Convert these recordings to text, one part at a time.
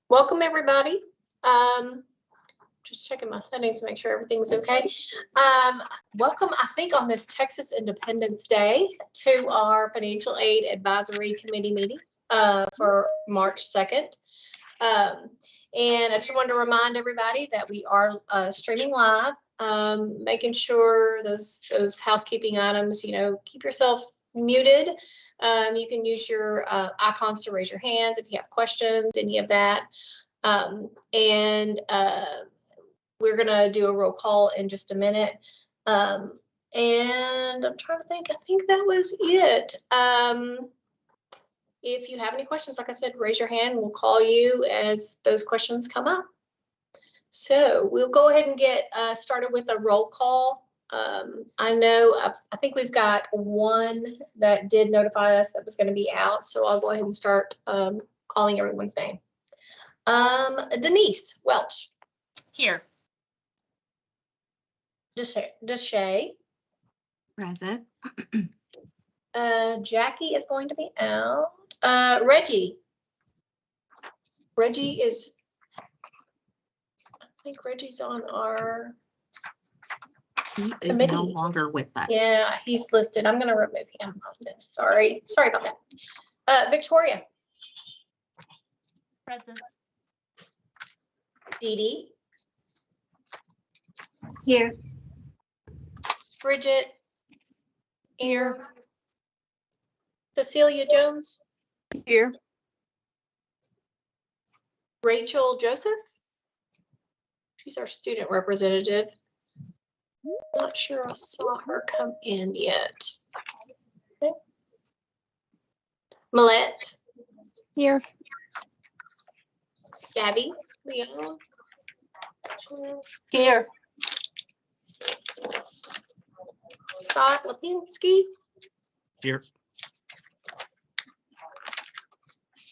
Welcome, everybody. Just checking my settings to make sure everything's okay. Welcome, I think, on this Texas Independence Day to our Financial Aid Advisory Committee meeting for March 2nd. And I just wanted to remind everybody that we are streaming live, making sure those housekeeping items, keep yourself muted. You can use your icons to raise your hands if you have questions, any of that. We're going to do a roll call in just a minute. And I'm trying to think, I think that was it. If you have any questions, like I said, raise your hand. We'll call you as those questions come up. So we'll go ahead and get started with a roll call. I think we've got one that did notify us that was going to be out. So I'll go ahead and start calling everyone's name. Denise Welch. Here. Deshay. Present. Jackie is going to be out. Reggie. Reggie is, I think Reggie's on our He is committee. no longer with us. Yeah, he's listed. I'm going to remove him on this. Sorry about that. Victoria. Present. Dee Dee. Here. Bridget. Here. Cecilia Jones. Here. Rachel Joseph. She's our student representative. Not sure I saw her come in yet. Okay. Millette. Here. Gabby Leon. Here. Scott Lipinski. Here.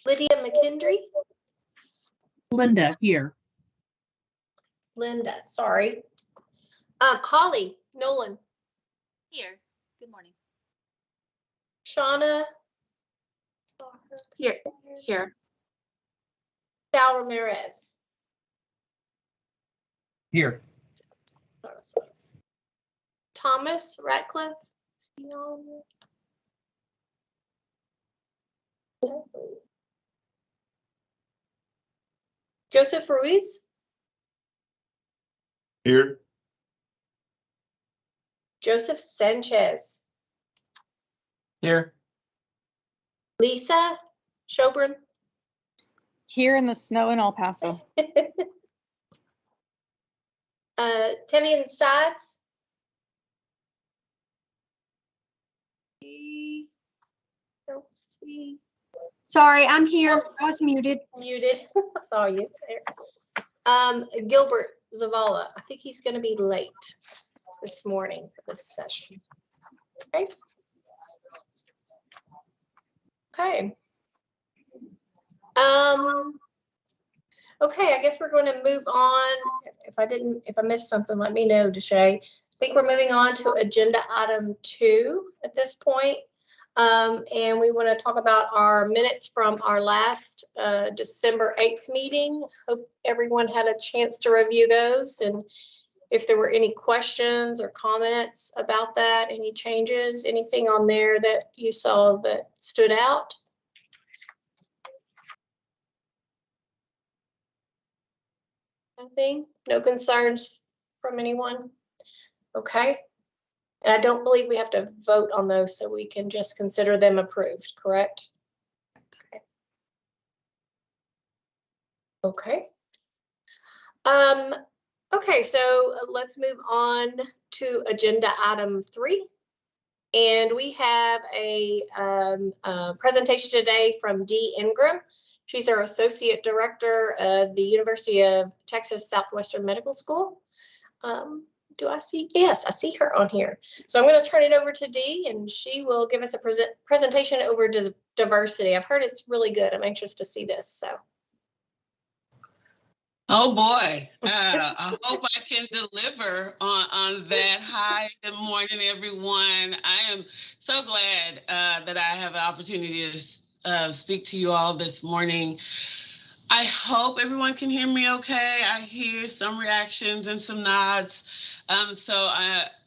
Lydia McKendry. Linda, here. Linda, sorry. Holly Nolan. Here. Good morning. Shauna. Here. Sal Ramirez. Here. Thomas Ratcliffe. Is he on? No. Joseph Ruiz. Here. Joseph Sanchez. Here. Lisa Shobrin. Here in the snow in El Paso. Temian Sides. Don't see. Sorry, I'm here. I was muted. Muted. I saw you there. Gilbert Zavala. I think he's going to be late this morning for this session. Okay. Okay. Okay, I guess we're going to move on. If I missed something, let me know, Deshay. I think we're moving on to agenda item 2 at this point. And we want to talk about our minutes from our last December 8th meeting. Hope everyone had a chance to review those. And if there were any questions or comments about that, any changes, anything on there that you saw that stood out? Nothing? No concerns from anyone? Okay. And I don't believe we have to vote on those, so we can just consider them approved, correct? Okay. Okay, so let's move on to agenda item 3. And we have a presentation today from Dee Ingram. She's our Associate Director of the University of Texas Southwestern Medical School. Do I see? Yes, I see her on here. So I'm going to turn it over to Dee, and she will give us a presentation over diversity. I've heard it's really good. I'm anxious to see this. So. Oh boy, I hope I can deliver on that. Hi, good morning, everyone. I am so glad that I have an opportunity to speak to you all this morning. I hope everyone can hear me okay. I hear some reactions and some nods. So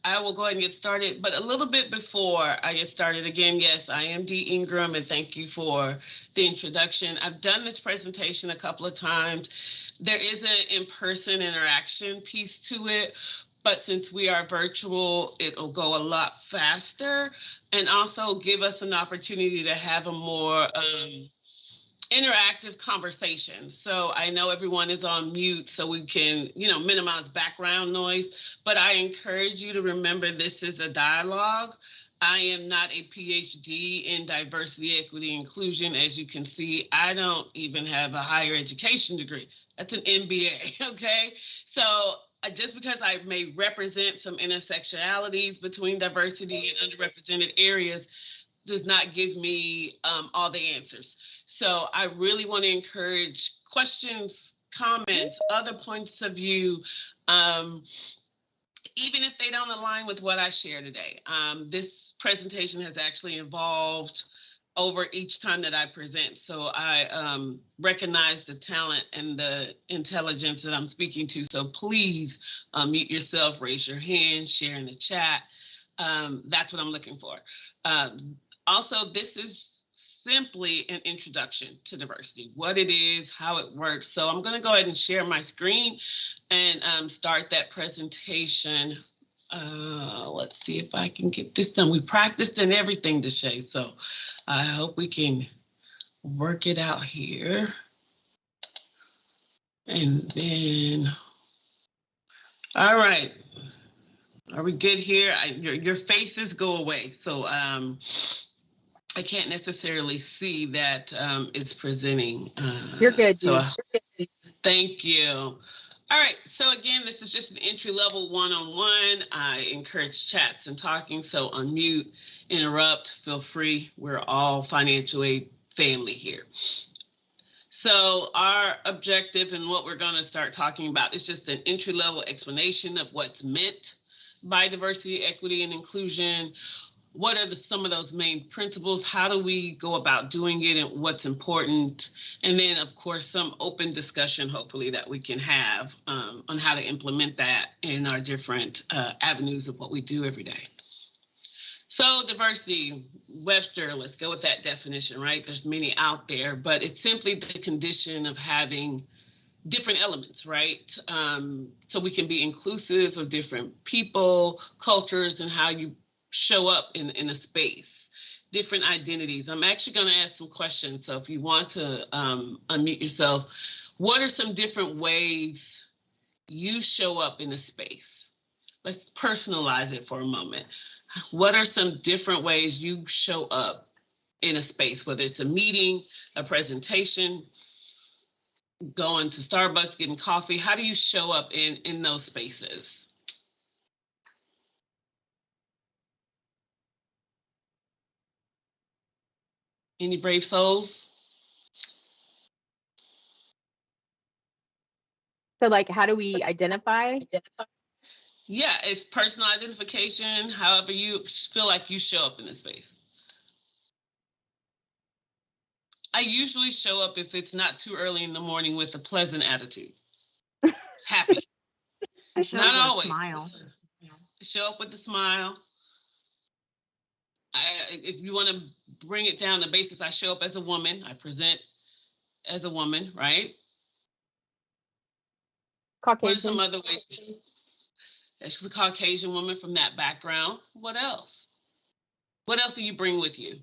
I will go ahead and get started. But a little bit before I get started, again, yes, I am Dee Ingram, and thank you for the introduction. I've done this presentation a couple of times. There is an in-person interaction piece to it, but since we are virtual, it'll go a lot faster and also give us an opportunity to have a more interactive conversation. So I know everyone is on mute so we can, minimize background noise, but I encourage you to remember this is a dialogue. I am not a PhD in diversity, equity, inclusion. As you can see, I don't even have a higher education degree. That's an MBA, okay? So just because I may represent some intersectionalities between diversity and underrepresented areas does not give me all the answers. So I really want to encourage questions, comments, other points of view, even if they don't align with what I share today. This presentation has actually evolved over each time that I present. So I recognize the talent and the intelligence that I'm speaking to. So please mute yourself, raise your hand, share in the chat. That's what I'm looking for. Also, this is simply an introduction to diversity, what it is, how it works. So I'm going to go ahead and share my screen and start that presentation. Let's see if I can get this done. We practiced and everything, Deshay, so I hope we can work it out here. And then, all right. Are we good here? Your faces go away. So I can't necessarily see that it's presenting. You're good. So thank you. All right. So again, this is just an entry level one-on-one. I encourage chats and talking. So unmute, interrupt, feel free. We're all financial aid family here. So our objective and what we're going to start talking about is just an entry level explanation of what's meant by diversity, equity, and inclusion. What are some of those main principles? How do we go about doing it and what's important? And then, of course, some open discussion, hopefully, that we can have on how to implement that in our different avenues of what we do every day. So diversity, Webster, let's go with that definition, right? There's many out there, but it's simply the condition of having different elements, right? So we can be inclusive of different people, cultures, and how you show up in a space, different identities. I'm actually going to ask some questions. So if you want to unmute yourself, what are some different ways you show up in a space? Let's personalize it for a moment. What are some different ways you show up in a space, whether it's a meeting, a presentation, going to Starbucks, getting coffee? How do you show up in those spaces? Any brave souls? So like, how do we identify? Yeah, it's personal identification, however you feel like you show up in the space. I usually show up if it's not too early in the morning with a pleasant attitude. Happy. I show Not up with always. a smile. Show up with a smile. If you want to bring it down to basics, I show up as a woman. I present as a woman, right? What are some Caucasian. other ways? She's a Caucasian woman from that background. What else? What else do you bring with you?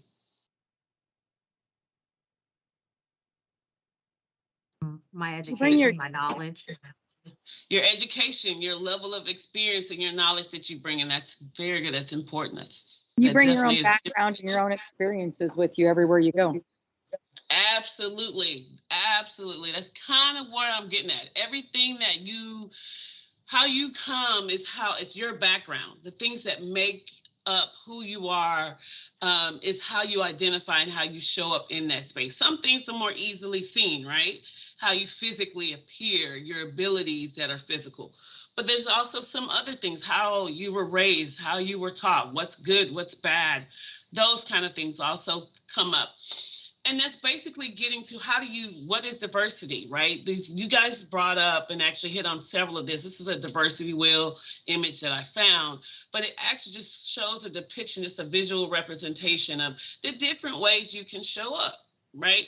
My bring education, your- my knowledge. Your education, your level of experience, and your knowledge that you bring, and that's very good. That's important. You That bring your definitely own is background and your own experiences with you everywhere you go. Absolutely. Absolutely. That's kind of where I'm getting at. Everything that how you come is how it's your background. The things that make up who you are is how you identify and how you show up in that space. Some things are more easily seen, right? How you physically appear, your abilities that are physical. But there's also some other things, how you were raised, how you were taught, what's good, what's bad. Those kind of things also come up. And that's basically getting to what is diversity, right? You guys brought up and actually hit on several of this. This is a diversity wheel image that I found, but it actually just shows a depiction. It's a visual representation of the different ways you can show up, right?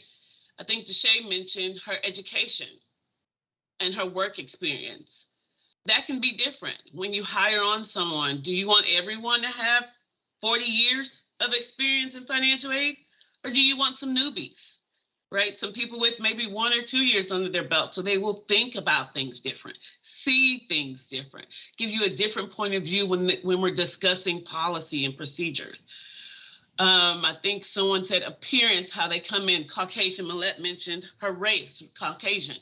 I think Deshae mentioned her education and her work experience. That can be different when you hire on someone. Do you want everyone to have 40 years of experience in financial aid? Or do you want some newbies, right? Some people with maybe 1 or 2 years under their belt, so they will think about things different, see things different, give you a different point of view when we're discussing policy and procedures. I think someone said appearance, how they come in, Caucasian. Millette mentioned her race, Caucasian.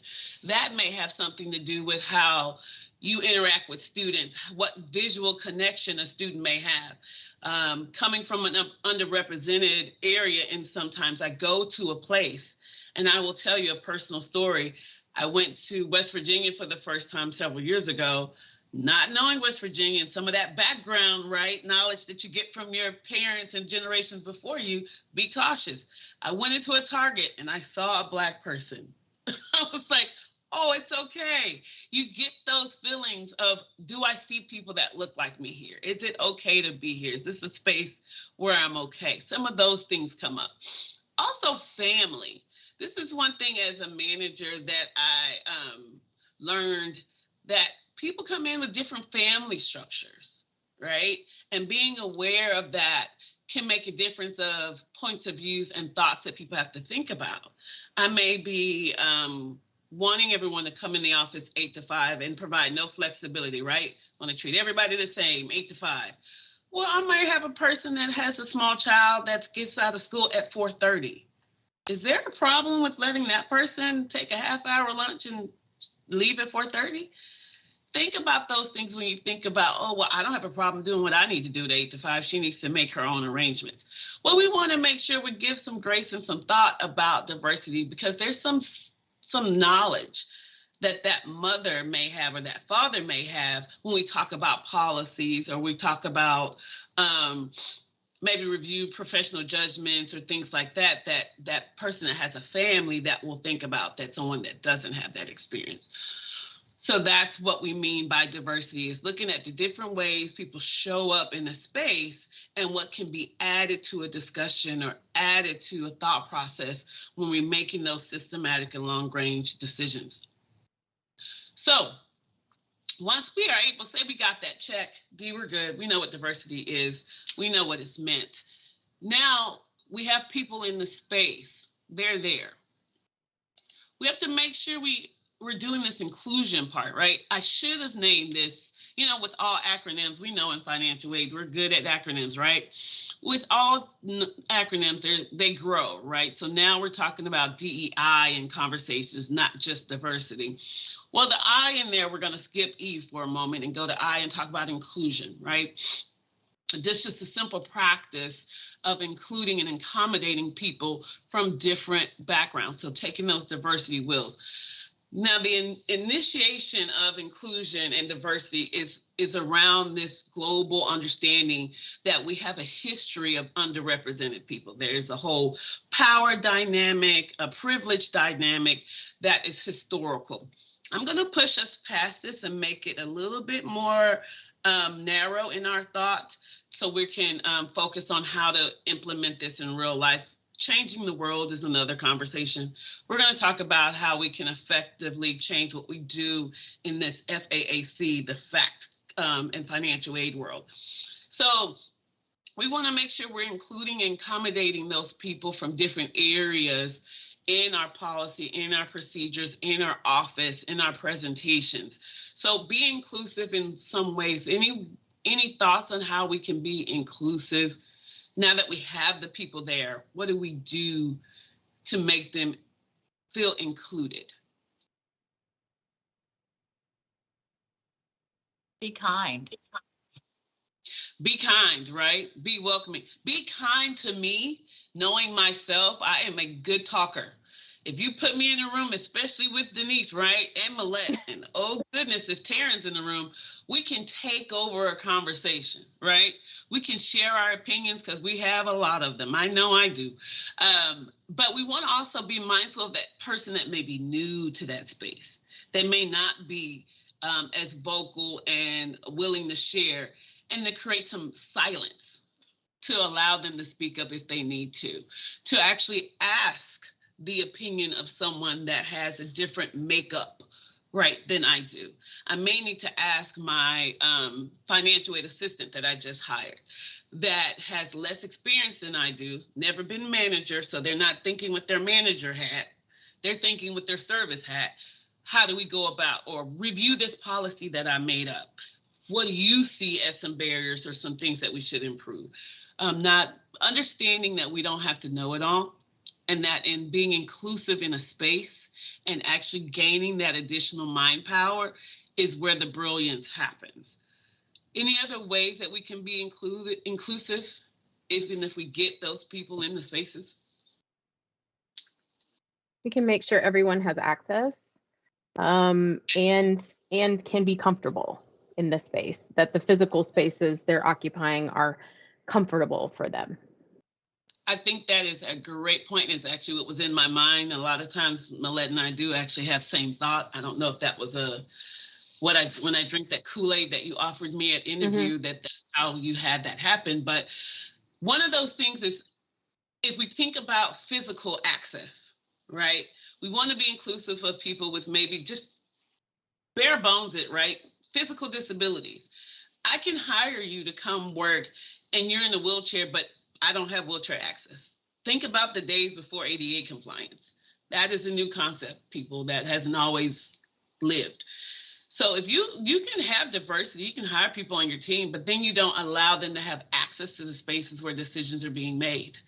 That may have something to do with how you interact with students, what visual connection a student may have. Coming from an underrepresented area, and sometimes I go to a place, and I will tell you a personal story. I went to West Virginia for the first time several years ago, not knowing West Virginia and some of that background, right, knowledge that you get from your parents and generations before you. Be cautious. I went into a Target and I saw a Black person. I was like, oh, it's okay. You get those feelings of, do I see people that look like me here? Is it okay to be here? Is this a space where I'm okay? Some of those things come up. Also, family. This is one thing as a manager that I learned, that people come in with different family structures, right? And being aware of that can make a difference of points of views and thoughts that people have to think about. I may be wanting everyone to come in the office 8 to 5 and provide no flexibility, right? Want to treat everybody the same, 8 to 5. Well, I might have a person that has a small child that gets out of school at 4:30. Is there a problem with letting that person take a half-hour lunch and leave at 4:30? Think about those things when you think about, oh, well, I don't have a problem doing what I need to do at 8 to 5. She needs to make her own arrangements. Well, we want to make sure we give some grace and some thought about diversity, because there's some knowledge that mother may have or that father may have when we talk about policies, or we talk about maybe review professional judgments or things like that, that person that has a family that will think about, that someone that doesn't have that experience. So that's what we mean by diversity, is looking at the different ways people show up in a space and what can be added to a discussion or added to a thought process when we're making those systematic and long-range decisions. So once we are able to say we got that check, D, we're good. We know what diversity is. We know what it's meant. Now we have people in the space. They're there. We have to make sure we're doing this inclusion part, right? I should have named this, with all acronyms. We know in financial aid, we're good at acronyms, right? With all acronyms, they grow, right? So now we're talking about DEI in conversations, not just diversity. Well, the I in there, we're going to skip E for a moment and go to I and talk about inclusion, right? Just a simple practice of including and accommodating people from different backgrounds. So taking those diversity wheels. Now, the initiation of inclusion and diversity is around this global understanding that we have a history of underrepresented people. There's a whole power dynamic, a privilege dynamic that is historical. I'm going to push us past this and make it a little bit more narrow in our thought, so we can focus on how to implement this in real life. Changing the world is another conversation. We're going to talk about how we can effectively change what we do in this FAAC, the FAAC and financial aid world. So we want to make sure we're including and accommodating those people from different areas in our policy, in our procedures, in our office, in our presentations. So be inclusive in some ways. Any thoughts on how we can be inclusive? Now that we have the people there, what do we do to make them feel included? Be kind. Be kind, right? Be welcoming. Be kind to me, knowing myself. I am a good talker. If you put me in a room, especially with Denise, right, and Millette, and oh goodness, if Taryn's in the room, we can take over a conversation, right? We can share our opinions because we have a lot of them. I know I do. But we want to also be mindful of that person that may be new to that space. They may not be as vocal and willing to share, and to create some silence to allow them to speak up if they need to actually ask the opinion of someone that has a different makeup, right, than I do. I may need to ask my financial aid assistant that I just hired that has less experience than I do, never been manager, so they're not thinking with their manager hat, they're thinking with their service hat. How do we go about or review this policy that I made up? What do you see as some barriers or some things that we should improve? Not understanding that we don't have to know it all, and that in being inclusive in a space and actually gaining that additional mind power is where the brilliance happens. Any other ways that we can be inclusive, even if we get those people in the spaces? We can make sure everyone has access and can be comfortable in the space, that the physical spaces they're occupying are comfortable for them. I think that is a great point. It's actually what was in my mind. A lot of times, Millette and I do actually have same thought. I don't know if that was when I drink that Kool-Aid that you offered me at interview, that's how you had that happen. But one of those things is, if we think about physical access, right? We want to be inclusive of people with maybe just bare bones it, right? Physical disabilities. I can hire you to come work and you're in a wheelchair, but I don't have wheelchair access. Think about the days before ADA compliance. That is a new concept, people, that hasn't always lived. So if you can have diversity, you can hire people on your team, but then you don't allow them to have access to the spaces where decisions are being made.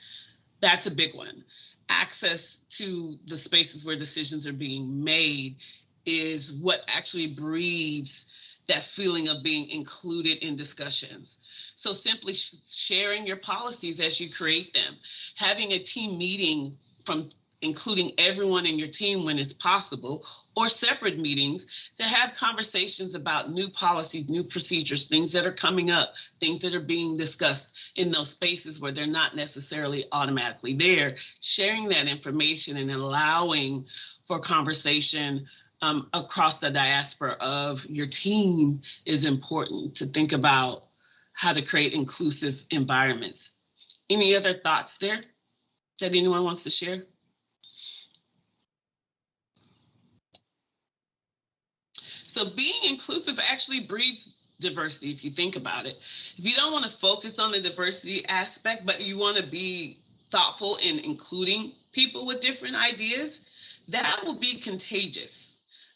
That's a big one. Access to the spaces where decisions are being made is what actually breeds that feeling of being included in discussions. So simply sharing your policies as you create them, having a team meeting from including everyone in your team when it's possible, or separate meetings to have conversations about new policies, new procedures, things that are coming up, things that are being discussed in those spaces where they're not necessarily automatically there. Sharing that information and allowing for conversation across the diaspora of your team is important to think about how to create inclusive environments. Any other thoughts there that anyone wants to share? So being inclusive actually breeds diversity, if you think about it. If you don't want to focus on the diversity aspect, but you want to be thoughtful in including people with different ideas, that will be contagious.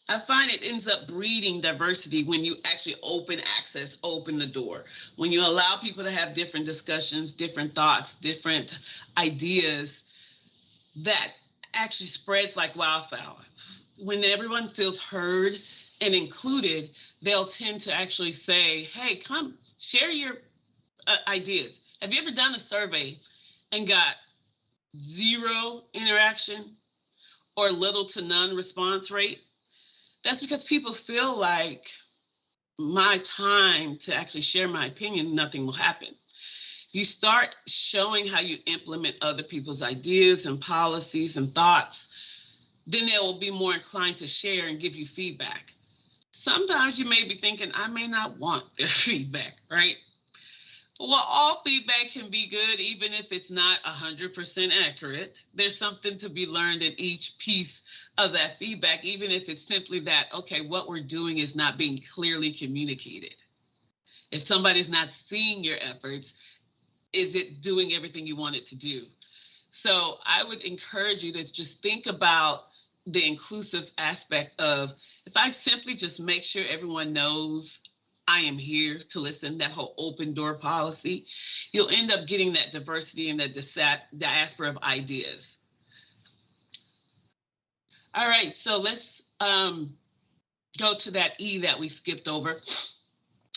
I find it ends up breeding diversity when you actually open access, open the door. When you allow people to have different discussions, different thoughts, different ideas, that actually spreads like wildfire. When everyone feels heard and included, they'll tend to actually say, hey, come share your ideas. Have you ever done a survey and got 0 interaction or little to none response rate? That's because people feel like my time to actually share my opinion, nothing will happen. You start showing how you implement other people's ideas and policies and thoughts, then they will be more inclined to share and give you feedback. Sometimes you may be thinking, I may not want their feedback, right? Well, all feedback can be good, even if it's not 100% accurate. There's something to be learned in each piece of that feedback, even if it's simply that, okay, what we're doing is not being clearly communicated. If somebody's not seeing your efforts, is it doing everything you want it to do? So I would encourage you to just think about the inclusive aspect of, if I simply just make sure everyone knows I am here to listen, that whole open door policy, you'll end up getting that diversity and that diaspora of ideas. All right, so let's go to that E that we skipped over.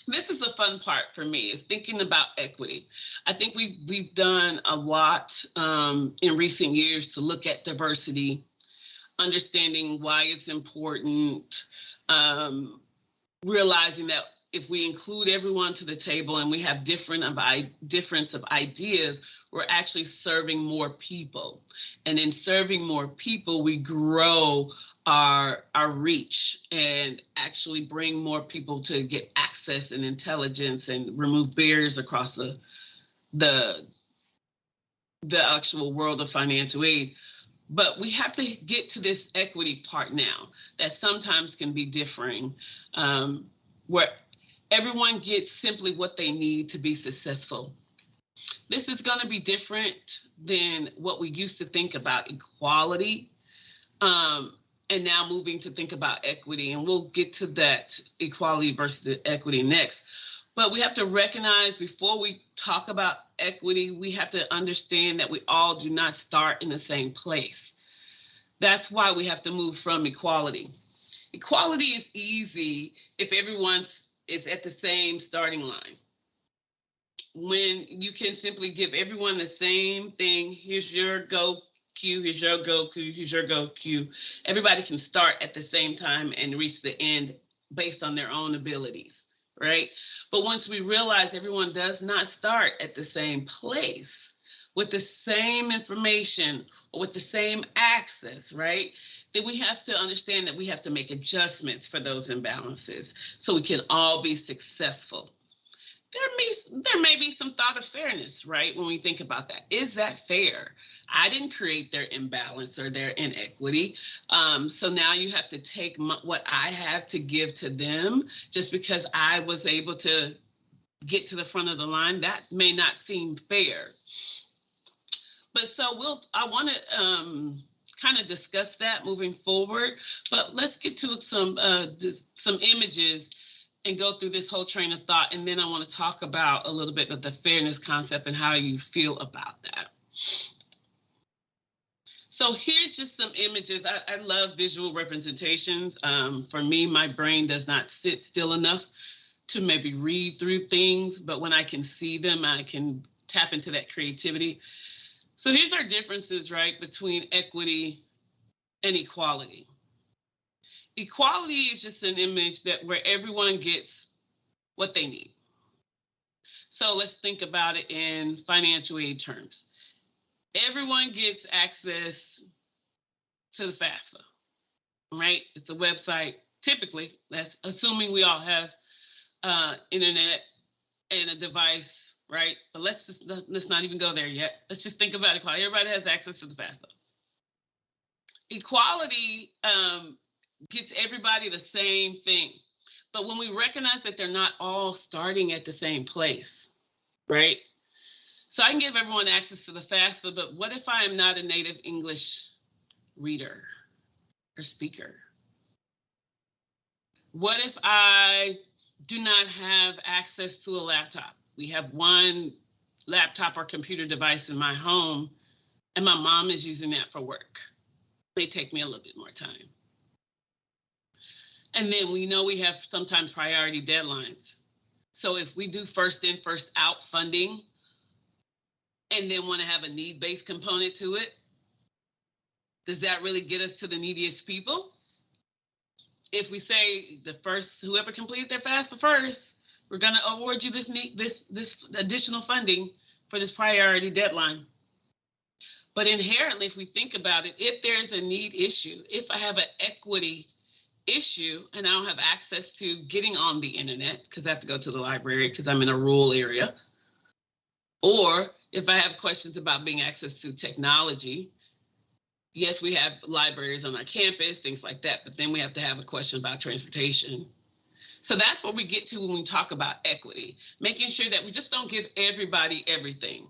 This is the fun part for me, is thinking about equity. I think we've done a lot in recent years to look at diversity. understanding why it's important, realizing that if we include everyone to the table and we have difference of ideas, we're actually serving more people. And in serving more people, we grow our reach and actually bring more people to get access and intelligence and remove barriers across the actual world of financial aid. But we have to get to this equity part now that sometimes can be differing, where everyone gets simply what they need to be successful. This is going to be different than what we used to think about equality, and now moving to think about equity. And we'll get to that equality versus the equity next. But we have to recognize before we talk about equity, we have to understand that we all do not start in the same place. That's why we have to move from equality. Equality is easy if everyone is at the same starting line. When you can simply give everyone the same thing, here's your go Q, here's your go Q, here's your go Q. Everybody can start at the same time and reach the end based on their own abilities, right? But once we realize everyone does not start at the same place with the same information or with the same access, right? Then we have to understand that we have to make adjustments for those imbalances so we can all be successful. There may be some thought of fairness, right? When we think about that, is that fair? I didn't create their imbalance or their inequity. So now you have to take what I have to give to them just because I was able to get to the front of the line. That may not seem fair. But so I want to kind of discuss that moving forward. But let's get to some images and go through this whole train of thought. And then I want to talk about a little bit of the fairness concept and how you feel about that. So here's just some images. I love visual representations. For me, my brain does not sit still enough to maybe read through things, but when I can see them, I can tap into that creativity. So here's our differences, right, between equity and equality. Equality is just an image that where everyone gets what they need. So let's think about it in financial aid terms. Everyone gets access to the FAFSA, right? It's a website, typically, that's assuming we all have internet and a device, right? But let's not even go there yet. Let's just think about equality. Everybody has access to the FAFSA. Equality gets everybody the same thing. But when we recognize that they're not all starting at the same place, right? So I can give everyone access to the FAFSA, but what if I am not a native English reader or speaker? What if I do not have access to a laptop? We have one laptop or computer device in my home, and my mom is using that for work. It may take me a little bit more time. And then we know we have sometimes priority deadlines. So if we do first in, first out funding, and then want to have a need-based component to it, does that really get us to the neediest people? If we say whoever completed their FAFSA first, we're going to award you this additional funding for this priority deadline. But inherently, if we think about it, if there's a need issue, if I have an equity issue and I don't have access to getting on the internet because I have to go to the library because I'm in a rural area, or if I have questions about being access to technology, yes, we have libraries on our campus, things like that, but then we have to have a question about transportation. So that's what we get to when we talk about equity, making sure that we just don't give everybody everything.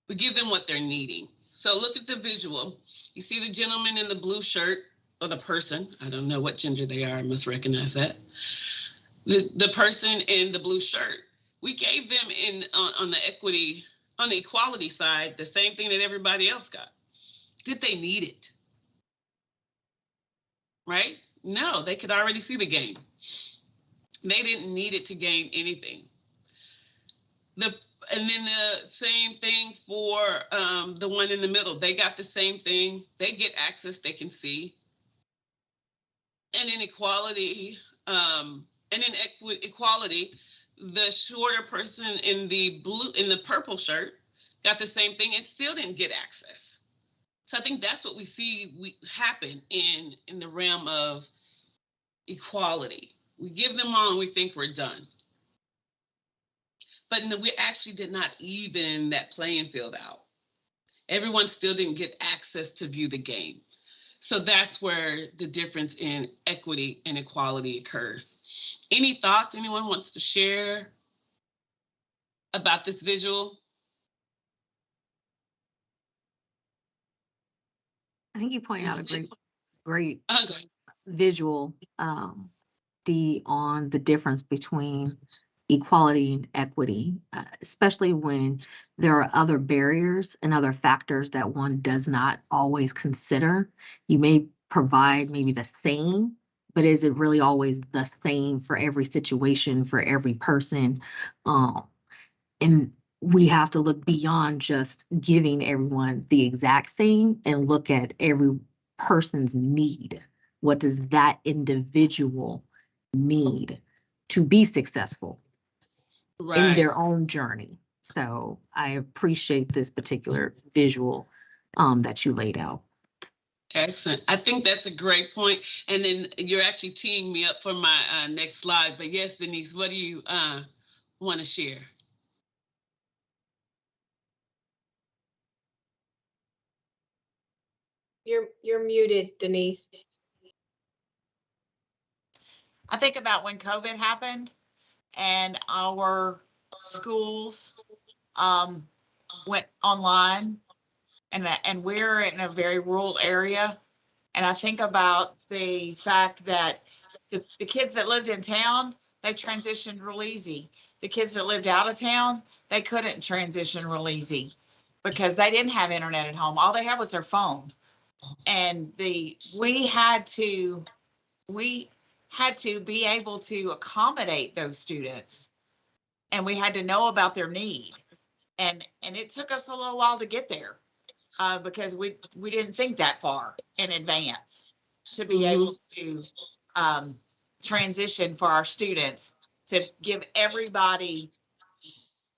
We give them what they're needing. So look at the visual. You see the gentleman in the blue shirt, or the person, I don't know what gender they are, I must recognize that. The person in the blue shirt, we gave them on the equality side, the same thing that everybody else got. Did they need it? Right? No, they could already see the game. They didn't need it to gain anything. And then the same thing for the one in the middle. They got the same thing. They get access, they can see. and inequality, equality, the shorter person in the purple shirt got the same thing and still didn't get access. So I think that's what we see happen in the realm of equality. We give them all and we think we're done. But we actually did not even that playing field out. Everyone still didn't get access to view the game. So that's where the difference in equity and equality occurs. Any thoughts anyone wants to share about this visual? I think you pointed out a great Okay. visual, D, on the difference between equality and equity, especially when there are other barriers and other factors that one does not always consider. You may provide maybe the same, but is it really always the same for every situation, for every person? And we have to look beyond just giving everyone the exact same and look at every person's need. What does that individual need to be successful in their own journey? So I appreciate this particular visual that you laid out. Excellent. I think that's a great point. And then you're actually teeing me up for my next slide. But yes, Denise, what do you want to share? You're muted, Denise. I think about when COVID happened and our schools went online, and we're in a very rural area. And I think about the fact that the kids that lived in town, they transitioned real easy. The kids that lived out of town, they couldn't transition real easy because they didn't have internet at home. All they had was their phone. And we had to be able to accommodate those students, and we had to know about their need. And it took us a little while to get there because we didn't think that far in advance to be able to transition for our students, to give everybody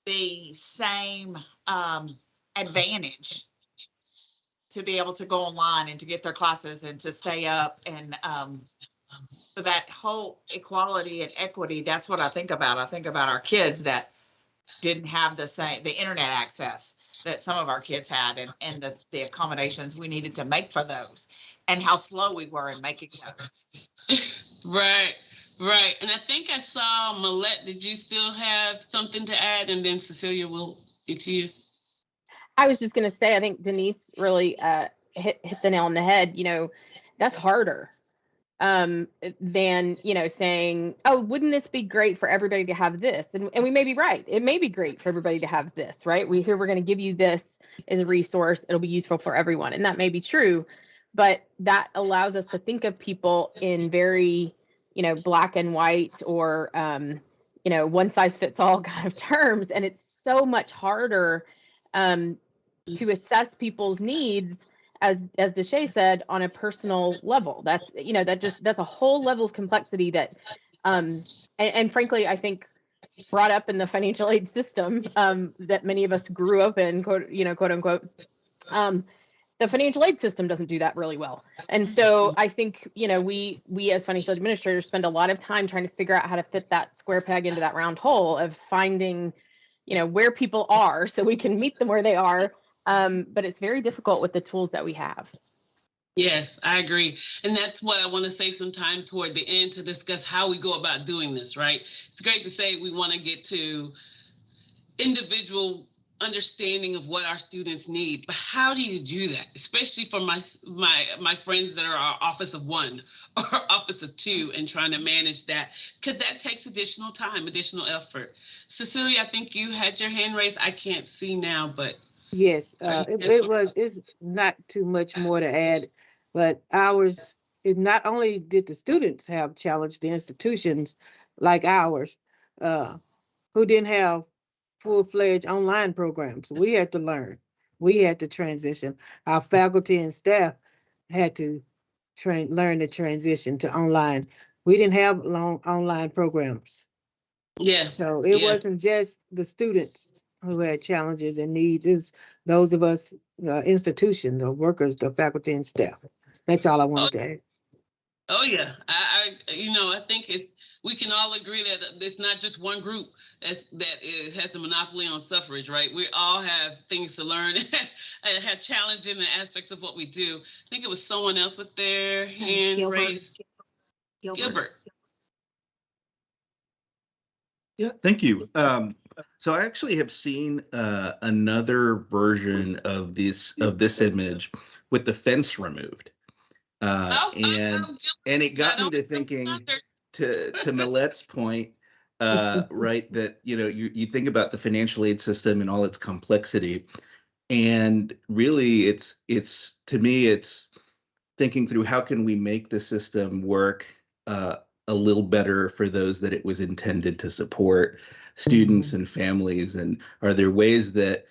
the same advantage to be able to go online and to get their classes and to stay up. And so that whole equality and equity, that's what I think about. I think about our kids that didn't have the internet access that some of our kids had, and the accommodations we needed to make for those, and how slow we were in making those. Right. And I think I saw Millette. Did you still have something to add? And then Cecilia, will get to you. I was just going to say, I think Denise really hit the nail on the head. That's harder than, saying, oh, wouldn't this be great for everybody to have this? And we may be right. It may be great for everybody to have this, right? We're going to give you this as a resource. It'll be useful for everyone. And that may be true, but that allows us to think of people in very, black and white or, one size fits all kind of terms. And it's so much harder to assess people's needs, as Deshay said, on a personal level. That's, that's a whole level of complexity that, and frankly, I think brought up in the financial aid system that many of us grew up in, quote unquote, the financial aid system doesn't do that really well. And so I think, we as financial administrators spend a lot of time trying to figure out how to fit that square peg into that round hole of finding, where people are so we can meet them where they are. But it's very difficult with the tools that we have. Yes, I agree. And that's what I want to save some time toward the end to discuss how we go about doing this, right? It's great to say we want to get to individual understanding of what our students need, but how do you do that? Especially for my friends that are our office of one or office of two and trying to manage that, because that takes additional time, additional effort. Cecilia, I think you had your hand raised. I can't see now, but yes, it's not too much more to add, but it not only did the students have challenged the institutions like ours, who didn't have full-fledged online programs. We had to learn. We had to transition. Our faculty and staff had to learn the transition to online. We didn't have long online programs. Yeah. So it Yeah. wasn't just the students who had challenges and needs. It's those of us, institution, the workers, the faculty and staff. That's all I wanted to add. Oh yeah, I think we can all agree that it's not just one group has the monopoly on suffrage, right? We all have things to learn and have challenging aspects of what we do. I think it was someone else with their hand Gilbert. raised. Gilbert. Yeah, thank you. So I actually have seen another version of this image with the fence removed. And it got me to thinking, to Millette's point, right, that you think about the financial aid system and all its complexity, and really it's to me it's thinking through how can we make the system work a little better for those that it was intended to support, students and families, and are there ways that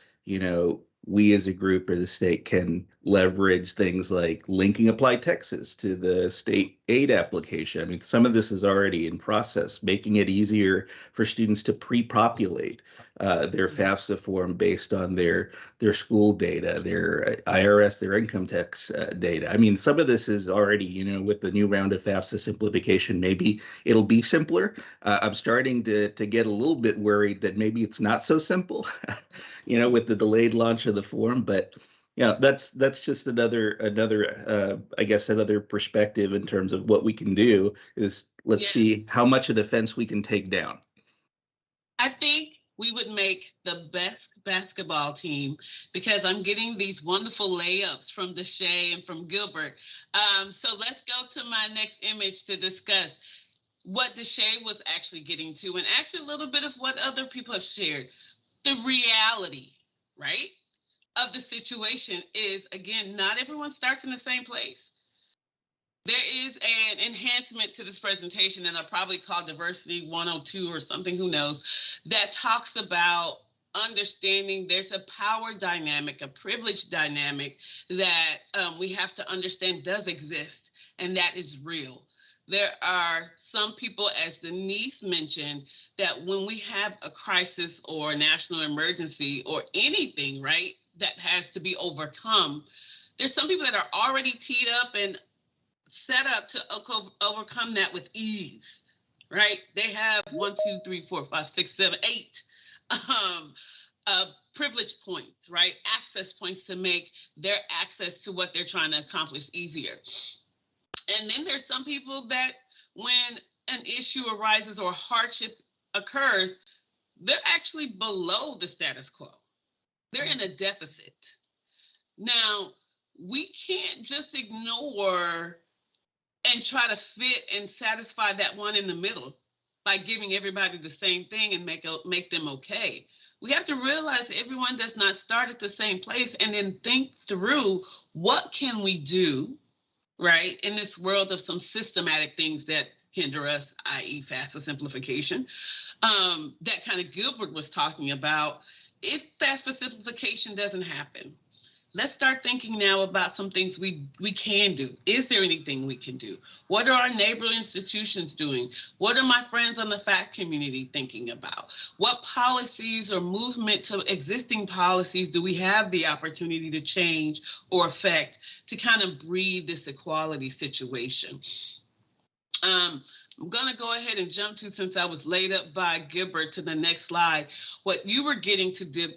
we as a group or the state can leverage things like linking Apply Texas to the state aid application. I mean, some of this is already in process, making it easier for students to pre-populate their FAFSA form based on their school data, their IRS, their income tax data. I mean, some of this is already, with the new round of FAFSA simplification, maybe it'll be simpler. I'm starting to get a little bit worried that maybe it's not so simple, with the delayed launch of the form. But that's just another I guess another perspective in terms of what we can do is let's see how much of the fence we can take down. I think we would make the best basketball team because I'm getting these wonderful layups from Deshae and from Gilbert. So let's go to my next image to discuss what Deshae was actually getting to, and actually a little bit of what other people have shared. The reality, right, of the situation is, again, not everyone starts in the same place. There is an enhancement to this presentation that I'll probably call Diversity 102 or something, who knows, that talks about understanding there's a power dynamic, a privilege dynamic that we have to understand does exist, and that is real. There are some people, as Denise mentioned, that when we have a crisis or a national emergency or anything, right, that has to be overcome, there's some people that are already teed up and set up to overcome that with ease, right? They have 1, 2, 3, 4, 5, 6, 7, 8 privilege points, right? Access points to make their access to what they're trying to accomplish easier. And then there's some people that when an issue arises or hardship occurs, they're actually below the status quo. They're in a deficit. Now, we can't just ignore and try to fit and satisfy that one in the middle by giving everybody the same thing and make them okay. We have to realize that everyone does not start at the same place, and then think through what can we do, right, in this world of some systematic things that hinder us, i.e. FAFSA simplification, that kind of Gilbert was talking about. If FAFSA simplification doesn't happen, let's start thinking now about some things we can do. Is there anything we can do? What are our neighboring institutions doing? What are my friends on the FAAC community thinking about? What policies or movement to existing policies do we have the opportunity to change or affect to kind of breed this equality situation? I'm going to go ahead and jump to, since I was laid up by Gilbert, to the next slide. What you were getting to,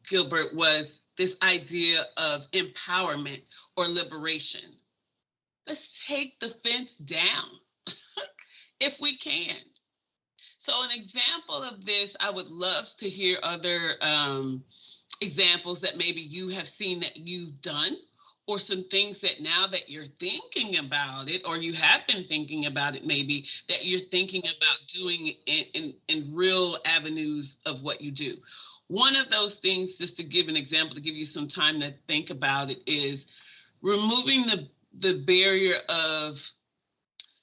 Gilbert, was this idea of empowerment or liberation. Let's take the fence down if we can. So an example of this, I would love to hear other examples that maybe you have seen that you've done, or some things that now that you're thinking about it, or you have been thinking about it, maybe that you're thinking about doing in real avenues of what you do. One of those things, just to give an example, to give you some time to think about it, is removing the barrier of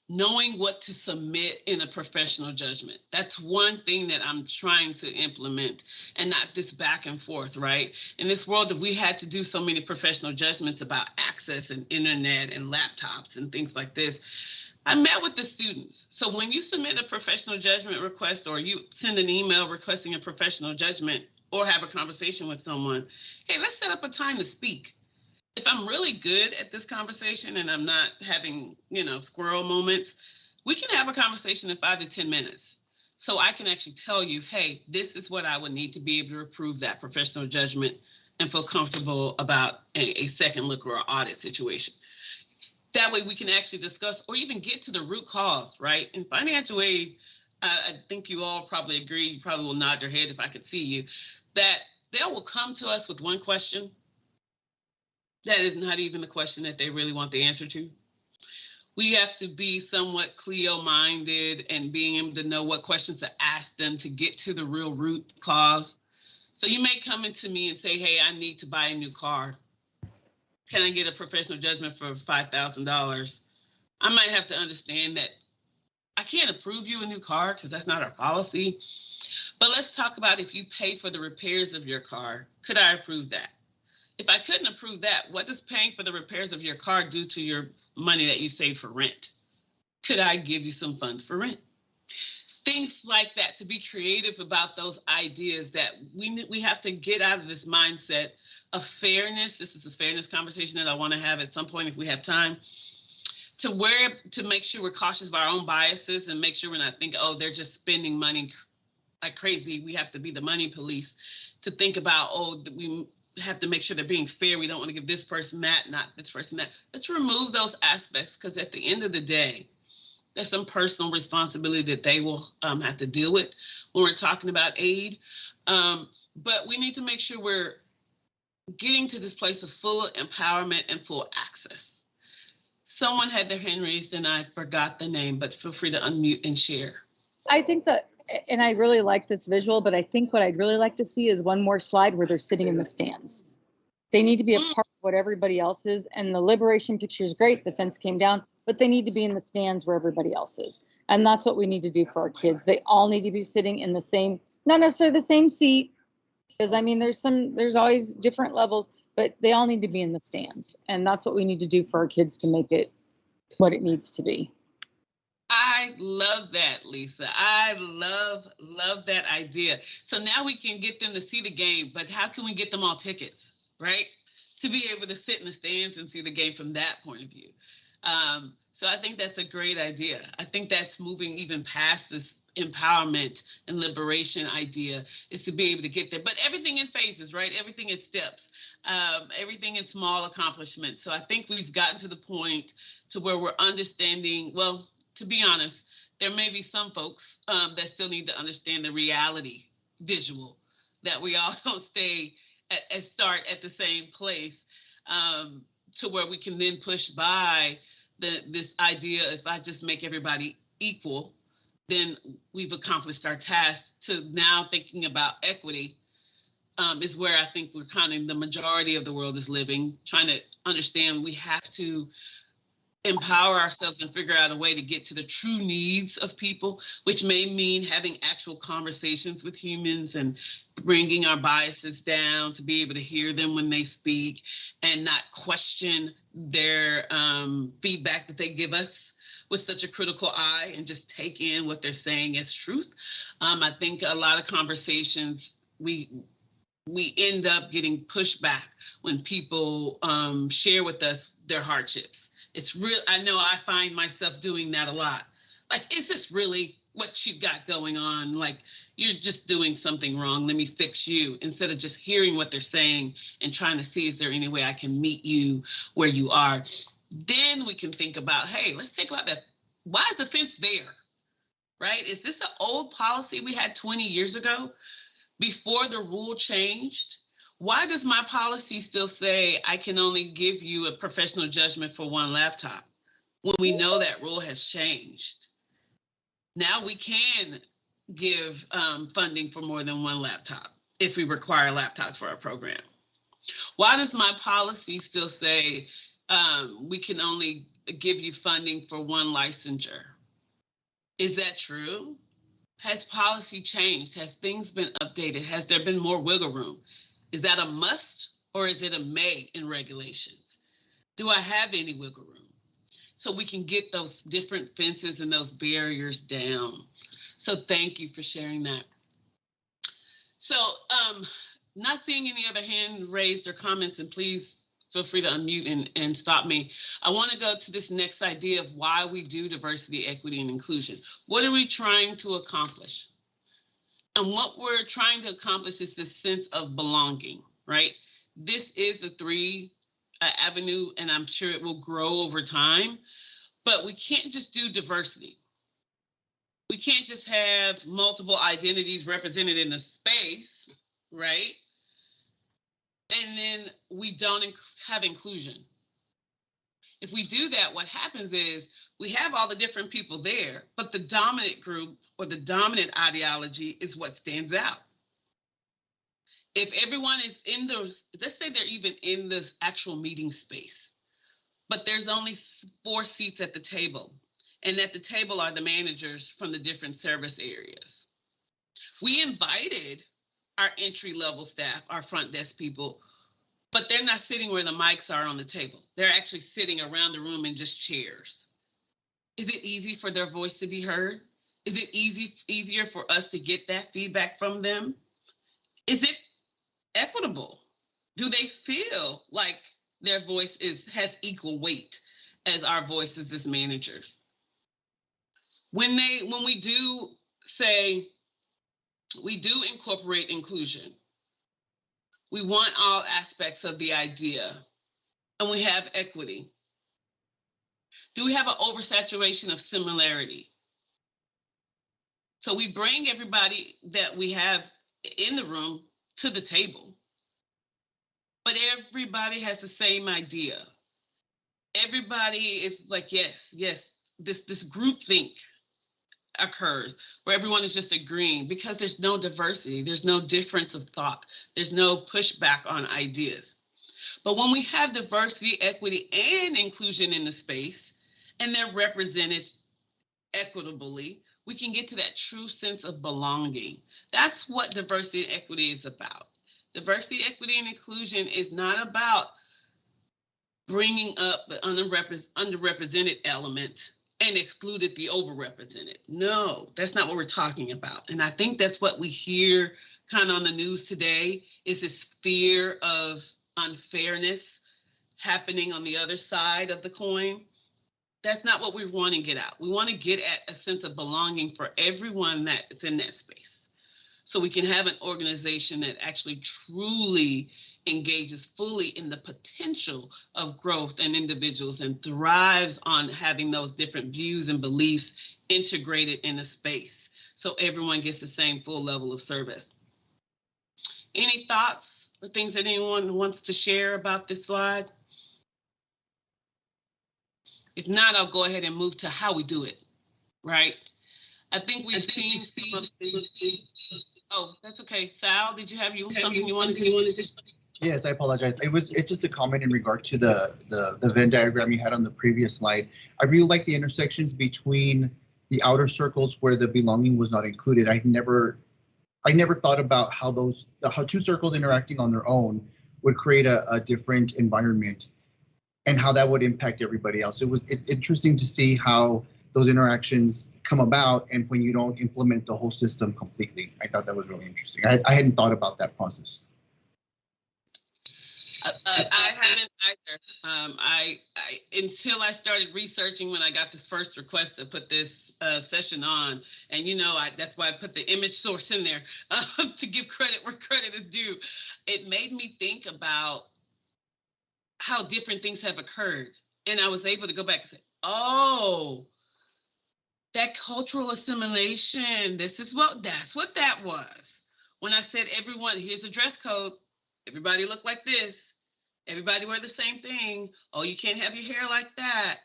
knowing what to submit in a professional judgment. That's one thing that I'm trying to implement, and not this back and forth, right? In this world, if we had to do so many professional judgments about access and internet and laptops and things like this, I met with the students. So when you submit a professional judgment request, or you send an email requesting a professional judgment, or have a conversation with someone, hey, let's set up a time to speak. If I'm really good at this conversation and I'm not having, squirrel moments, we can have a conversation in 5 to 10 minutes. So I can actually tell you, hey, this is what I would need to be able to approve that professional judgment and feel comfortable about a second look or an audit situation. That way we can actually discuss or even get to the root cause, right? In financial aid, I think you all probably agree, you probably will nod your head if I could see you, that they will come to us with one question that is not even the question that they really want the answer to. We have to be somewhat Clio-minded and being able to know what questions to ask them to get to the real root cause. So you may come into me and say, hey, I need to buy a new car. Can I get a professional judgment for $5,000? I might have to understand that I can't approve you a new car because that's not our policy. But let's talk about if you pay for the repairs of your car, could I approve that? If I couldn't approve that, what does paying for the repairs of your car do to your money that you saved for rent? Could I give you some funds for rent? Things like that, to be creative about those ideas that we have to get out of this mindset of fairness. This is a fairness conversation that I want to have at some point if we have time, to make sure we're cautious of our own biases and make sure we're not thinking, oh, they're just spending money like crazy. We have to be the money police, to think about, oh, we have to make sure they're being fair. We don't want to give this person that, not this person that. Let's remove those aspects, because at the end of the day, there's some personal responsibility that they will have to deal with when we're talking about aid. But we need to make sure we're getting to this place of full empowerment and full access. Someone had their hand raised and I forgot the name, but feel free to unmute and share. I think that, and I really like this visual, but I think what I'd really like to see is one more slide where they're sitting in the stands. They need to be a part of what everybody else is. And the liberation picture is great. The fence came down, but they need to be in the stands where everybody else is. And that's what we need to do for our kids. They all need to be sitting in the same, not necessarily the same seat, because I mean, there's always different levels, but they all need to be in the stands. And that's what we need to do for our kids to make it what it needs to be. I love that, Lisa. I love that idea. So now we can get them to see the game, but how can we get them all tickets, right? To be able to sit in the stands and see the game from that point of view. So I think that's a great idea. I think that's moving even past this empowerment and liberation idea, is to be able to get there. But everything in phases, right? Everything in steps, everything in small accomplishments. So I think we've gotten to the point to where we're understanding, well, to be honest, there may be some folks that still need to understand the reality visual, that we all don't stay start at the same place, to where we can then push by this idea, if I just make everybody equal, then we've accomplished our task. To now thinking about equity is where I think we're kind of the majority of the world is living, trying to understand we have to empower ourselves and figure out a way to get to the true needs of people, which may mean having actual conversations with humans and bringing our biases down to be able to hear them when they speak and not question their feedback that they give us with such a critical eye, and just take in what they're saying as truth. I think a lot of conversations, we end up getting pushback when people share with us their hardships. It's real. I know I find myself doing that a lot. Like, is this really what you got going on? Like, you're just doing something wrong. Let me fix you, instead of just hearing what they're saying and trying to see, is there any way I can meet you where you are? Then we can think about, hey, let's think about that. Why is the fence there? Right? Is this an old policy we had 20 years ago before the rule changed? Why does my policy still say I can only give you a professional judgment for one laptop when we know that rule has changed? Now we can give funding for more than one laptop if we require laptops for our program. Why does my policy still say we can only give you funding for one licensure. Is that true? Has policy changed? Has things been updated? Has there been more wiggle room? Is that a must or is it a may in regulations? Do I have any wiggle room? So we can get those different fences and those barriers down. So thank you for sharing that. So not seeing any other hand raised or comments, and please feel free to unmute and stop me. I want to go to this next idea of why we do diversity, equity, and inclusion. What are we trying to accomplish? And what we're trying to accomplish is this sense of belonging, right? This is a three avenue, and I'm sure it will grow over time, but we can't just do diversity. We can't just have multiple identities represented in a space, right? And then we don't have inclusion. If we do that, what happens is we have all the different people there, but the dominant group or the dominant ideology is what stands out. If everyone is in those, let's say they're even in this actual meeting space, but there's only 4 seats at the table, and at the table are the managers from the different service areas. We invited our entry-level staff, our front desk people, but they're not sitting where the mics are on the table. They're actually sitting around the room in just chairs. Is it easy for their voice to be heard? Is it easier for us to get that feedback from them? Is it equitable? Do they feel like their voice has equal weight as our voices as managers? When we do say we do incorporate inclusion, we want all aspects of the idea, and we have equity. Do we have an oversaturation of similarity? So we bring everybody that we have in the room to the table, but everybody has the same idea. Everybody is like, yes, this group think occurs where everyone is just agreeing because there's no diversity, there's no difference of thought, there's no pushback on ideas. But when we have diversity, equity, and inclusion in the space, and they're represented equitably, we can get to that true sense of belonging. That's what diversity and equity is about. Diversity, equity, and inclusion is not about bringing up the underrepresented element and excluded the overrepresented. No, that's not what we're talking about. And I think that's what we hear kind of on the news today, is this fear of unfairness happening on the other side of the coin. That's not what we want to get out. We want to get at a sense of belonging for everyone that's in that space. So we can have an organization that actually truly engages fully in the potential of growth and individuals and thrives on having those different views and beliefs integrated in a space so everyone gets the same full level of service. Any thoughts or things that anyone wants to share about this slide? If not, I'll go ahead and move to how we do it, right? I think we've seen some of the, oh, that's okay. Sal, did you have something you wanted to say? Yes, I apologize. It's just a comment in regard to the Venn diagram you had on the previous slide. I really like the intersections between the outer circles where the belonging was not included. I never thought about how 2 circles interacting on their own would create a different environment and how that would impact everybody else. It's interesting to see how those interactions come about and when you don't implement the whole system completely. I thought that was really interesting. I hadn't thought about that process. I haven't either. I until I started researching when I got this first request to put this session on, and that's why I put the image source in there to give credit where credit is due. It made me think about how different things have occurred, and I was able to go back and say, oh, that cultural assimilation. That's what that was. When I said everyone, here's a dress code. Everybody look like this. Everybody wear the same thing. Oh, you can't have your hair like that.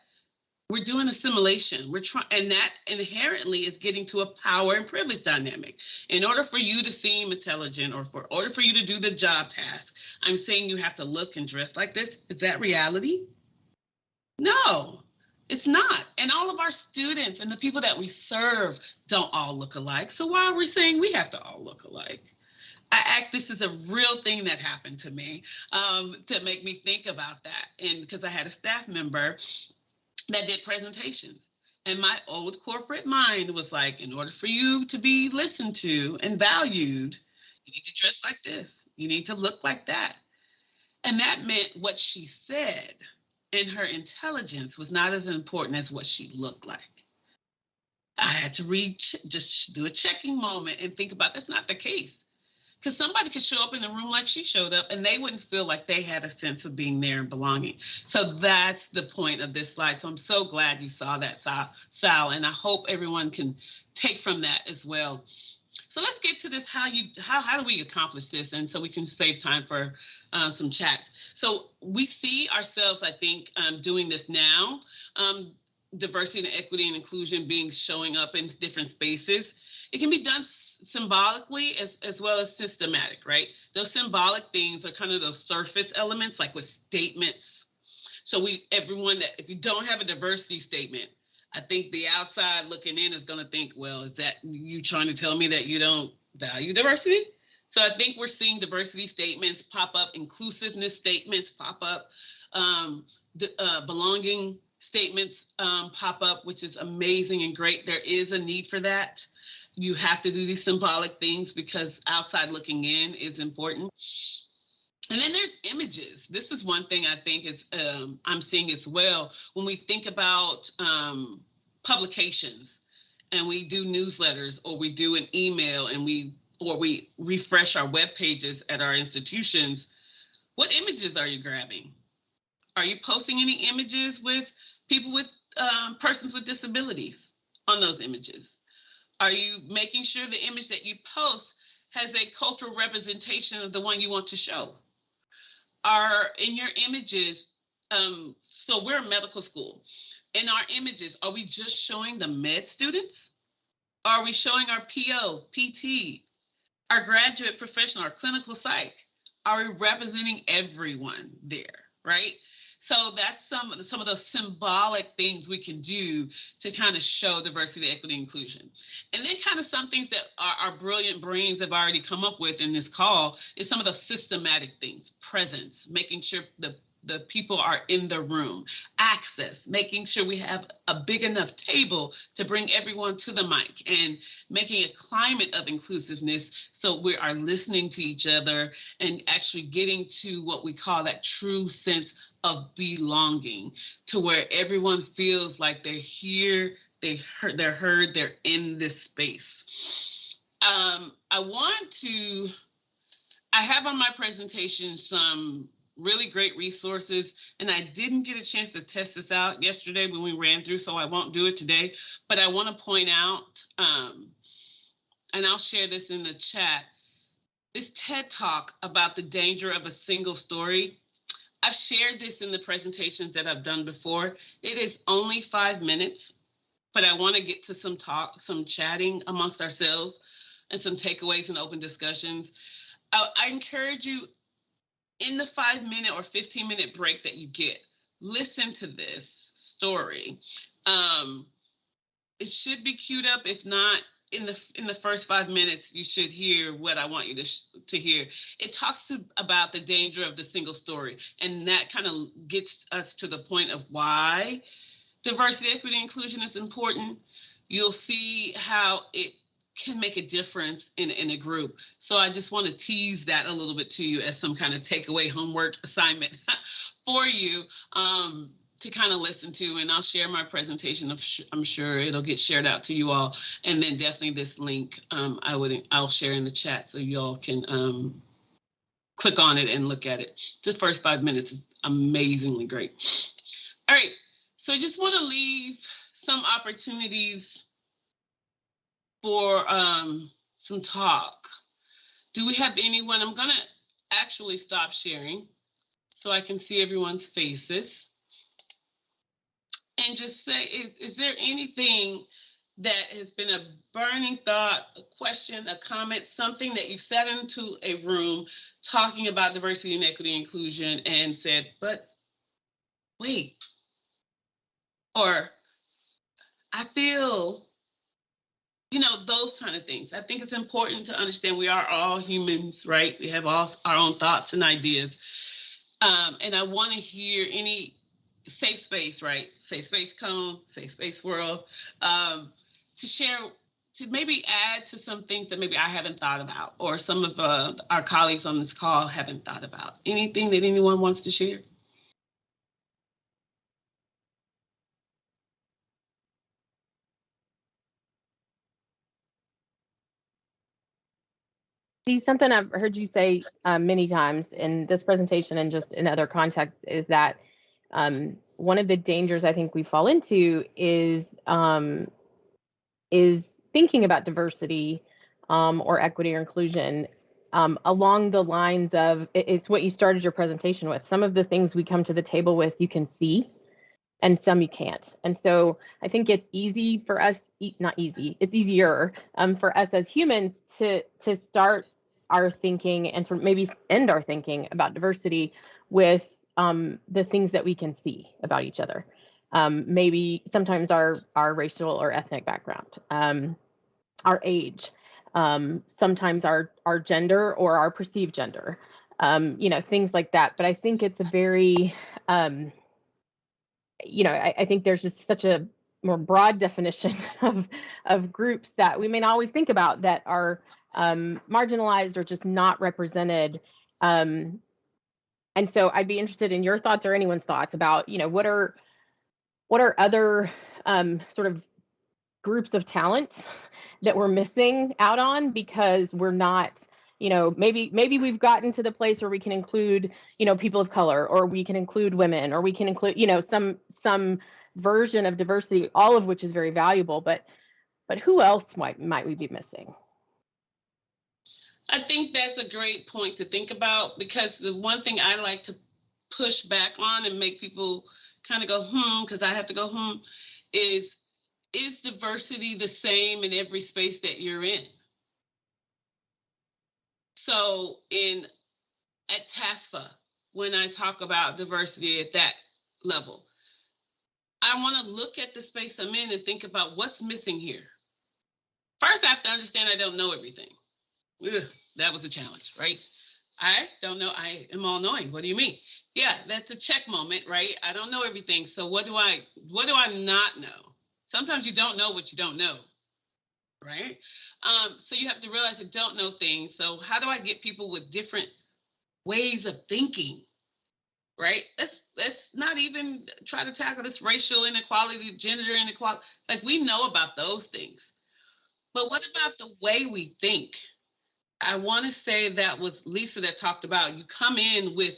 We're doing assimilation. We're trying, and that inherently is getting to a power and privilege dynamic. In order for you to seem intelligent or for order for you to do the job task, I'm saying you have to look and dress like this. Is that reality? No. It's not. And all of our students and the people that we serve don't all look alike. So why are we saying we have to all look alike? This is a real thing that happened to me to make me think about that. And because I had a staff member that did presentations. And my old corporate mind was like, in order for you to be listened to and valued, you need to dress like this. You need to look like that. And that meant what she said and her intelligence was not as important as what she looked like. I had to just do a checking moment and think about that's not the case. Because somebody could show up in the room like she showed up and they wouldn't feel like they had a sense of being there and belonging. So that's the point of this slide. So I'm so glad you saw that, Sal, and I hope everyone can take from that as well. So let's get to this, how do we accomplish this? And so we can save time for some chats. So we see ourselves, I think, doing this now. Diversity and equity and inclusion showing up in different spaces. It can be done symbolically as well as systematic, right? Those symbolic things are kind of those surface elements, like with statements. So if you don't have a diversity statement, I think the outside looking in is going to think, well, is that you trying to tell me that you don't value diversity? So I think we're seeing diversity statements pop up, inclusiveness statements pop up, belonging statements pop up, which is amazing and great. There is a need for that. You have to do these symbolic things because outside looking in is important. And then there's images. This is one thing I think is I'm seeing as well when we think about publications and we do newsletters or we do an email and we refresh our web pages at our institutions. What images are you grabbing? Are you posting any images with people with persons with disabilities on those images? Are you making sure the image that you post has a cultural representation of the one you want to show? Are in your images, so we're a medical school. In our images, are we just showing the med students? Are we showing our PO, PT, our graduate professional, our clinical psych? Are we representing everyone there, right? So that's some of those symbolic things we can do to kind of show diversity, equity, inclusion. And then kind of some things that our brilliant brains have already come up with in this call is some of those systematic things, presence, making sure the people are in the room, access, making sure we have a big enough table to bring everyone to the mic and making a climate of inclusiveness so we are listening to each other and actually getting to what we call that true sense of belonging, to where everyone feels like they're here, they're heard, they're in this space. I have on my presentation some really great resources, and I didn't get a chance to test this out yesterday when we ran through, so I won't do it today, but I want to point out, and I'll share this in the chat, this TED Talk about the danger of a single story. I've shared this in the presentations that I've done before. It is only 5 minutes, but I want to get to some chatting amongst ourselves and some takeaways and open discussions. I encourage you, in the 5-minute or 15-minute break that you get, listen to this story. It should be queued up. If not, in the first 5 minutes, you should hear what I want you to hear. It talks about the danger of the single story, and that kind of gets us to the point of why diversity, equity, inclusion is important. You'll see how it can make a difference in a group. So I just want to tease that a little bit to you as some kind of takeaway homework assignment for you to kind of listen to. And I'll share my presentation. I'm sure it'll get shared out to you all. And then definitely this link I'll share in the chat so you all can click on it and look at it. The first 5 minutes is amazingly great. All right, so I just want to leave some opportunities for some talk. Do we have anyone? I'm gonna actually stop sharing so I can see everyone's faces. And just say, is there anything that has been a burning thought, a question, a comment, something that you sat into a room talking about diversity and equity and inclusion and said, but wait, or I feel, you know, those kind of things. I think it's important to understand we are all humans, right? We have all our own thoughts and ideas. And I want to hear any safe space, right? Safe space cone, safe space world, to share, to maybe add to some things that maybe I haven't thought about, or some of our colleagues on this call haven't thought about. Anything that anyone wants to share? See, something I've heard you say many times in this presentation and just in other contexts is that one of the dangers I think we fall into is thinking about diversity or equity or inclusion along the lines of, it's what you started your presentation with. Some of the things we come to the table with you can see, and some you can't. And so I think it's easy for us, not easy, it's easier for us as humans to start our thinking and to maybe end our thinking about diversity with the things that we can see about each other. Maybe sometimes our racial or ethnic background, our age, sometimes our gender or our perceived gender, you know, things like that. But I think it's a very, you know, I think there's just such a more broad definition of groups that we may not always think about that are marginalized or just not represented. And so I'd be interested in your thoughts or anyone's thoughts about, you know, what are other sort of groups of talent that we're missing out on because we're not, you know, maybe we've gotten to the place where we can include, you know, people of color, or we can include women, or we can include, you know, some version of diversity, all of which is very valuable, but who else might we be missing? I think that's a great point to think about, because the one thing I like to push back on and make people kind of go, because I have to go, is diversity the same in every space that you're in? So at TASFA, when I talk about diversity at that level, I want to look at the space I'm in and think about what's missing here. First, I have to understand I don't know everything. Ugh, that was a challenge, right? I don't know. I am all knowing. What do you mean? Yeah, that's a check moment, right? I don't know everything. So what do I not know? Sometimes you don't know what you don't know, right? So you have to realize I don't know things. So how do I get people with different ways of thinking, right? Let's not even try to tackle this racial inequality, gender inequality. Like, we know about those things. But what about the way we think? I want to say that was Lisa that talked about, you come in with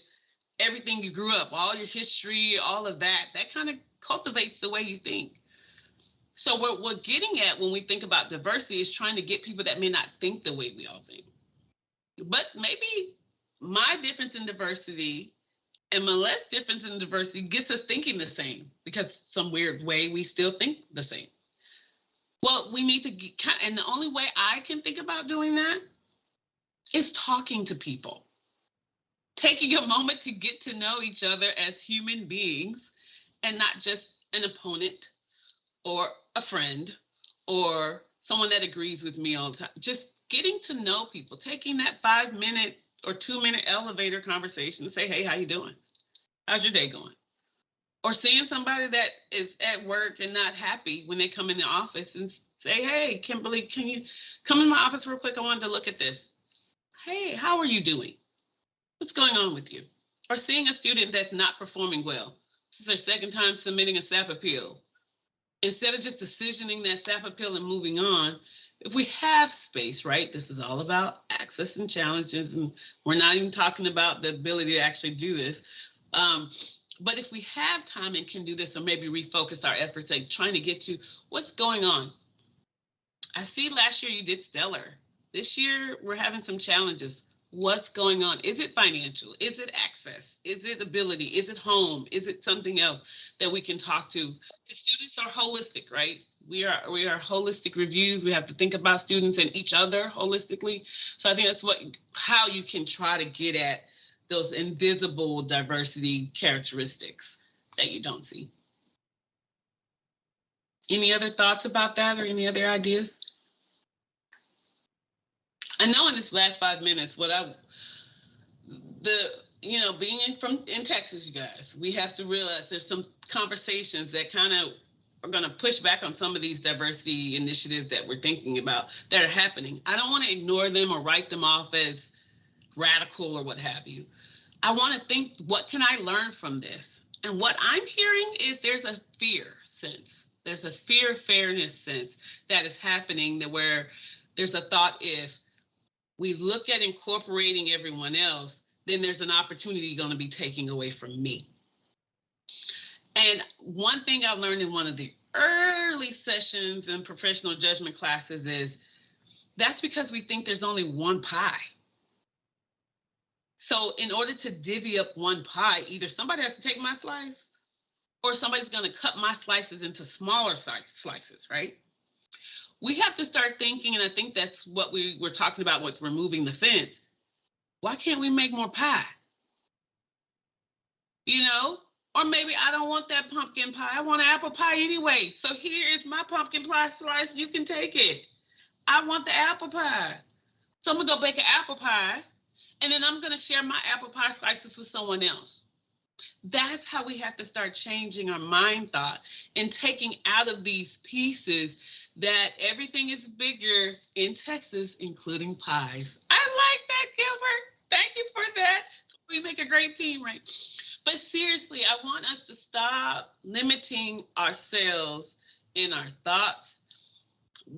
everything you grew up, all your history, all of that kind of cultivates the way you think. So what we're getting at when we think about diversity is trying to get people that may not think the way we all think. But maybe my difference in diversity and Milette's difference in diversity gets us thinking the same, because some weird way we still think the same. Well, we need to and the only way I can think about doing that is talking to people, taking a moment to get to know each other as human beings and not just an opponent or a friend or someone that agrees with me all the time. Just getting to know people, taking that 5-minute or 2-minute elevator conversation and say, hey, how you doing? How's your day going? Or seeing somebody that is at work and not happy when they come in the office and say, hey, Kimberly, can you come in my office real quick? I wanted to look at this. Hey, how are you doing? What's going on with you? Or seeing a student that's not performing well. This is their second time submitting a SAP appeal. Instead of just decisioning that SAP appeal and moving on, if we have space, right? This is all about access and challenges, and we're not even talking about the ability to actually do this. But if we have time and can do this, or maybe refocus our efforts at trying to get to what's going on. I see last year you did stellar. This year we're having some challenges. What's going on? Is it financial? Is it access? Is it ability? Is it home? Is it something else that we can talk to? Because students are holistic, right? We are holistic reviews. We have to think about students and each other holistically. So I think that's how you can try to get at those invisible diversity characteristics that you don't see. Any other thoughts about that or any other ideas? I know in this last 5 minutes, being in Texas, you guys, we have to realize there's some conversations that kind of are going to push back on some of these diversity initiatives that we're thinking about that are happening. I don't want to ignore them or write them off as radical or what have you. I want to think, what can I learn from this? And what I'm hearing is there's a fear sense. There's a fear fairness sense that is happening, that where there's a thought, if we look at incorporating everyone else, then there's an opportunity going to be taken away from me. And one thing I learned in one of the early sessions in professional judgment classes is that's because we think there's only one pie. So in order to divvy up one pie, either somebody has to take my slice or somebody's going to cut my slices into smaller slices, right? We have to start thinking, and I think that's what we were talking about with removing the fence. Why can't we make more pie? Or maybe I don't want that pumpkin pie. I want an apple pie anyway. So here is my pumpkin pie slice. You can take it. I want the apple pie. So I'm going to go bake an apple pie, and then I'm going to share my apple pie slices with someone else. That's how we have to start changing our mind thought and taking out of these pieces that everything is bigger in Texas, including pies. I like that, Gilbert. Thank you for that. We make a great team, right? But seriously, I want us to stop limiting ourselves in our thoughts.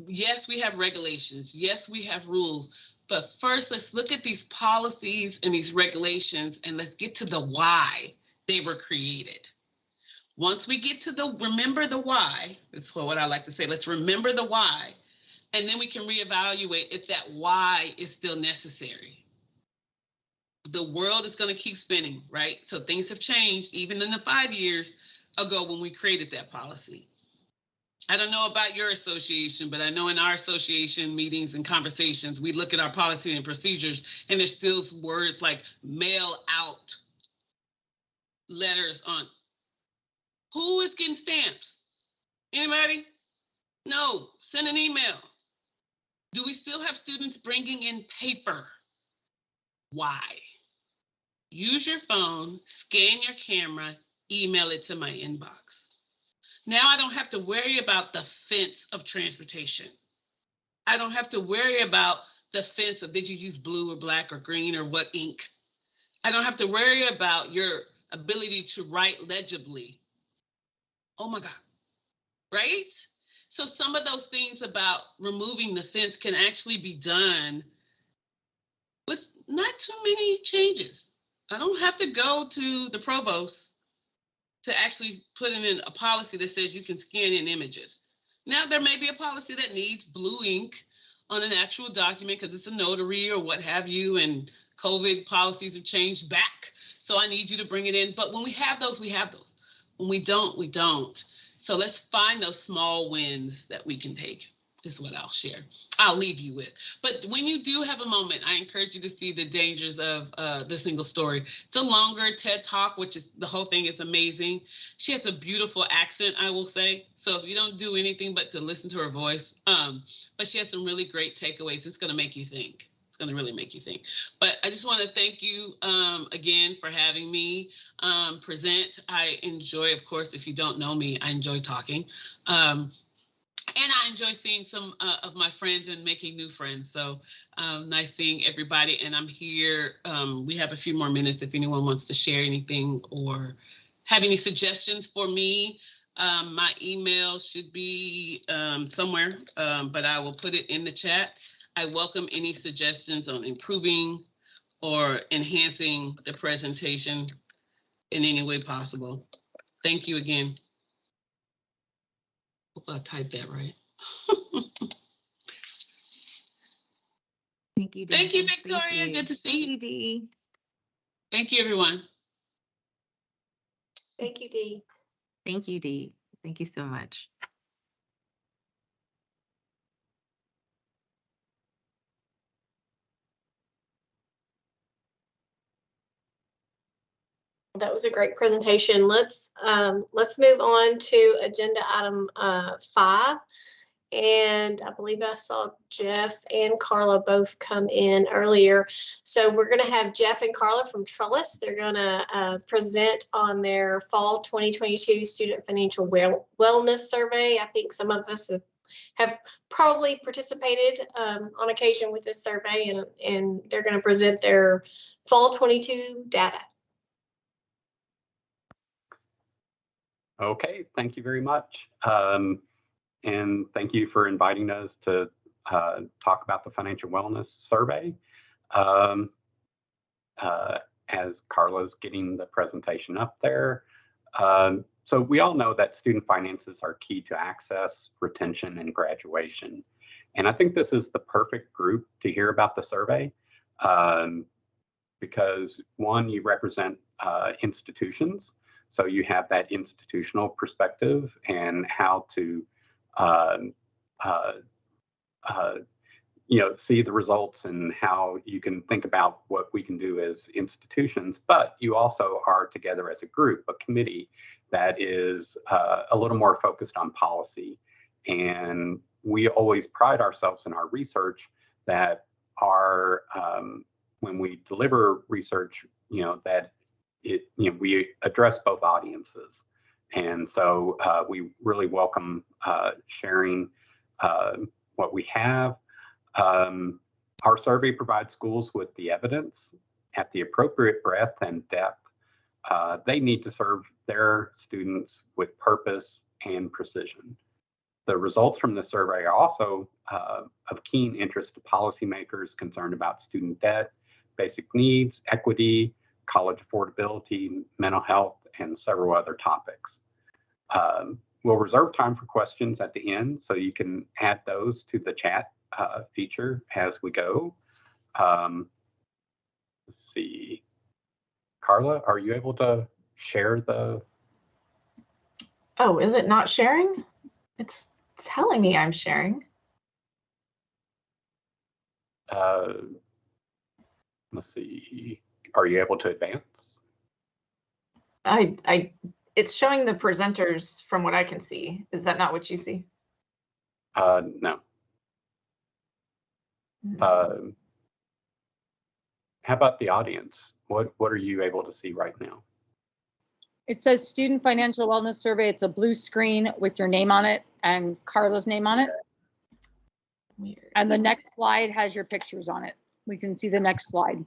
Yes, we have regulations. Yes, we have rules. But first, let's look at these policies and these regulations, and let's get to the why they were created. Once we get to remember the why, that's what I like to say, let's remember the why, and then we can reevaluate if that why is still necessary. The world is going to keep spinning, right? So things have changed even in the 5 years ago when we created that policy. I don't know about your association, but I know in our association meetings and conversations, we look at our policy and procedures, and there's still words like mail out letters on. Who is getting stamps? Anybody? No, send an email. Do we still have students bringing in paper? Why? Use your phone, scan your camera, email it to my inbox. Now I don't have to worry about the fence of transportation. I don't have to worry about the fence of did you use blue or black or green or what ink. I don't have to worry about your ability to write legibly. Oh my God, right? So some of those things about removing the fence can actually be done with not too many changes. I don't have to go to the provost to actually put in a policy that says you can scan in images. Now, there may be a policy that needs blue ink on an actual document because it's a notary or what have you, and COVID policies have changed back. So I need you to bring it in. But when we have those, we have those. When we don't, we don't. So let's find those small wins that we can take. Is what I'll share. I'll leave you with. But when you do have a moment, I encourage you to see the dangers of the single story. It's a longer TED Talk, which is the whole thing is amazing. She has a beautiful accent, I will say. So if you don't do anything but to listen to her voice, but she has some really great takeaways. It's going to make you think. It's going to really make you think. But I just want to thank you again for having me present. I enjoy, of course, if you don't know me, I enjoy talking. And I enjoy seeing some of my friends and making new friends. So nice seeing everybody. And I'm here. We have a few more minutes if anyone wants to share anything or have any suggestions for me. My email should be somewhere, but I will put it in the chat. I welcome any suggestions on improving or enhancing the presentation in any way possible. Thank you again. Hope I typed that right. Thank you, Dee. Thank you, Thank Victoria. you. Good to see Thank you. you, Dee. Thank you, everyone. Thank you, Dee. Thank you, Dee. Thank you so much. That was a great presentation. Let's move on to agenda item 5. And I believe I saw Jeff and Carla both come in earlier. So we're going to have Jeff and Carla from Trellis. They're going to present on their fall 2022 student financial wellness survey. I think some of us have probably participated on occasion with this survey, and they're going to present their fall 22 data. Okay, thank you very much. And thank you for inviting us to talk about the financial wellness survey. As Carla's getting the presentation up there. So we all know that student finances are key to access, retention, and graduation. And I think this is the perfect group to hear about the survey because one, you represent institutions. So you have that institutional perspective and how to see the results and how you can think about what we can do as institutions, but you also are together as a group, a committee that is a little more focused on policy. And we always pride ourselves in our research that our, when we deliver research, that we address both audiences. And so we really welcome sharing what we have. Our survey provides schools with the evidence at the appropriate breadth and depth. They need to serve their students with purpose and precision. The results from the survey are also of keen interest to policymakers concerned about student debt, basic needs, equity, college affordability, mental health, and several other topics. We'll reserve time for questions at the end, so you can add those to the chat feature as we go. Let's see. Carla, are you able to share the? Oh, is it not sharing? It's telling me I'm sharing. Let's see. Are you able to advance? It's showing the presenters from what I can see. Is that not what you see? No. How about the audience? What are you able to see right now? It says Student Financial Wellness Survey. It's a blue screen with your name on it and Carla's name on it. Weird. And the next slide has your pictures on it. We can see the next slide.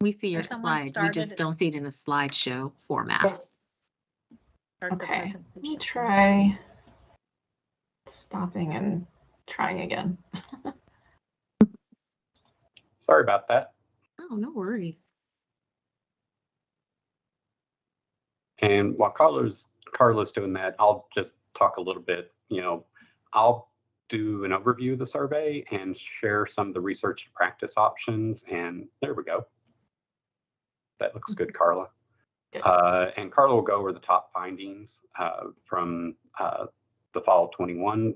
We see your Someone slide. We started just it. don't see it in a slideshow format. Yes. Okay, let me try stopping and trying again. Sorry about that. Oh, no worries. And while Carla's doing that, I'll just talk a little bit. I'll do an overview of the survey and share some of the research and practice options. And there we go. That looks good, Carla. Good. And Carla will go over the top findings from the fall 21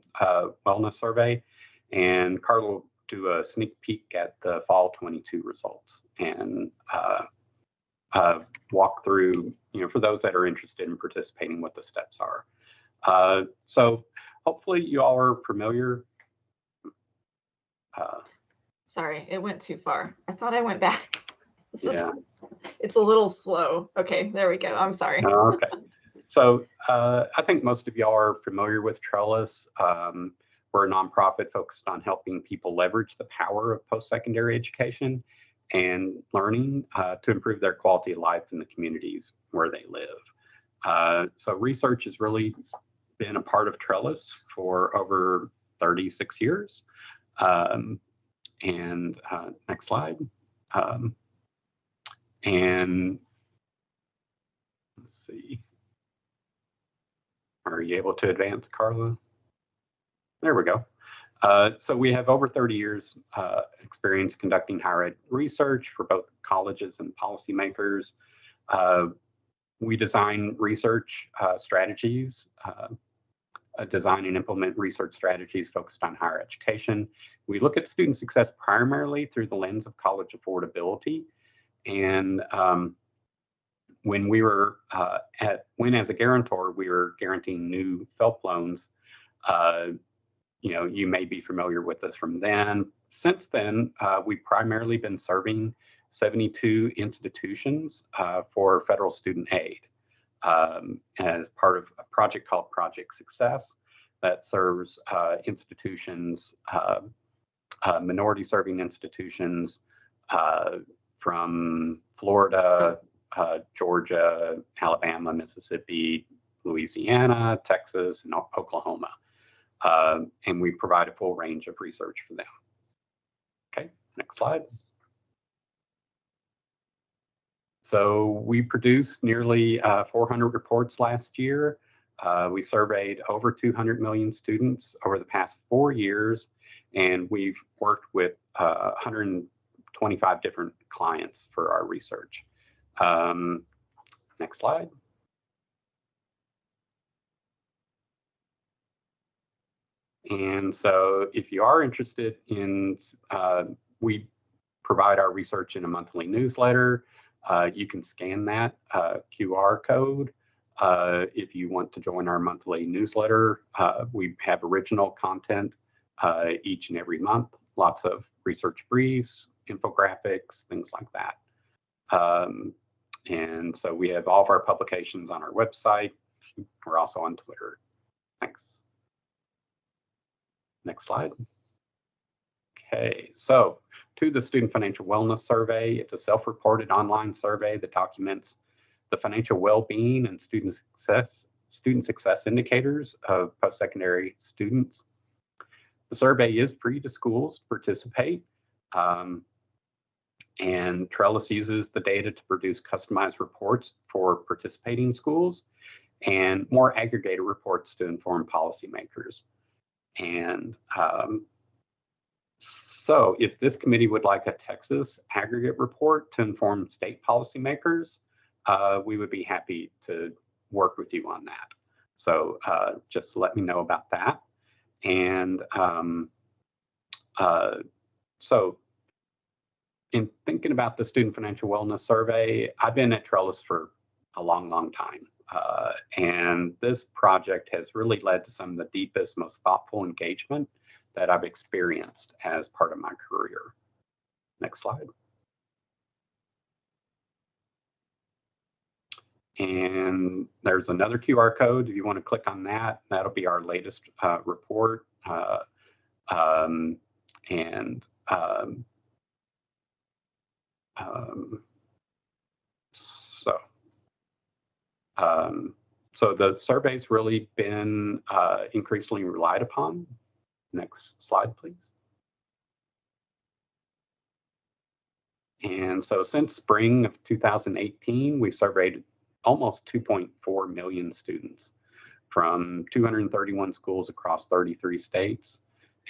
wellness survey. And Carla will do a sneak peek at the fall 22 results and walk through, for those that are interested in participating, what the steps are. So hopefully you all are familiar. Sorry, it went too far. I thought I went back. Yeah. It's a little slow. Okay, there we go. I'm sorry. Okay. So I think most of y'all are familiar with Trellis. We're a nonprofit focused on helping people leverage the power of post-secondary education and learning to improve their quality of life in the communities where they live. So research has really been a part of Trellis for over 36 years. Next slide. And let's see. Are you able to advance, Carla? There we go. So we have over 30 years experience conducting higher ed research for both colleges and policymakers. We design research strategies, design and implement research strategies focused on higher education. We look at student success primarily through the lens of college affordability. And when we were when as a guarantor, we were guaranteeing new FFELP loans, you may be familiar with us from then. Since then, we've primarily been serving 72 institutions for federal student aid as part of a project called Project Success that serves institutions, minority serving institutions from Florida, Georgia, Alabama, Mississippi, Louisiana, Texas, and Oklahoma. And we provide a full range of research for them. Okay, next slide. So we produced nearly 400 reports last year. We surveyed over 200 million students over the past 4 years, and we've worked with 125 different clients for our research. Next slide. And so if you are interested in, we provide our research in a monthly newsletter. You can scan that QR code. If you want to join our monthly newsletter, we have original content each and every month, lots of research briefs, infographics, things like that. And so we have all of our publications on our website. We're also on Twitter. Thanks. Next slide. Okay, so to the Student Financial Wellness Survey, it's a self-reported online survey that documents the financial well-being and student success indicators of post-secondary students. The survey is free to schools to participate, and Trellis uses the data to produce customized reports for participating schools and more aggregated reports to inform policymakers. And so if this committee would like a Texas aggregate report to inform state policymakers, we would be happy to work with you on that. So just let me know about that. And so in thinking about the Student Financial Wellness Survey, I've been at Trellis for a long, long time. And this project has really led to some of the deepest, most thoughtful engagement that I've experienced as part of my career. Next slide. And there's another QR code. If you want to click on that, that'll be our latest report. So the survey's really been increasingly relied upon. Next slide, please. And so since spring of 2018, we've surveyed almost 2.4 million students from 231 schools across 33 states.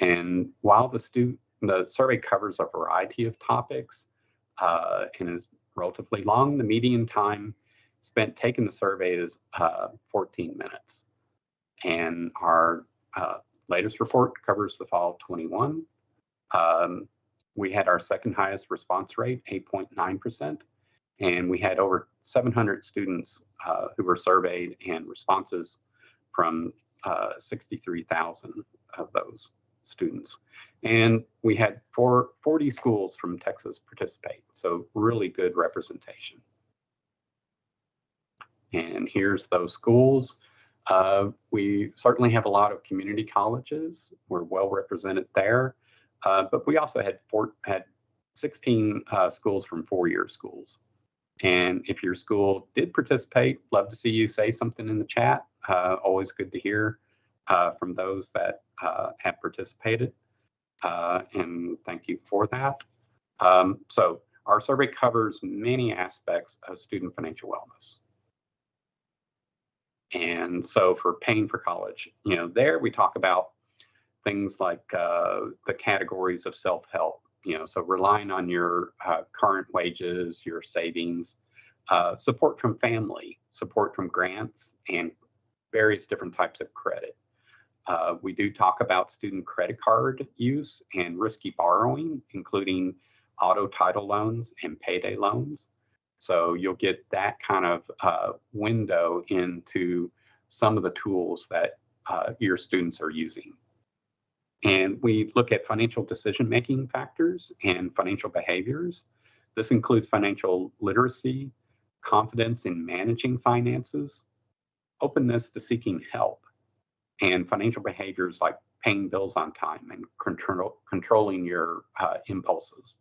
And while the survey covers a variety of topics and is relatively long, the median time spent taking the survey is 14 minutes. And our latest report covers the fall of 21. We had our second highest response rate, 8.9%, and we had over 700 students who were surveyed and responses from 63,000 of those students. And we had 40 schools from Texas participate, so really good representation. And here's those schools. We certainly have a lot of community colleges. We're well represented there. But we also had 16 schools from four-year schools. And if your school did participate, love to see you say something in the chat. Always good to hear from those that have participated. And thank you for that. So our survey covers many aspects of student financial wellness. And so for paying for college, there we talk about things like the categories of self-help, so relying on your current wages, your savings, support from family, support from grants, and various different types of credit. We do talk about student credit card use and risky borrowing, including auto title loans and payday loans. So you'll get that kind of window into some of the tools that your students are using. And we look at financial decision-making factors and financial behaviors. This includes financial literacy, confidence in managing finances, openness to seeking help, and financial behaviors like paying bills on time and controlling your impulses.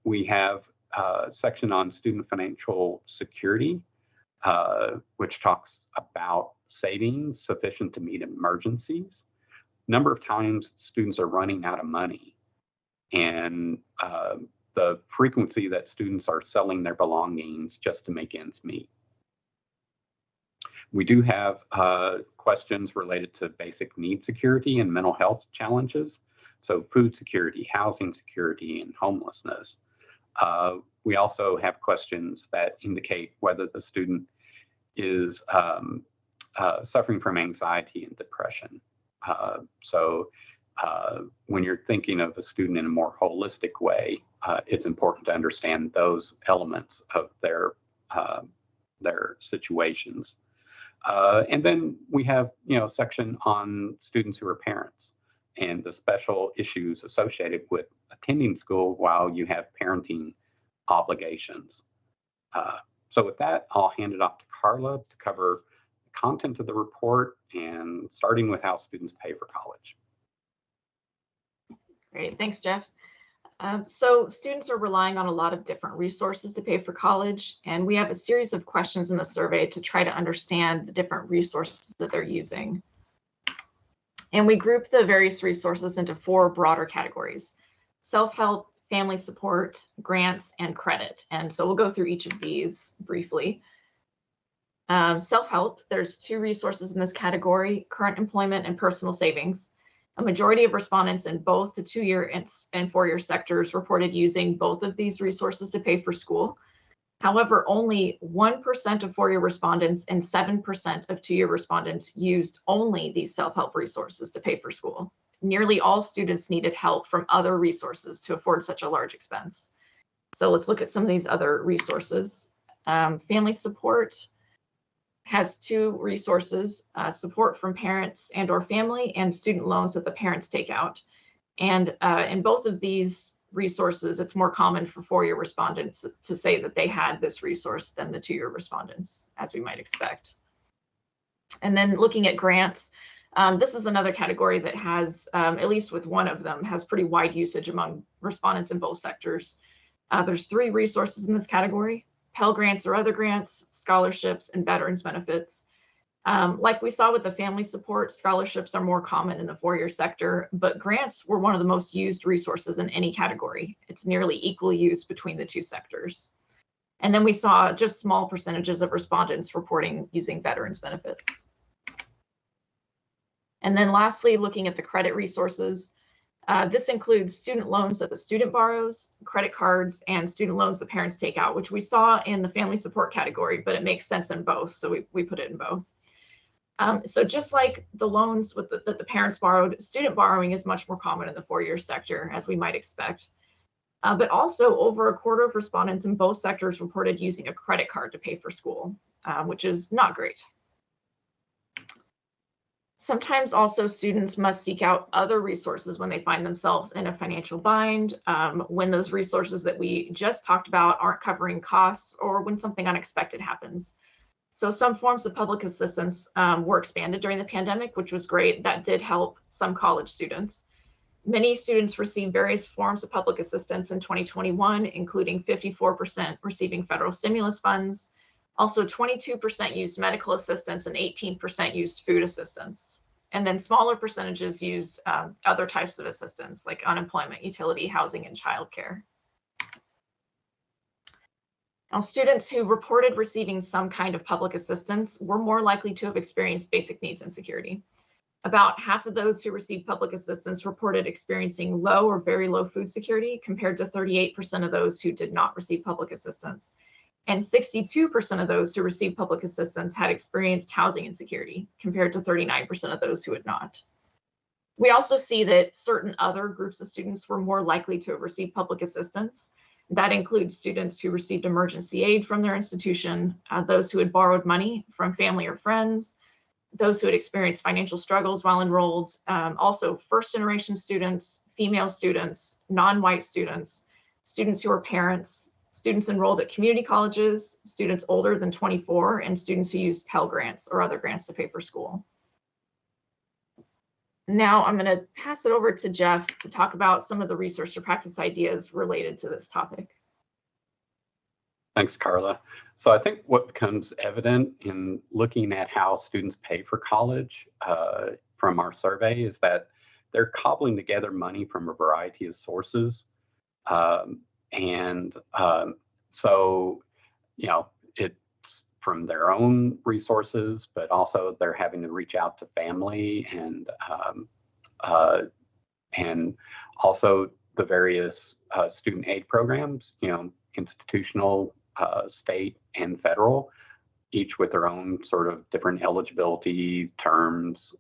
We have a section on student financial security, which talks about savings sufficient to meet emergencies. Number of times students are running out of money, and the frequency that students are selling their belongings just to make ends meet. We do have questions related to basic need security and mental health challenges. So food security, housing security, and homelessness. We also have questions that indicate whether the student is suffering from anxiety and depression. When you're thinking of a student in a more holistic way, it's important to understand those elements of their situations. And then we have, a section on students who are parents and the special issues associated with attending school while you have parenting obligations. So with that, I'll hand it off to Carla to cover the content of the report and starting with how students pay for college. Great, thanks, Jeff. So students are relying on a lot of different resources to pay for college, and we have a series of questions in the survey to try to understand the different resources that they're using. And we group the various resources into 4 broader categories: self-help, family support, grants, and credit. And so we'll go through each of these briefly. Self-help, there's 2 resources in this category: current employment and personal savings. A majority of respondents in both the 2-year and 4-year sectors reported using both of these resources to pay for school. However, only 1% of 4-year respondents and 7% of 2-year respondents used only these self-help resources to pay for school. Nearly all students needed help from other resources to afford such a large expense. So let's look at some of these other resources. Family support has 2 resources: support from parents and or family, and student loans that the parents take out. And in both of these resources, it's more common for 4-year respondents to say that they had this resource than the 2-year respondents, as we might expect. And then looking at grants, this is another category that has, at least with one of them, has pretty wide usage among respondents in both sectors. There's 3 resources in this category: Pell Grants or other grants, scholarships, and veterans benefits. Like we saw with the family support, scholarships are more common in the 4-year sector, but grants were one of the most used resources in any category. It's nearly equally used between the 2 sectors. And then we saw just small percentages of respondents reporting using veterans benefits. And then lastly, looking at the credit resources, this includes student loans that the student borrows, credit cards, and student loans the parents take out, which we saw in the family support category, but it makes sense in both, so we put it in both. So just like the loans that the parents borrowed, student borrowing is much more common in the 4-year sector, as we might expect. But also over a quarter of respondents in both sectors reported using a credit card to pay for school, which is not great. Sometimes also students must seek out other resources when they find themselves in a financial bind, when those resources that we just talked about aren't covering costs, or when something unexpected happens. So some forms of public assistance were expanded during the pandemic, which was great. That did help some college students. Many students received various forms of public assistance in 2021, including 54% receiving federal stimulus funds. Also, 22% used medical assistance and 18% used food assistance. And then smaller percentages used other types of assistance like unemployment, utility, housing, and childcare. Now, students who reported receiving some kind of public assistance were more likely to have experienced basic needs insecurity. About half of those who received public assistance reported experiencing low or very low food security, compared to 38% of those who did not receive public assistance. And 62% of those who received public assistance had experienced housing insecurity, compared to 39% of those who had not. We also see that certain other groups of students were more likely to have received public assistance. That includes students who received emergency aid from their institution, those who had borrowed money from family or friends, those who had experienced financial struggles while enrolled, also first-generation students, female students, non-white students, students who are parents, students enrolled at community colleges, students older than 24, and students who used Pell Grants or other grants to pay for school. Now I'm going to pass it over to Jeff to talk about some of the research or practice ideas related to this topic. Thanks, Carla. So I think what becomes evident in looking at how students pay for college from our survey is that they're cobbling together money from a variety of sources. So, you know, it's from their own resources, but also they're having to reach out to family and also the various student aid programs, you know, institutional, state and federal, each with their own sort of different eligibility terms.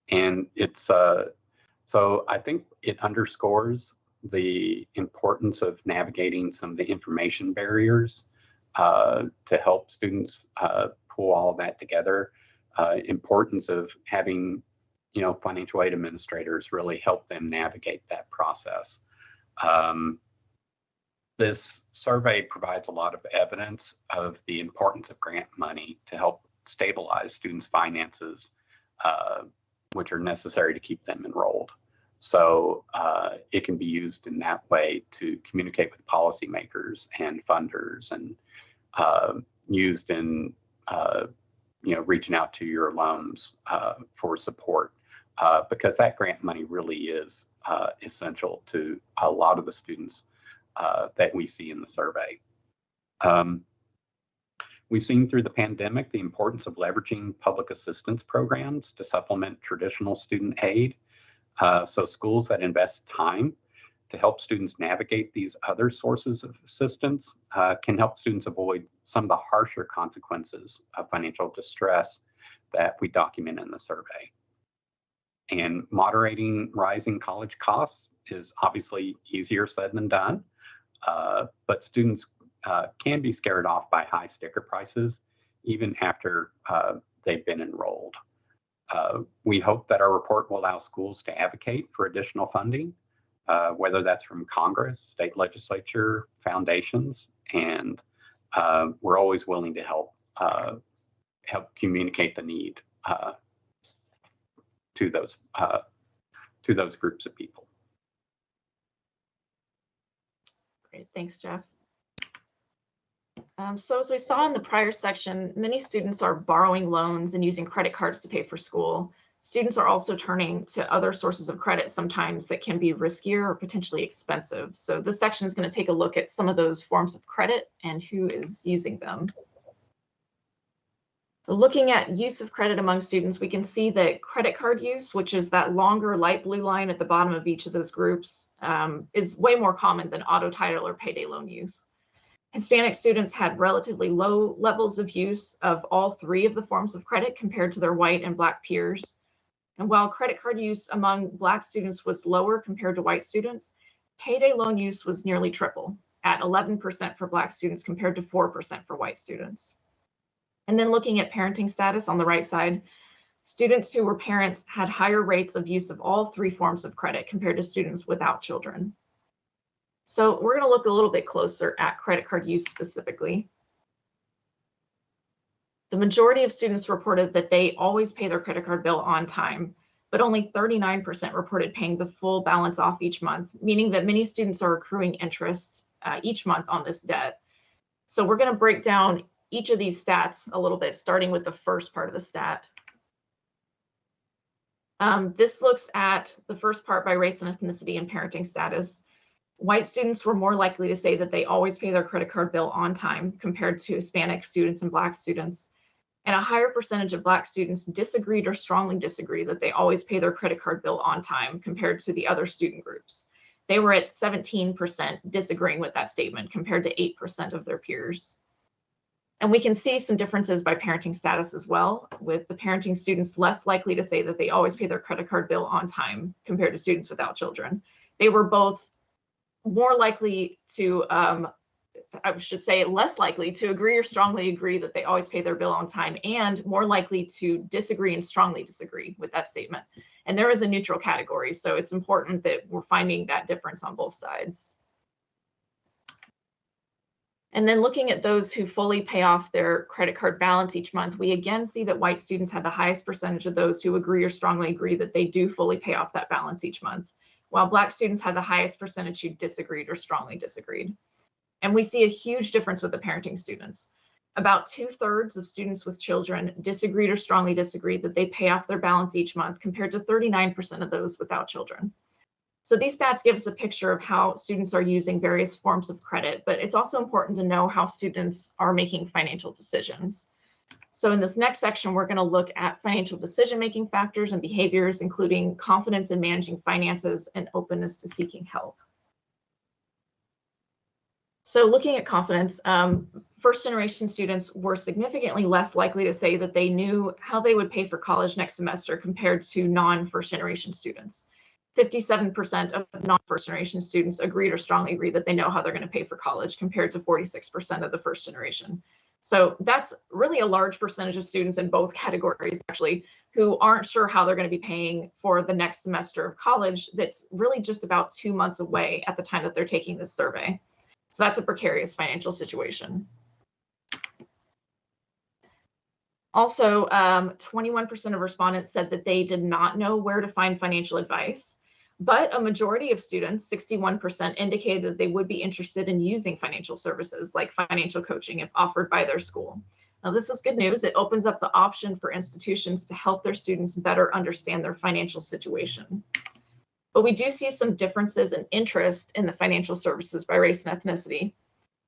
And it's, so I think it underscores the importance of navigating some of the information barriers to help students pull all that together. Importance of having, you know, financial aid administrators really help them navigate that process. This survey provides a lot of evidence of the importance of grant money to help stabilize students' finances, which are necessary to keep them enrolled. So it can be used in that way to communicate with policymakers and funders, and used in you know, reaching out to your alums for support, because that grant money really is essential to a lot of the students that we see in the survey. We've seen through the pandemic the importance of leveraging public assistance programs to supplement traditional student aid. So schools that invest time to help students navigate these other sources of assistance can help students avoid some of the harsher consequences of financial distress that we document in the survey. And moderating rising college costs is obviously easier said than done, but students can be scared off by high sticker prices even after they've been enrolled. We hope that our report will allow schools to advocate for additional funding, whether that's from Congress, state legislature, foundations, and we're always willing to help communicate the need to those groups of people. Great, thanks, Jeff. So as we saw in the prior section, many students are borrowing loans and using credit cards to pay for school. Students are also turning to other sources of credit sometimes that can be riskier or potentially expensive. So this section is going to take a look at some of those forms of credit and who is using them. So looking at use of credit among students, we can see that credit card use, which is that longer light blue line at the bottom of each of those groups, is way more common than auto title or payday loan use. Hispanic students had relatively low levels of use of all three of the forms of credit compared to their white and Black peers. And while credit card use among Black students was lower compared to white students, payday loan use was nearly triple, at 11% for Black students compared to 4% for white students. And then looking at parenting status on the right side, students who were parents had higher rates of use of all three forms of credit compared to students without children. So we're going to look a little bit closer at credit card use specifically. The majority of students reported that they always pay their credit card bill on time, but only 39% reported paying the full balance off each month, meaning that many students are accruing interest each month on this debt. So we're going to break down each of these stats a little bit, starting with the first part of the stat. This looks at the first part by race and ethnicity and parenting status. White students were more likely to say that they always pay their credit card bill on time compared to Hispanic students and Black students. And a higher percentage of Black students disagreed or strongly disagree that they always pay their credit card bill on time compared to the other student groups. They were at 17% disagreeing with that statement compared to 8% of their peers. And we can see some differences by parenting status as well, with the parenting students less likely to say that they always pay their credit card bill on time compared to students without children. They were both more likely to, I should say less likely to agree or strongly agree that they always pay their bill on time, and more likely to disagree and strongly disagree with that statement. And there is a neutral category, so it's important that we're finding that difference on both sides. And then looking at those who fully pay off their credit card balance each month, we again see that white students have the highest percentage of those who agree or strongly agree that they do fully pay off that balance each month, while Black students had the highest percentage who disagreed or strongly disagreed. And we see a huge difference with the parenting students. About 2/3 of students with children disagreed or strongly disagreed that they pay off their balance each month, compared to 39% of those without children. So these stats give us a picture of how students are using various forms of credit, but it's also important to know how students are making financial decisions. So in this next section, we're going to look at financial decision-making factors and behaviors, including confidence in managing finances and openness to seeking help. So looking at confidence, first-generation students were significantly less likely to say that they knew how they would pay for college next semester compared to non-first-generation students. 57% of non-first-generation students agreed or strongly agreed that they know how they're going to pay for college, compared to 46% of the first generation. So that's really a large percentage of students in both categories, actually, who aren't sure how they're going to be paying for the next semester of college that's really just about 2 months away at the time that they're taking this survey. So that's a precarious financial situation. Also, 21% of respondents said that they did not know where to find financial advice, but a majority of students, 61%, indicated that they would be interested in using financial services like financial coaching if offered by their school. Now, this is good news. It opens up the option for institutions to help their students better understand their financial situation. But we do see some differences in interest in the financial services by race and ethnicity.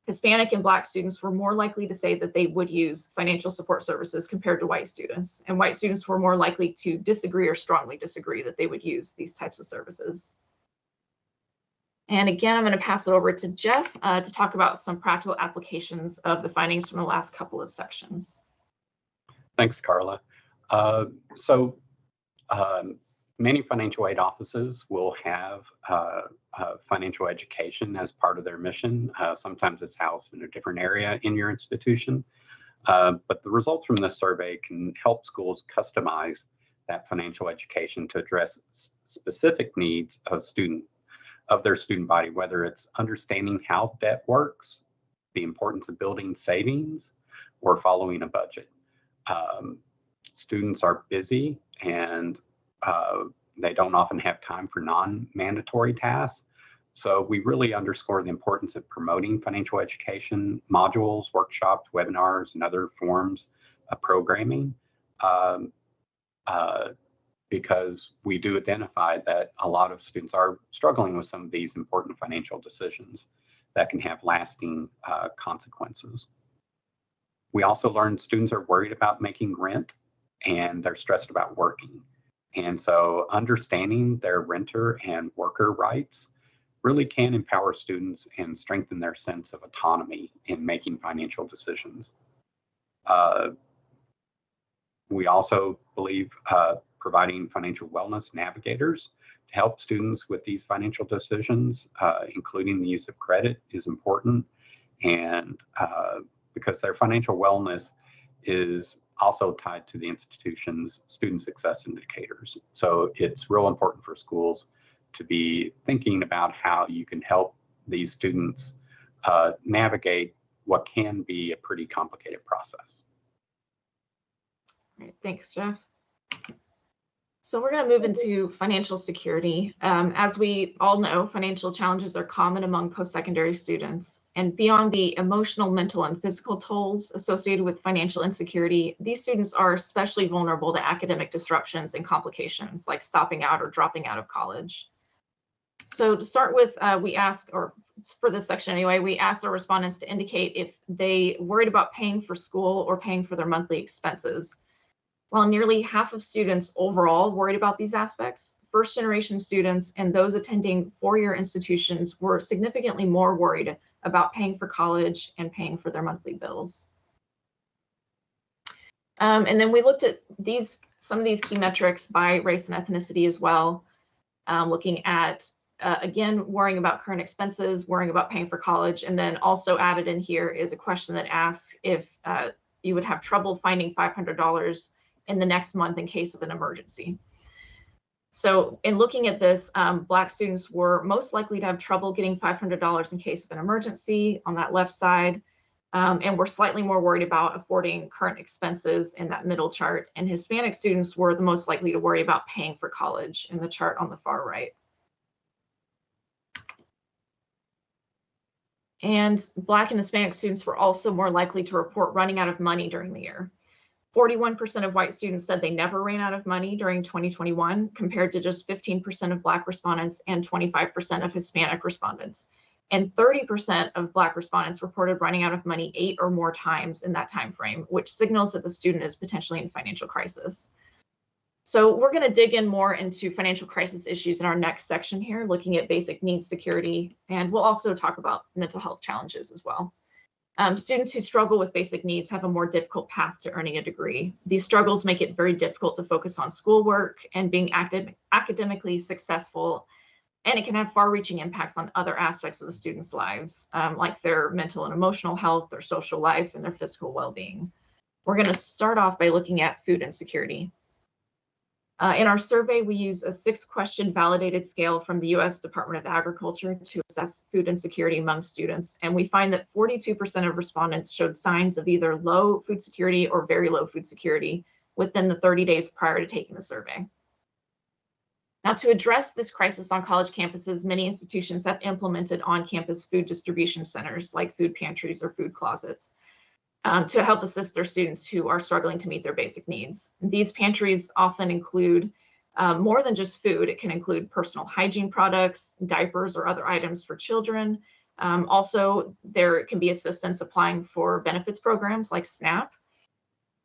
Hispanic and Black students were more likely to say that they would use financial support services compared to white students, and white students were more likely to disagree or strongly disagree that they would use these types of services. And again, I'm going to pass it over to Jeff to talk about some practical applications of the findings from the last couple of sections. Thanks, Carla. Many financial aid offices will have financial education as part of their mission. Sometimes it's housed in a different area in your institution. But the results from this survey can help schools customize that financial education to address specific needs of their student body, whether it's understanding how debt works, the importance of building savings, or following a budget. Students are busy and they don't often have time for non-mandatory tasks. So we really underscore the importance of promoting financial education modules, workshops, webinars, and other forms of programming, because we do identify that a lot of students are struggling with some of these important financial decisions that can have lasting consequences. We also learned students are worried about making rent and they're stressed about working. And so understanding their renter and worker rights really can empower students and strengthen their sense of autonomy in making financial decisions. We also believe providing financial wellness navigators to help students with these financial decisions, including the use of credit, is important. And because their financial wellness is also tied to the institution's student success indicators. So it's real important for schools to be thinking about how you can help these students navigate what can be a pretty complicated process. All right, thanks, Jeff. So we're going to move into financial security. As we all know, financial challenges are common among post-secondary students. And beyond the emotional, mental, and physical tolls associated with financial insecurity, these students are especially vulnerable to academic disruptions and complications like stopping out or dropping out of college. So to start with, we ask, or for this section anyway, we asked our respondents to indicate if they worried about paying for school or paying for their monthly expenses. While nearly half of students overall worried about these aspects, first-generation students and those attending four-year institutions were significantly more worried about paying for college and paying for their monthly bills. And then we looked at some of these key metrics by race and ethnicity as well, looking at Again, worrying about current expenses, worrying about paying for college, and then also added in here is a question that asks if you would have trouble finding $500 in the next month in case of an emergency. So in looking at this, Black students were most likely to have trouble getting $500 in case of an emergency on that left side, and we're slightly more worried about affording current expenses in that middle chart. And Hispanic students were the most likely to worry about paying for college in the chart on the far right. And Black and Hispanic students were also more likely to report running out of money during the year. 41% of white students said they never ran out of money during 2021, compared to just 15% of Black respondents and 25% of Hispanic respondents. And 30% of Black respondents reported running out of money 8 or more times in that time frame, which signals that the student is potentially in financial crisis. So we're going to dig in more into financial crisis issues in our next section here, looking at basic needs security, and we'll also talk about mental health challenges as well. Students who struggle with basic needs have a more difficult path to earning a degree. These struggles make it very difficult to focus on schoolwork and being academically successful, and it can have far-reaching impacts on other aspects of the students' lives, like their mental and emotional health, their social life, and their physical well-being. We're going to start off by looking at food insecurity. In our survey, we use a 6-question validated scale from the U.S. Department of Agriculture to assess food insecurity among students, and we find that 42% of respondents showed signs of either low food security or very low food security within the 30 days prior to taking the survey. Now, to address this crisis on college campuses, many institutions have implemented on-campus food distribution centers like food pantries or food closets, to help assist their students who are struggling to meet their basic needs. These pantries often include more than just food. It can include personal hygiene products, diapers, or other items for children. Also, there can be assistance applying for benefits programs like SNAP.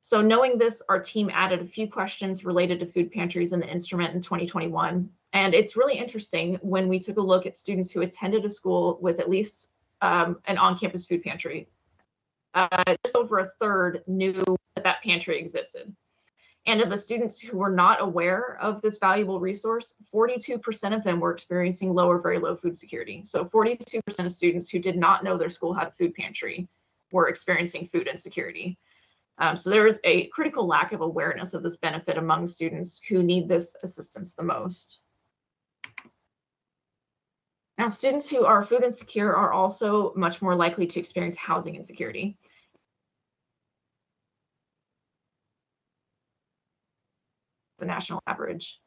So knowing this, our team added a few questions related to food pantries in the instrument in 2021. And it's really interesting when we took a look at students who attended a school with at least an on-campus food pantry. Just over a third knew that pantry existed. And of the students who were not aware of this valuable resource, 42% of them were experiencing low or very low food security. So 42% of students who did not know their school had a food pantry were experiencing food insecurity. So there is a critical lack of awareness of this benefit among students who need this assistance the most. Now, students who are food insecure are also much more likely to experience housing insecurity. The national average.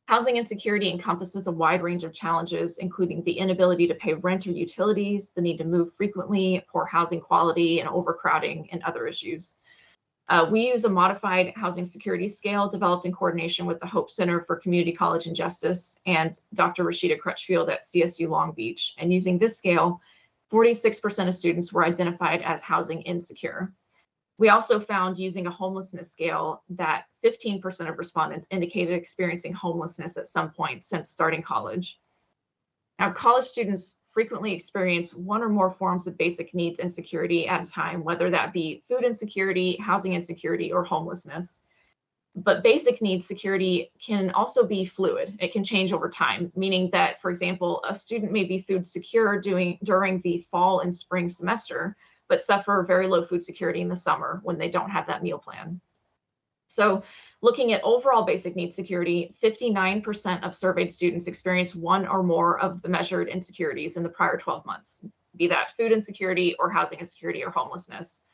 Housing insecurity encompasses a wide range of challenges, including the inability to pay rent or utilities, the need to move frequently, poor housing quality, and overcrowding, and other issues. We use a modified housing security scale developed in coordination with the Hope Center for Community College and Justice and Dr. Rashida Crutchfield at CSU Long Beach. And using this scale, 46% of students were identified as housing insecure. We also found, using a homelessness scale, that 15% of respondents indicated experiencing homelessness at some point since starting college. Now, college students frequently experience one or more forms of basic needs insecurity at a time, whether that be food insecurity, housing insecurity, or homelessness. But basic needs security can also be fluid. It can change over time, meaning that, for example, a student may be food secure during the fall and spring semester, but suffer very low food security in the summer when they don't have that meal plan. So looking at overall basic needs security, 59% of surveyed students experienced one or more of the measured insecurities in the prior 12 months, be that food insecurity or housing insecurity or homelessness,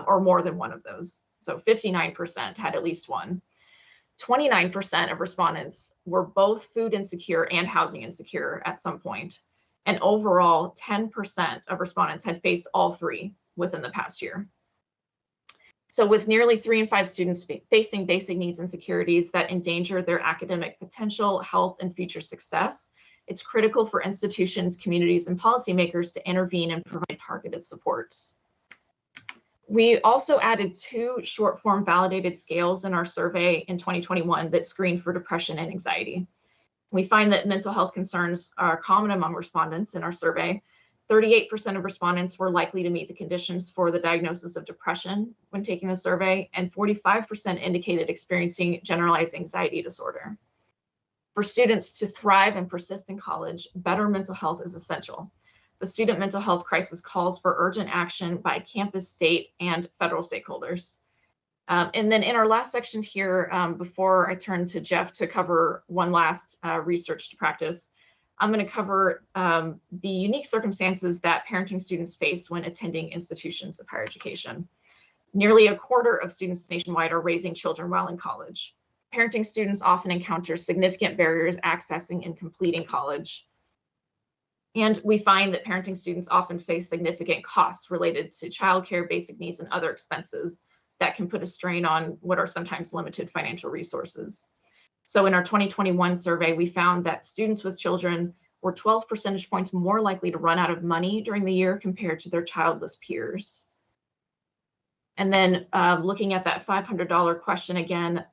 or more than one of those. So 59% had at least one. 29% of respondents were both food insecure and housing insecure at some point. And overall, 10% of respondents had faced all three within the past year. So with nearly 3 in 5 students facing basic needs insecurities that endanger their academic potential, health, and future success, it's critical for institutions, communities, and policymakers to intervene and provide targeted supports. We also added 2 short-form validated scales in our survey in 2021 that screen for depression and anxiety. We find that mental health concerns are common among respondents in our survey. 38% of respondents were likely to meet the conditions for the diagnosis of depression when taking the survey, and 45% indicated experiencing generalized anxiety disorder. For students to thrive and persist in college, better mental health is essential. The student mental health crisis calls for urgent action by campus, state, and federal stakeholders. And then in our last section here, before I turn to Jeff to cover one last research to practice, I'm going to cover the unique circumstances that parenting students face when attending institutions of higher education. Nearly a quarter of students nationwide are raising children while in college. Parenting students often encounter significant barriers accessing and completing college. And we find that parenting students often face significant costs related to childcare, basic needs, and other expenses that can put a strain on what are sometimes limited financial resources. So in our 2021 survey, we found that students with children were 12 percentage points more likely to run out of money during the year compared to their childless peers. And then looking at that $500 question again,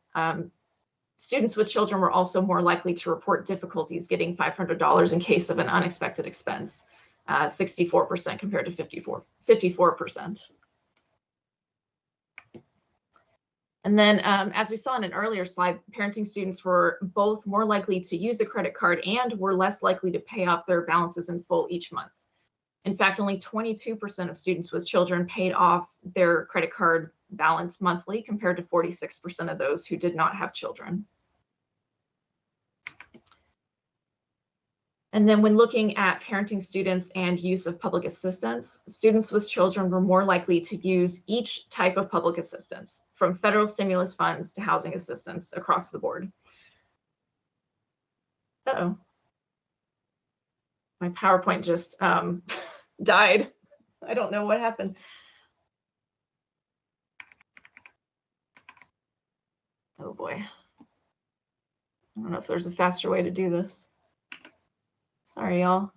students with children were also more likely to report difficulties getting $500 in case of an unexpected expense, 64% compared to 54%. And then as we saw in an earlier slide, parenting students were both more likely to use a credit card and were less likely to pay off their balances in full each month. In fact, only 22% of students with children paid off their credit card balance monthly compared to 46% of those who did not have children. And then when looking at parenting students and use of public assistance, students with children were more likely to use each type of public assistance, from federal stimulus funds to housing assistance across the board. Uh-oh. My PowerPoint just died. I don't know what happened. Oh boy. I don't know if there's a faster way to do this. Sorry, y'all.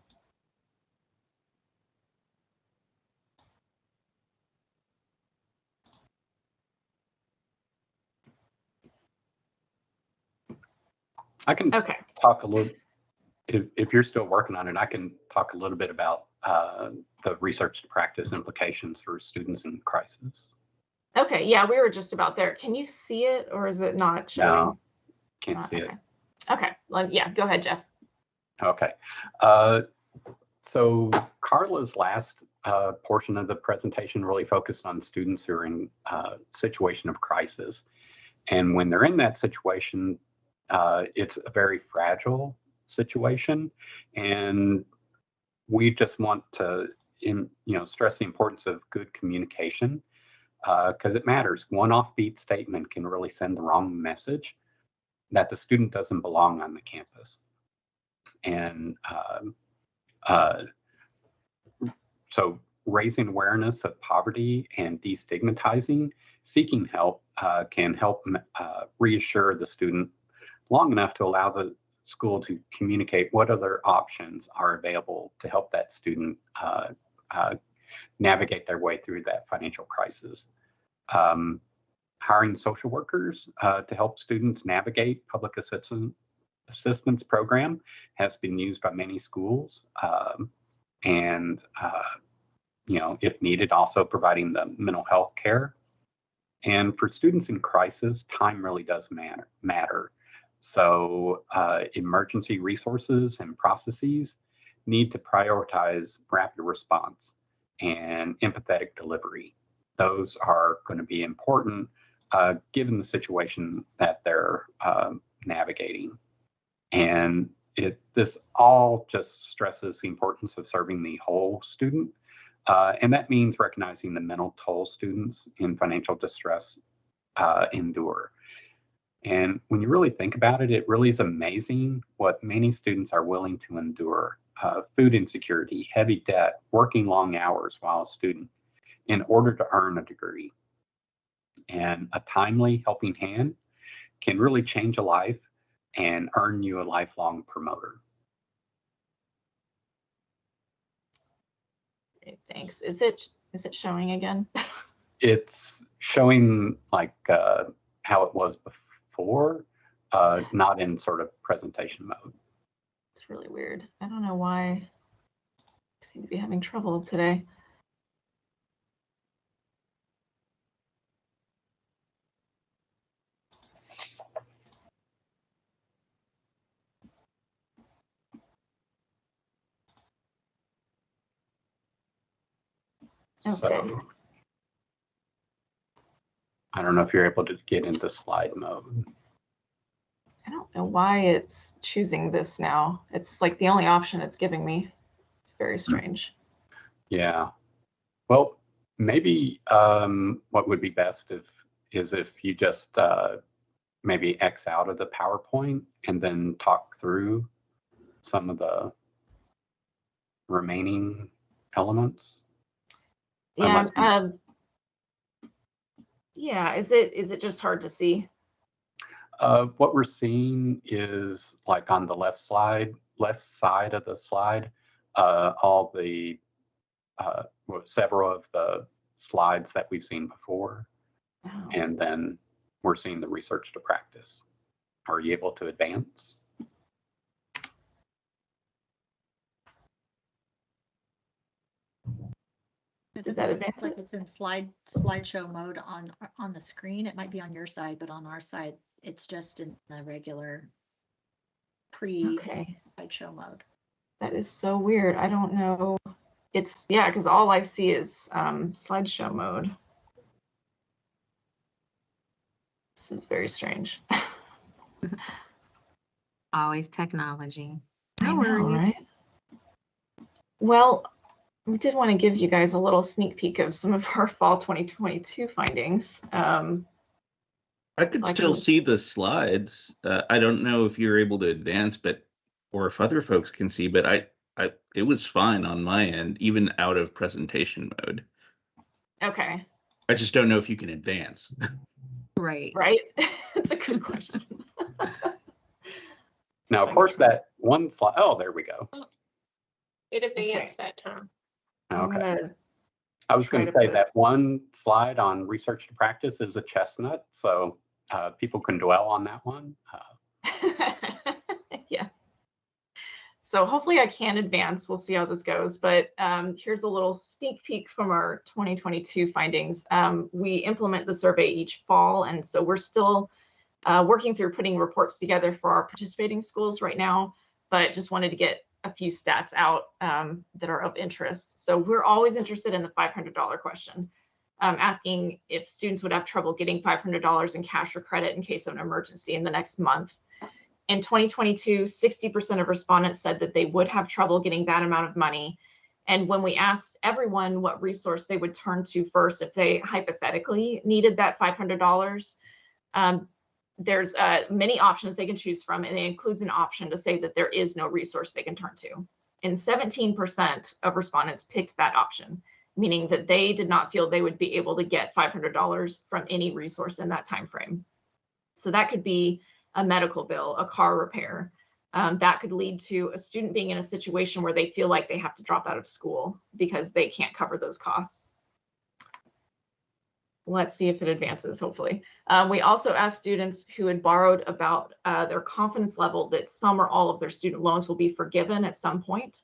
I can Okay. talk a little, if you're still working on it, I can talk a little bit about the research to practice implications for students in crisis. Okay, yeah, we were just about there. Can you see it or is it not showing? No, can't see it. Okay, yeah, go ahead, Jeff. Okay. So Carla's last portion of the presentation really focused on students who are in a situation of crisis. And when they're in that situation, it's a very fragile situation. And we just want to stress the importance of good communication because it matters. One offbeat statement can really send the wrong message that the student doesn't belong on the campus. And so raising awareness of poverty and destigmatizing, seeking help can help reassure the student long enough to allow the school to communicate what other options are available to help that student navigate their way through that financial crisis. Hiring social workers to help students navigate public assistance program has been used by many schools. If needed, also providing the mental health care. And for students in crisis, time really does matter. So emergency resources and processes need to prioritize rapid response and empathetic delivery. Those are going to be important given the situation that they're navigating. And this all just stresses the importance of serving the whole student. And that means recognizing the mental toll students in financial distress endure. And when you really think about it, it really is amazing what many students are willing to endure. Food insecurity, heavy debt, working long hours while a student in order to earn a degree. And a timely helping hand can really change a life and earn you a lifelong promoter. Okay, thanks. Is it showing again? It's showing like how it was before, not in sort of presentation mode. It's really weird. I don't know why I seem to be having trouble today. So I don't know if you're able to get into slide mode. I don't know why it's choosing this now. It's like the only option it's giving me. It's very strange. Yeah. Well, maybe what would be best is if you just maybe X out of the PowerPoint and then talk through some of the remaining elements. Yeah. Unless Yeah. Is it just hard to see? what we're seeing is like on the left side of the slide, all the several of the slides that we've seen before, Oh. and then we're seeing the research to practice. Are you able to advance? It Does doesn't that look advance like it? it's in slideshow mode on the screen. It might be on your side, but on our side, it's just in the regular Okay. slideshow mode. That is so weird. I don't know. It's, yeah, because all I see is slideshow mode. This is very strange. Always technology. I No know, worries. right? Well, we did want to give you guys a little sneak peek of some of our fall 2022 findings. I could So I still can- see the slides. I don't know if you're able to advance, or if other folks can see, but it was fine on my end, even out of presentation mode. Okay. I just don't know if you can advance. Right. Right? It's a good question. Now, of course, that one slide. Oh, there we go. It advanced that time. I'm Okay. gonna I was try going to to say put- that one slide on research to practice is a chestnut, so people can dwell on that one. yeah. So hopefully I can advance. We'll see how this goes. But here's a little sneak peek from our 2022 findings. We implement the survey each fall, and so we're still working through putting reports together for our participating schools right now, but just wanted to get a few stats out that are of interest. So we're always interested in the $500 question, asking if students would have trouble getting $500 in cash or credit in case of an emergency in the next month. In 2022, 60% of respondents said that they would have trouble getting that amount of money. And when we asked everyone what resource they would turn to first if they hypothetically needed that $500, there's many options they can choose from, and it includes an option to say that there is no resource they can turn to. And 17% of respondents picked that option, meaning that they did not feel they would be able to get $500 from any resource in that time frame. So that could be a medical bill, a car repair. That could lead to a student being in a situation where they feel like they have to drop out of school because they can't cover those costs. Let's see if it advances, hopefully. We also asked students who had borrowed about their confidence level that some or all of their student loans will be forgiven at some point.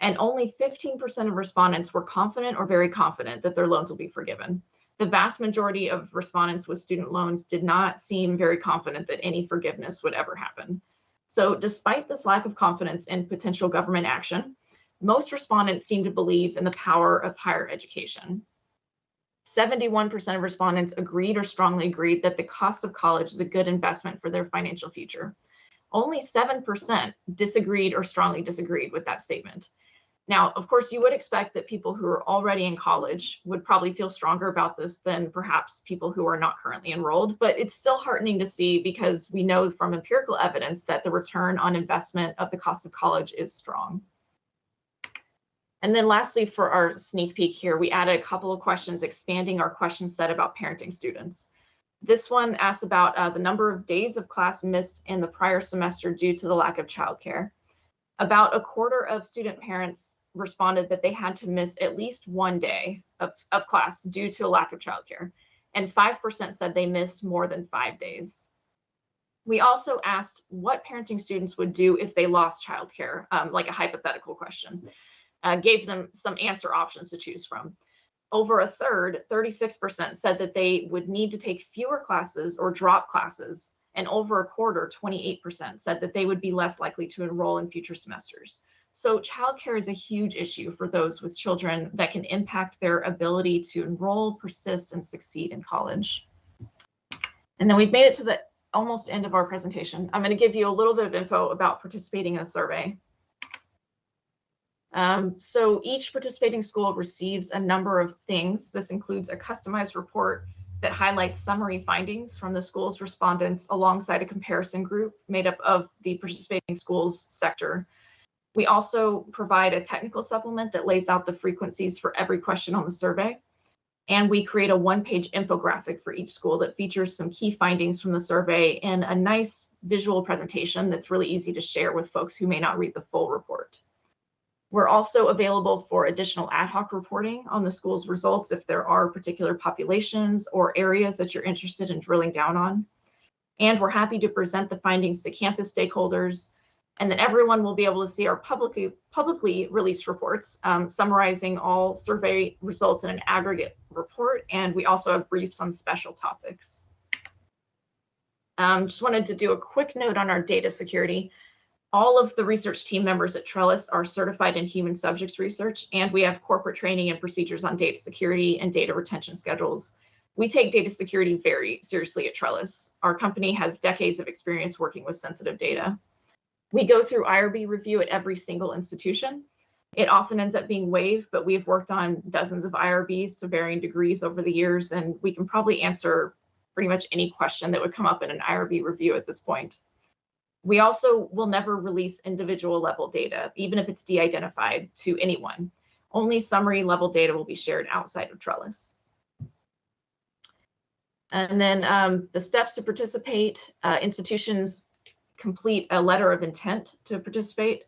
And only 15% of respondents were confident or very confident that their loans will be forgiven. The vast majority of respondents with student loans did not seem very confident that any forgiveness would ever happen. So despite this lack of confidence in potential government action, most respondents seem to believe in the power of higher education. 71% of respondents agreed or strongly agreed that the cost of college is a good investment for their financial future. Only 7% disagreed or strongly disagreed with that statement. Now, of course, you would expect that people who are already in college would probably feel stronger about this than perhaps people who are not currently enrolled, but it's still heartening to see because we know from empirical evidence that the return on investment of the cost of college is strong. And then lastly, for our sneak peek here, we added a couple of questions expanding our question set about parenting students. This one asks about the number of days of class missed in the prior semester due to the lack of childcare. About a quarter of student parents responded that they had to miss at least one day of class due to a lack of childcare, and 5% said they missed more than 5 days. We also asked what parenting students would do if they lost childcare, like a hypothetical question. Gave them some answer options to choose from. Over a third, 36%, said that they would need to take fewer classes or drop classes, and over a quarter, 28%, said that they would be less likely to enroll in future semesters. So childcare is a huge issue for those with children that can impact their ability to enroll, persist, and succeed in college. And then we've made it to the almost end of our presentation. I'm going to give you a little bit of info about participating in a survey. So each participating school receives a number of things. This includes a customized report that highlights summary findings from the school's respondents alongside a comparison group made up of the participating schools sector. We also provide a technical supplement that lays out the frequencies for every question on the survey. And we create a one-page infographic for each school that features some key findings from the survey in a nice visual presentation that's really easy to share with folks who may not read the full report. We're also available for additional ad hoc reporting on the school's results if there are particular populations or areas that you're interested in drilling down on. And we're happy to present the findings to campus stakeholders, and then everyone will be able to see our publicly released reports summarizing all survey results in an aggregate report. And we also have briefs on special topics. Just wanted to do a quick note on our data security. All of the research team members at Trellis are certified in human subjects research, and we have corporate training and procedures on data security and data retention schedules. We take data security very seriously at Trellis. Our company has decades of experience working with sensitive data. We go through IRB review at every single institution. It often ends up being waived, but we've worked on dozens of IRBs to varying degrees over the years, and we can probably answer pretty much any question that would come up in an IRB review at this point. We also will never release individual level data, even if it's de-identified, to anyone. Only summary level data will be shared outside of Trellis. And then the steps to participate, institutions complete a letter of intent to participate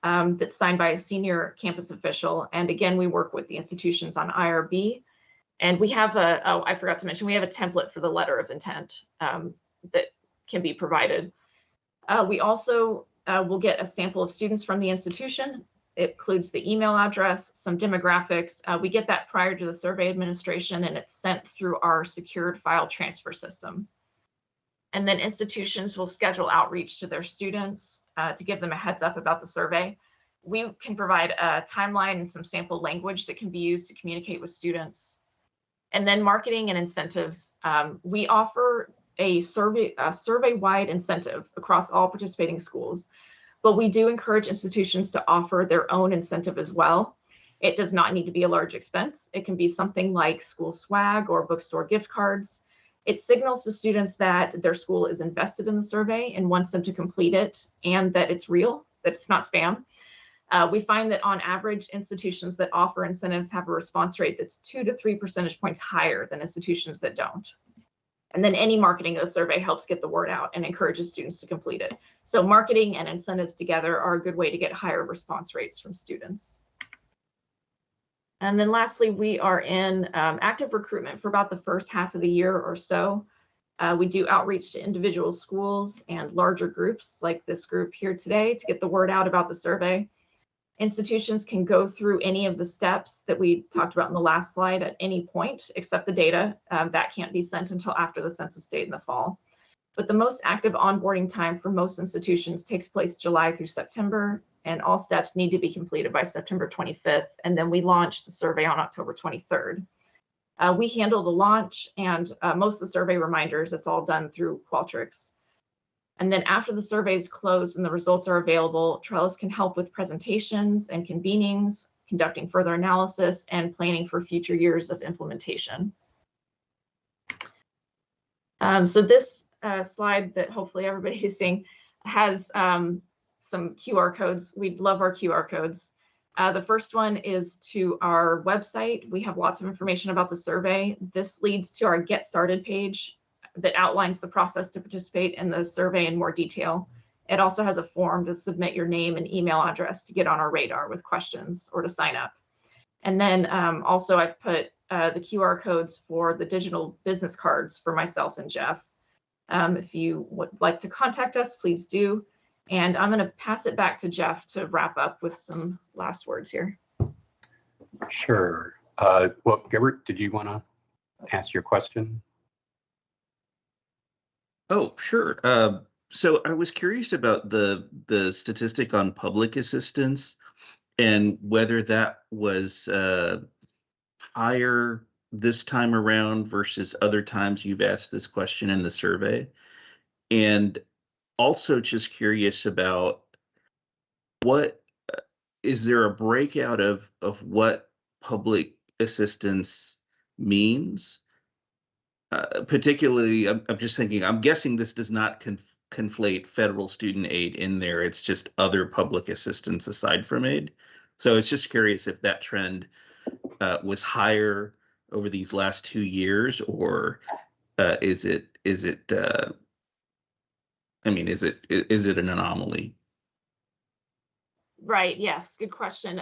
that's signed by a senior campus official. And again, we work with the institutions on IRB. And we have I forgot to mention, we have a template for the letter of intent that can be provided. We also will get a sample of students from the institution. It includes the email address, some demographics. We get that prior to the survey administration, and it's sent through our secured file transfer system. And then institutions will schedule outreach to their students to give them a heads up about the survey. We can provide a timeline and some sample language that can be used to communicate with students. And then marketing and incentives. We offer a survey-wide incentive across all participating schools, but we do encourage institutions to offer their own incentive as well. It does not need to be a large expense. It can be something like school swag or bookstore gift cards. It signals to students that their school is invested in the survey and wants them to complete it, and that it's real, that it's not spam. We find that on average, institutions that offer incentives have a response rate that's 2 to 3 percentage points higher than institutions that don't. And then any marketing of the survey helps get the word out and encourages students to complete it. So marketing and incentives together are a good way to get higher response rates from students. And then lastly, we are in active recruitment for about the first half of the year or so. We do outreach to individual schools and larger groups like this group here today to get the word out about the survey. Institutions can go through any of the steps that we talked about in the last slide at any point, except the data. That can't be sent until after the census date in the fall. But the most active onboarding time for most institutions takes place July through September, and all steps need to be completed by September 25th, and then we launch the survey on October 23rd. We handle the launch and most of the survey reminders. It's all done through Qualtrics. And then after the survey is closed and the results are available, Trellis can help with presentations and convenings, conducting further analysis, and planning for future years of implementation. So this slide that hopefully everybody is seeing has some QR codes. We'd love our QR codes. The first one is to our website. We have lots of information about the survey. This leads to our Get Started page that outlines the process to participate in the survey in more detail. It also has a form to submit your name and email address to get on our radar with questions or to sign up. And then also I've put the QR codes for the digital business cards for myself and Jeff. If you would like to contact us, please do. And I'm going to pass it back to Jeff to wrap up with some last words here. Sure. Well, Gilbert, did you want to ask your question? Oh, sure. So I was curious about the statistic on public assistance and whether that was higher this time around versus other times you've asked this question in the survey. And also just curious about what is there a breakout of what public assistance means? Particularly, I'm just thinking, I'm guessing this does not conflate federal student aid in there. It's just other public assistance aside from aid. So it's just curious if that trend was higher over these last 2 years, or is it I mean, is it an anomaly? Right, yes, good question.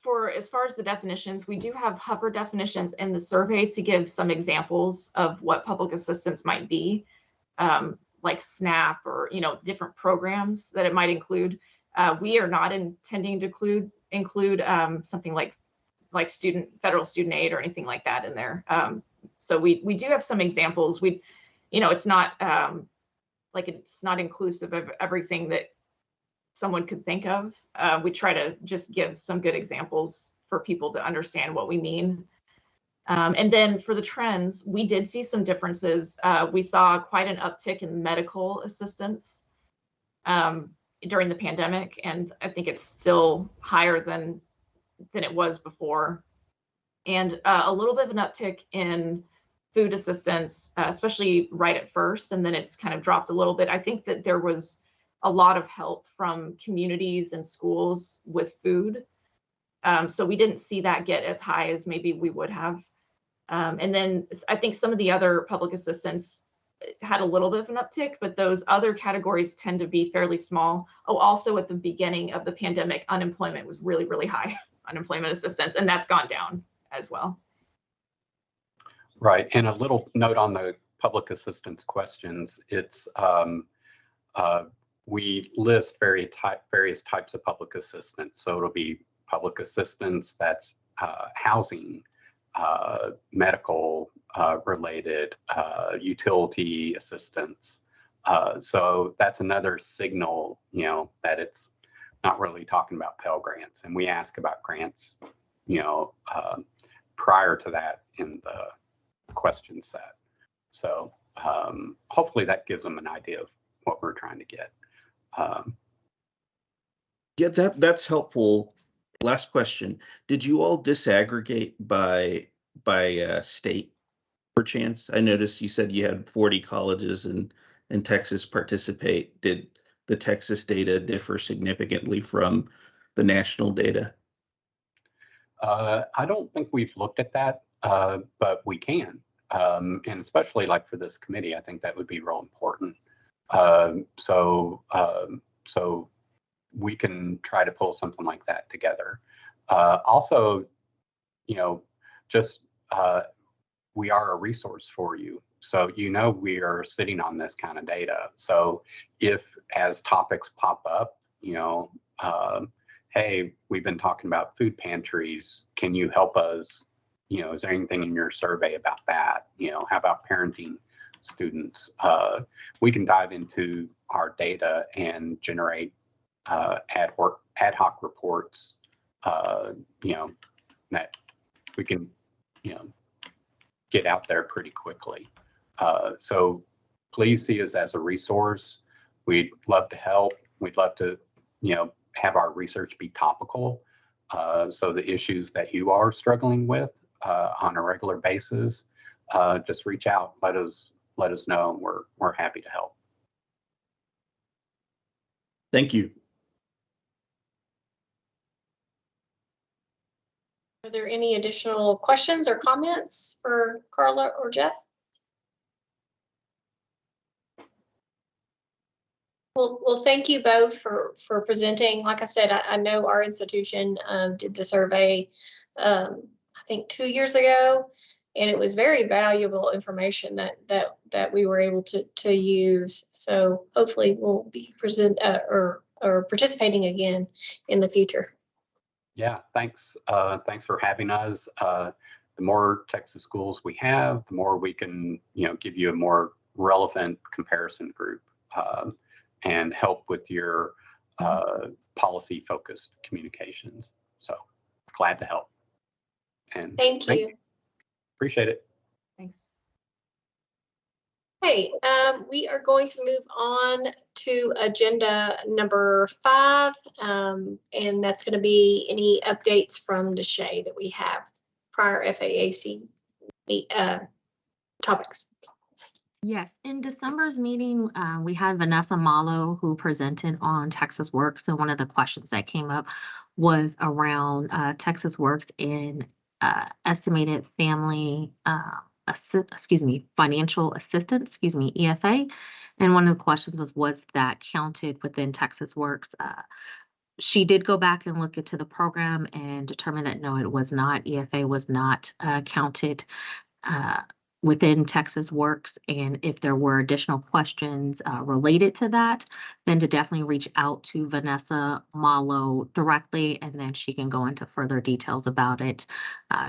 For as far as the definitions, we do have hover definitions in the survey to give some examples of what public assistance might be, like SNAP or, different programs that it might include. We are not intending to include something like federal student aid or anything like that in there. So we do have some examples. It's not it's not inclusive of everything that someone could think of. We try to just give some good examples for people to understand what we mean. And then for the trends, we did see some differences. We saw quite an uptick in medical assistance during the pandemic, and I think it's still higher than it was before. And a little bit of an uptick in food assistance, especially right at first, and then it's kind of dropped a little bit. I think that there was a lot of help from communities and schools with food. So we didn't see that get as high as maybe we would have. And then I think some of the other public assistance had a little bit of an uptick, but those other categories tend to be fairly small. Oh, also at the beginning of the pandemic, unemployment was really, really high, unemployment assistance, and that's gone down as well. Right, and a little note on the public assistance questions. It's we list various types of public assistance. So it'll be public assistance that's housing, medical related, utility assistance. So that's another signal, that it's not really talking about Pell Grants. And we ask about grants, prior to that in the question set. So hopefully that gives them an idea of what we're trying to get. Yeah, that's helpful. Last question. Did you all disaggregate by state per chance? I noticed you said you had 40 colleges in Texas participate. Did the Texas data differ significantly from the national data? I don't think we've looked at that, but we can. And especially like for this committee, I think that would be real important. So we can try to pull something like that together. Also, we are a resource for you. So, we are sitting on this kind of data. So if as topics pop up, hey, we've been talking about food pantries, can you help us? Is there anything in your survey about that? How about parenting students? We can dive into our data and generate ad hoc reports, that we can, get out there pretty quickly. So please see us as a resource. We'd love to help. We'd love to, have our research be topical. So the issues that you are struggling with on a regular basis, just reach out, let us know. We're happy to help. Thank you. Are there any additional questions or comments for Carla or Jeff? Well, thank you both for presenting. Like I said, I know our institution did the survey, I think 2 years ago, and it was very valuable information that we were able to use. So hopefully we'll be or participating again in the future. Yeah, thanks. Thanks for having us. The more Texas schools we have, the more we can, give you a more relevant comparison group and help with your policy-focused communications. So glad to help. And Thank you. Appreciate it. Thanks. Hey, we are going to move on to agenda number 5, and that's going to be any updates from Deshay that we have prior FAAC topics. Yes, in December's meeting, we had Vanessa Malo who presented on Texas Works. So one of the questions that came up was around Texas Works in estimated family, financial assistance, EFA. And one of the questions was that counted within Texas Works? She did go back and look into the program and determine that no, it was not. EFA was not counted within Texas Works. And if there were additional questions related to that, then to definitely reach out to Vanessa Malo directly, and then she can go into further details about it.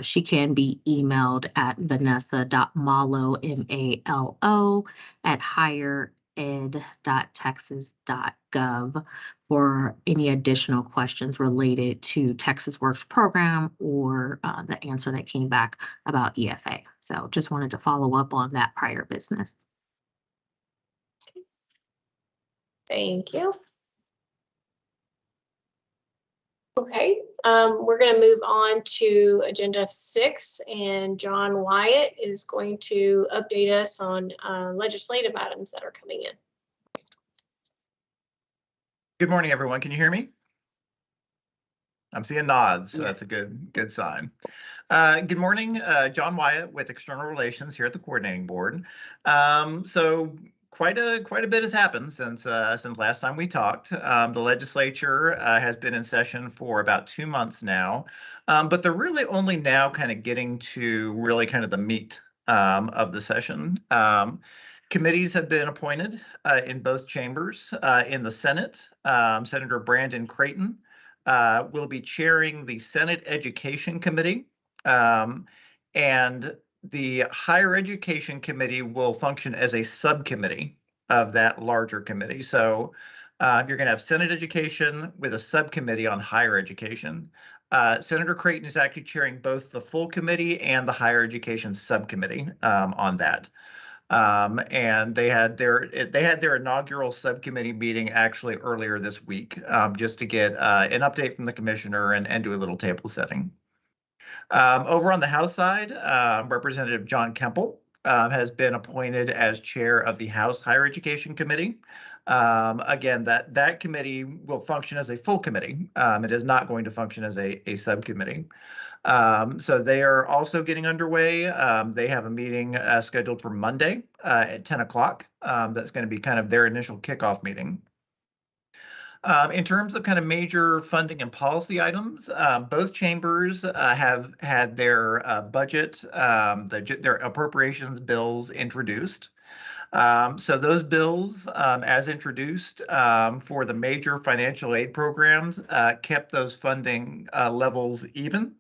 She can be emailed at vanessa.malo, MALO, at highered.texas.gov for any additional questions related to Texas Works program or the answer that came back about EFA. So just wanted to follow up on that prior business. Thank you. Okay, we're going to move on to agenda 6, and John Wyatt is going to update us on legislative items that are coming in. Good morning, everyone. Can you hear me? I'm seeing nods, so that's a good sign. Good morning, John Wyatt with External Relations here at the Coordinating Board. So quite a bit has happened since last time we talked. The legislature has been in session for about 2 months now, but they're really only now kind of getting to really kind of the meat of the session. Committees have been appointed in both chambers. In the Senate, Senator Brandon Creighton will be chairing the Senate Education Committee, and the Higher Education Committee will function as a subcommittee of that larger committee. So you're going to have Senate Education with a subcommittee on higher education. Senator Creighton is actually chairing both the full committee and the Higher Education subcommittee on that. And they had their inaugural subcommittee meeting actually earlier this week, just to get an update from the commissioner and do a little table setting. Over on the House side, Representative John Kemple has been appointed as chair of the House Higher Education Committee. Again, that committee will function as a full committee. It is not going to function as a subcommittee. So they are also getting underway. They have a meeting scheduled for Monday at 10 o'clock. That's going to be kind of their initial kickoff meeting. In terms of kind of major funding and policy items, both chambers have had their budget, their appropriations bills introduced. So those bills, as introduced for the major financial aid programs, kept those funding levels even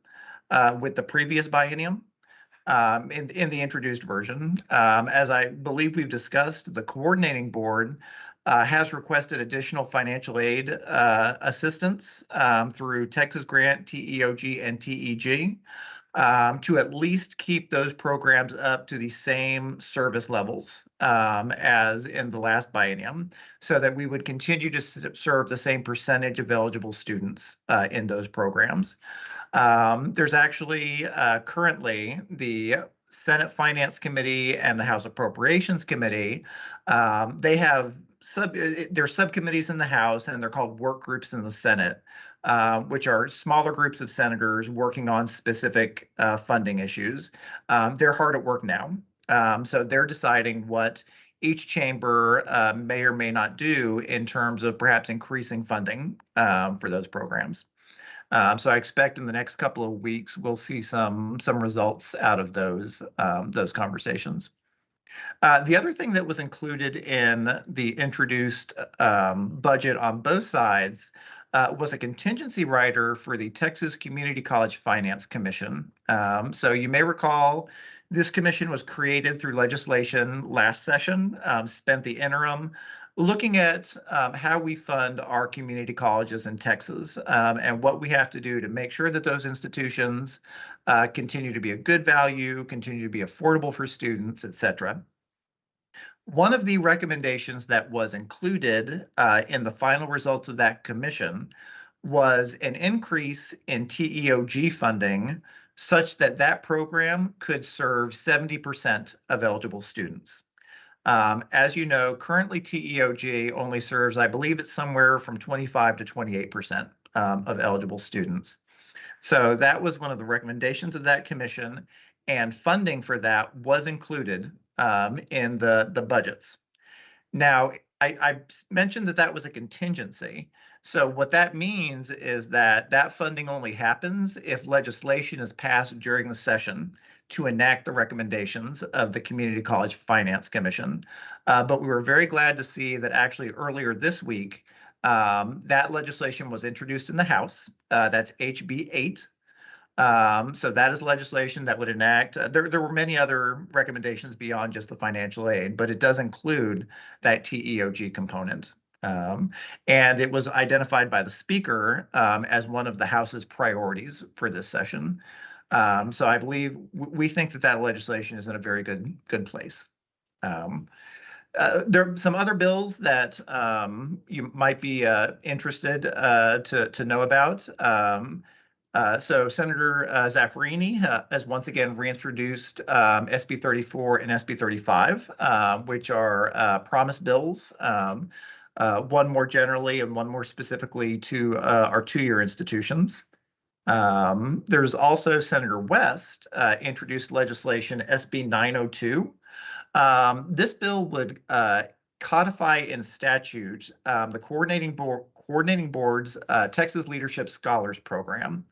with the previous biennium in the introduced version. As I believe we've discussed, the coordinating board has requested additional financial aid assistance through Texas Grant, TEOG, and TEG to at least keep those programs up to the same service levels as in the last biennium, so that we would continue to serve the same percentage of eligible students in those programs. There's actually currently the Senate Finance Committee and the House Appropriations Committee. They have their subcommittees in the House, and they're called work groups in the Senate, which are smaller groups of senators working on specific funding issues. They're hard at work now. So they're deciding what each chamber may or may not do in terms of perhaps increasing funding for those programs. So I expect in the next couple of weeks, we'll see some results out of those conversations. The other thing that was included in the introduced budget on both sides was a contingency rider for the Texas Community College Finance Commission. So you may recall this commission was created through legislation last session, spent the interim looking at how we fund our community colleges in Texas and what we have to do to make sure that those institutions continue to be a good value, continue to be affordable for students, et cetera. One of the recommendations that was included in the final results of that commission was an increase in TEOG funding such that that program could serve 70% of eligible students. As you know, currently TEOG only serves, I believe it's somewhere from 25 to 28% of eligible students. So that was one of the recommendations of that commission, and funding for that was included in the budgets. Now, I mentioned that that was a contingency. So what that means is that that funding only happens if legislation is passed during the session to enact the recommendations of the Community College Finance Commission. But we were very glad to see that actually earlier this week, that legislation was introduced in the House. That's HB 8. So that is legislation that would enact, there were many other recommendations beyond just the financial aid, but it does include that TEOG component. And it was identified by the speaker as one of the House's priorities for this session. So I believe we think that that legislation is in a very good place. There are some other bills that you might be interested to know about. So Senator Zaffarini has once again reintroduced SB 34 and SB 35, which are promise bills, one more generally and one more specifically to our two-year institutions. There's also Senator West introduced legislation SB 902. This bill would codify in statute the Coordinating Board's Texas Leadership Scholars Program.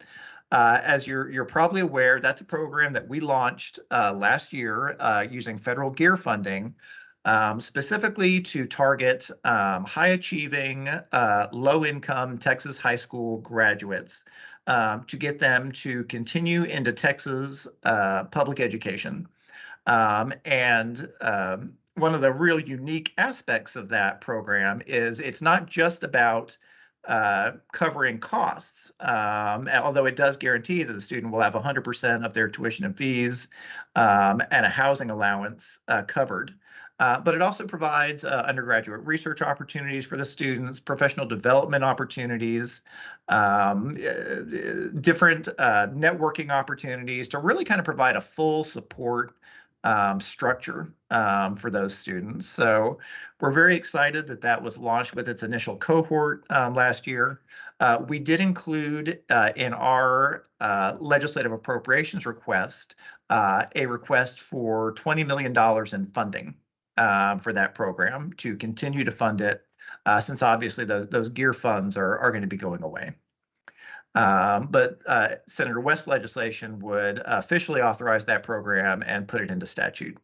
As you're probably aware, that's a program that we launched last year using federal GEAR funding, specifically to target high-achieving, low-income Texas high school graduates to get them to continue into Texas public education. One of the real unique aspects of that program is it's not just about covering costs, although it does guarantee that the student will have 100% of their tuition and fees and a housing allowance covered. But it also provides undergraduate research opportunities for the students, professional development opportunities, different networking opportunities to really kind of provide a full support structure for those students. So we're very excited that that was launched with its initial cohort last year. We did include in our legislative appropriations request a request for $20 million in funding for that program to continue to fund it, since obviously those GEAR funds are going to be going away. But Senator West's legislation would officially authorize that program and put it into statute.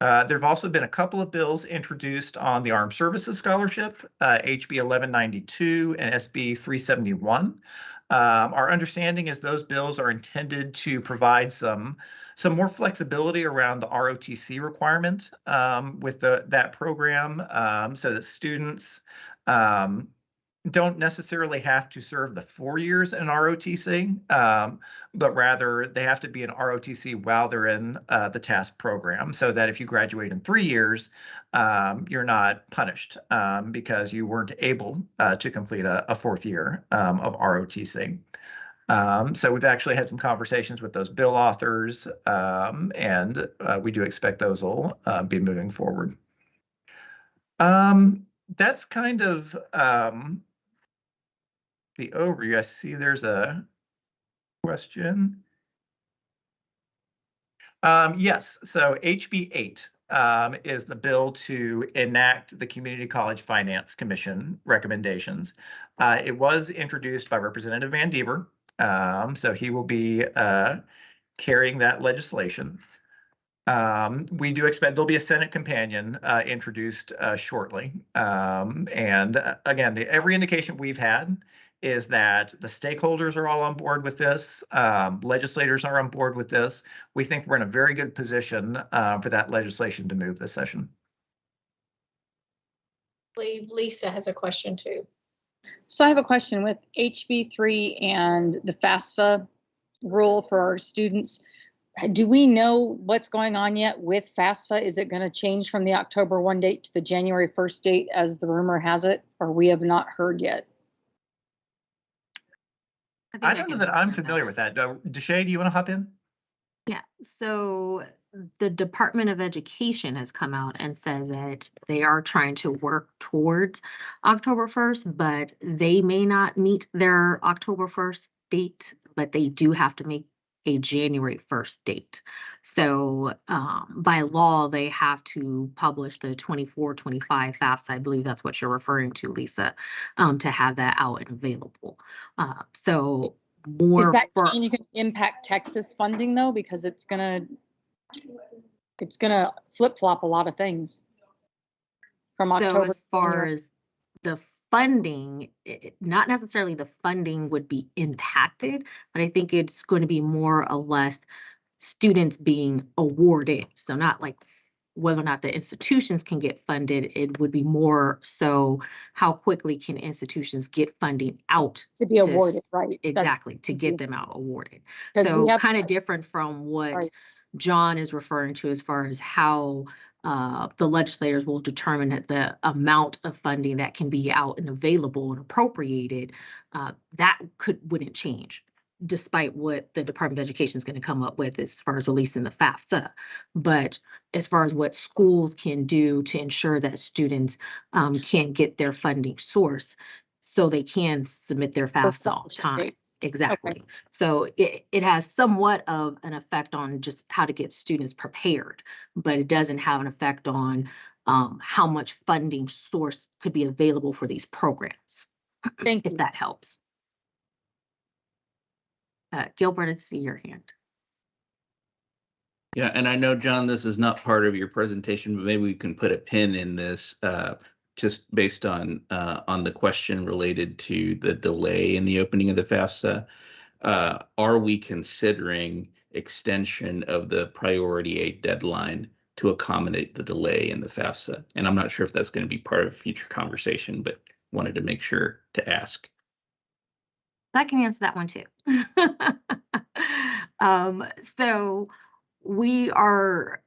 There have also been a couple of bills introduced on the Armed Services Scholarship, HB 1192 and SB 371. Our understanding is those bills are intended to provide some more flexibility around the ROTC requirement with that program, so that students don't necessarily have to serve the 4 years in ROTC, but rather they have to be in ROTC while they're in the TASK program, so that if you graduate in 3 years, you're not punished because you weren't able to complete a fourth year of ROTC. So we've actually had some conversations with those bill authors, and we do expect those will be moving forward. That's kind of the overview. I see there's a question. Yes, so HB 8 is the bill to enact the Community College Finance Commission recommendations. It was introduced by Representative Van Deaver, so he will be carrying that legislation. We do expect there'll be a Senate companion introduced shortly. And again, every indication we've had is that the stakeholders are all on board with this. Legislators are on board with this. We think we're in a very good position for that legislation to move this session. believe Lisa has a question too. So I have a question with HB3 and the FAFSA rule for our students. Do we know what's going on yet with FAFSA? Is it going to change from the October 1 date to the January 1st date as the rumor has it, or we have not heard yet? I don't know that I'm familiar with that. Deshay, do you want to hop in? Yeah, so the Department of Education has come out and said that they are trying to work towards October 1st, but they may not meet their October 1st date, but they do have to make a January 1st date. So by law, they have to publish the 24-25 FAFSA. I believe that's what you're referring to, Lisa, to have that out and available. So more Is that for change going to impact Texas funding though? Because it's gonna flip flop a lot of things from October. as to far January. as the funding, not necessarily the funding would be impacted, but I think it's going to be more or less students being awarded. So not like whether or not the institutions can get funded, it would be more so how quickly can institutions get funding out to be awarded, right? Exactly, to get them out awarded. 'Cause we So have- kind of different from what John is referring to as far as how the legislators will determine that the amount of funding that can be out and available and appropriated, that wouldn't change, despite what the Department of Education is going to come up with as far as releasing the FAFSA. But as far as what schools can do to ensure that students can get their funding source, so they can submit their FAFSA on time. Exactly. Okay. So it has somewhat of an effect on just how to get students prepared, but it doesn't have an effect on how much funding source could be available for these programs. Thank you. If that helps. Gilbert, I see your hand. Yeah, and I know, John, this is not part of your presentation, but maybe we can put a pin in this just based on the question related to the delay in the opening of the FAFSA. Are we considering extension of the priority 8 deadline to accommodate the delay in the FAFSA? And I'm not sure if that's going to be part of a future conversation, but wanted to make sure to ask. I can answer that one too. So we are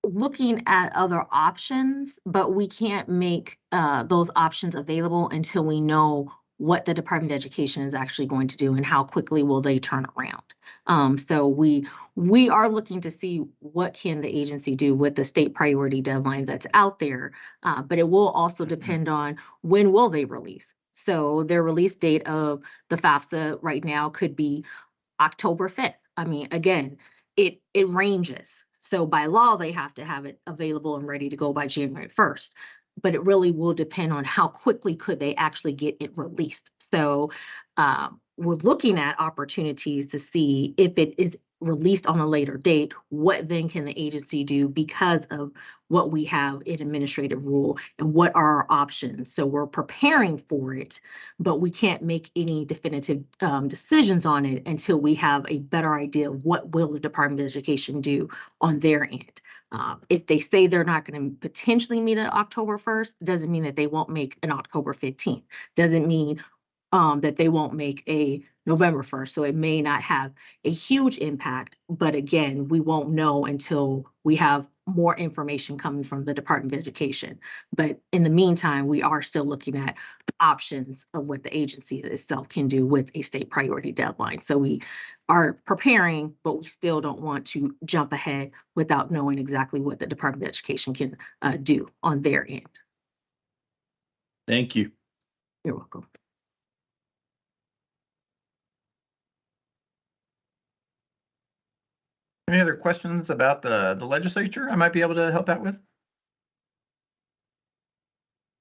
looking at other options, but we can't make those options available until we know what the Department of Education is actually going to do and how quickly will they turn around. So we are looking to see what can the agency do with the state priority deadline that's out there, but it will also depend on when will they release. So their release date of the FAFSA right now could be October 5th. I mean, again, it ranges. So by law, they have to have it available and ready to go by January 1st. But it really will depend on how quickly could they actually get it released. So we're looking at opportunities to see if it is released on a later date, what then can the agency do because of what we have in administrative rule and what are our options. So we're preparing for it, but we can't make any definitive decisions on it until we have a better idea of what will the Department of Education do on their end. If they say they're not going to potentially meet on October 1st, doesn't mean that they won't make an October 15th. Doesn't mean that they won't make a November 1st. So it may not have a huge impact, but again, we won't know until we have more information coming from the Department of Education. But in the meantime, we are still looking at options of what the agency itself can do with a state priority deadline. So we are preparing, but we still don't want to jump ahead without knowing exactly what the Department of Education can do on their end. Thank you. You're welcome. Any other questions about the legislature I might be able to help out with?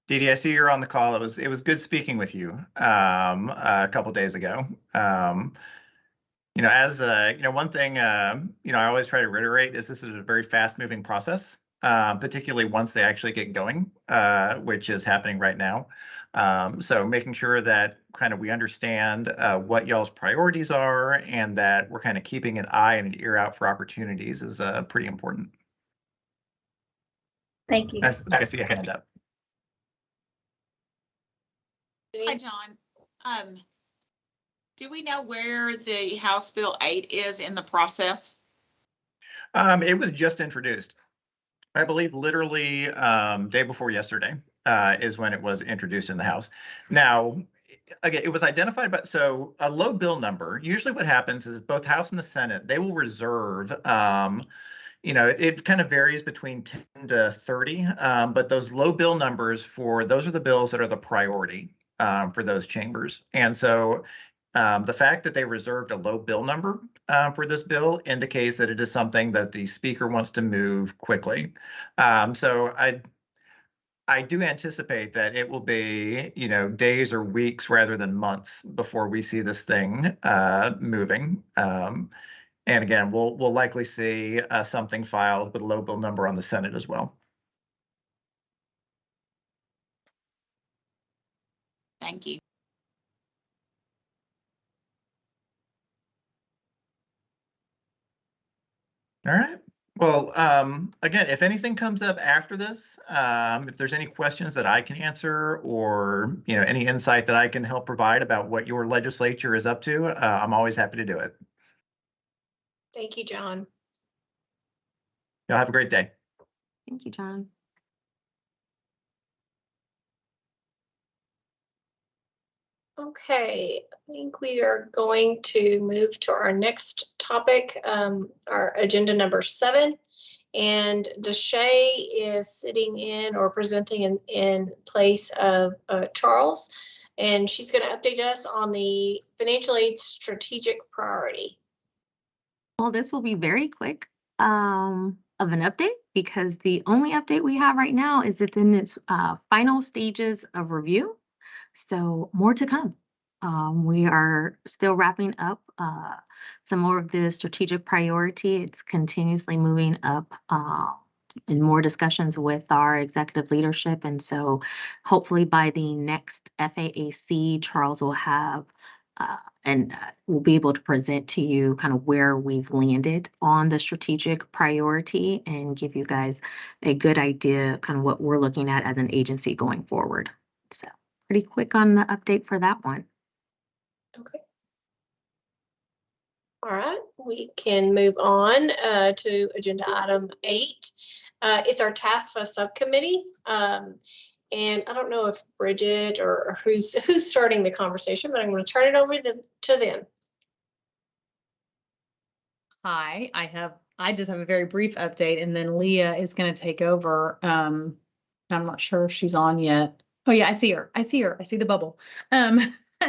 Dee Dee, I see you're on the call. It was good speaking with you a couple days ago. As one thing I always try to reiterate is this is a very fast-moving process, particularly once they actually get going, which is happening right now. So making sure that kind of we understand what y'all's priorities are and that we're kind of keeping an eye and an ear out for opportunities is pretty important. Thank you. I see a hand up. Hi, Denise? John. Do we know where the House Bill 8 is in the process? It was just introduced. I believe literally day before yesterday is when it was introduced in the House. Now, again, it was identified by, so a low bill number, usually what happens is both House and the Senate, they will reserve, it kind of varies between 10 to 30, but those low bill numbers those are the bills that are the priority for those chambers. And so the fact that they reserved a low bill number for this bill indicates that it is something that the speaker wants to move quickly. So I do anticipate that it will be, days or weeks rather than months before we see this thing moving. And again, we'll likely see something filed with a low bill number on the Senate as well. Thank you. All right. Well, again, if anything comes up after this, if there's any questions that I can answer or, any insight that I can help provide about what your legislature is up to, I'm always happy to do it. Thank you, John. Y'all have a great day. Thank you, John. Okay, I think we are going to move to our next topic, our agenda number 7. And Deshay is sitting in or presenting in place of Charles. And she's going to update us on the financial aid strategic priority. Well, this will be very quick of an update because the only update we have right now is it's in its final stages of review. So more to come. We are still wrapping up some more of the strategic priority. It's continuously moving up in more discussions with our executive leadership. And so hopefully by the next FAAC, Charles will have we'll be able to present to you kind of where we've landed on the strategic priority and give you guys a good idea of kind of what we're looking at as an agency going forward. So pretty quick on the update for that one. Okay. All right, we can move on to agenda item 8. It's our task force subcommittee. And I don't know if Bridget or who's starting the conversation, but I'm going to turn it over to them. Hi, I just have a very brief update, and then Leah is going to take over. I'm not sure if she's on yet. Oh yeah, I see her. I see the bubble.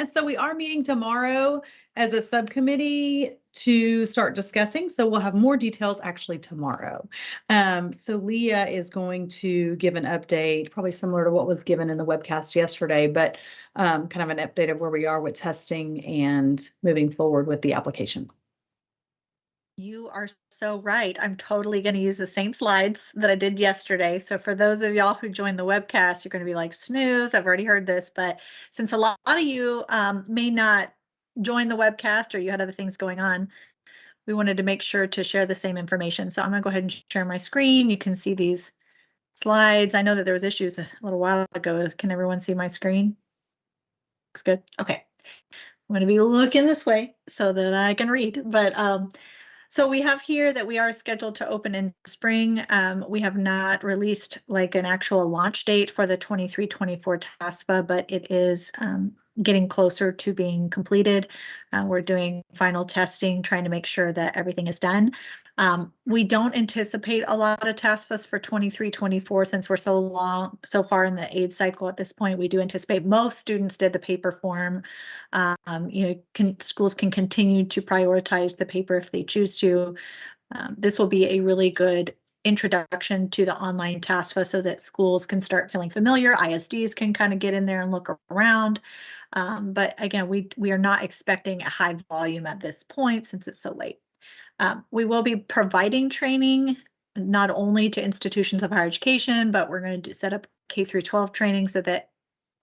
So we are meeting tomorrow as a subcommittee to start discussing. So we'll have more details actually tomorrow. So Leah is going to give an update, probably similar to what was given in the webcast yesterday, but kind of an update of where we are with testing and moving forward with the application. You are so right. I'm totally going to use the same slides that I did yesterday. So for those of y'all who joined the webcast, you're going to be like, snooze, I've already heard this. But since a lot of you may not join the webcast or you had other things going on, we wanted to make sure to share the same information. So I'm going to go ahead and share my screen. You can see these slides. I know that there was issues a little while ago. Can everyone see my screen? Looks good. Okay. I'm going to be looking this way so that I can read. But so we have here that we are scheduled to open in spring. We have not released like an actual launch date for the 23-24 TASFA, but it is getting closer to being completed. We're doing final testing, trying to make sure that everything is done. We don't anticipate a lot of TASFAs for 23-24 since we're so far in the aid cycle at this point. We do anticipate most students did the paper form. Schools can continue to prioritize the paper if they choose to. This will be a really good introduction to the online TASFA so that schools can start feeling familiar. ISDs can kind of get in there and look around. But again, we are not expecting a high volume at this point since it's so late. We will be providing training not only to institutions of higher education, but we're going to set up K-12 training so that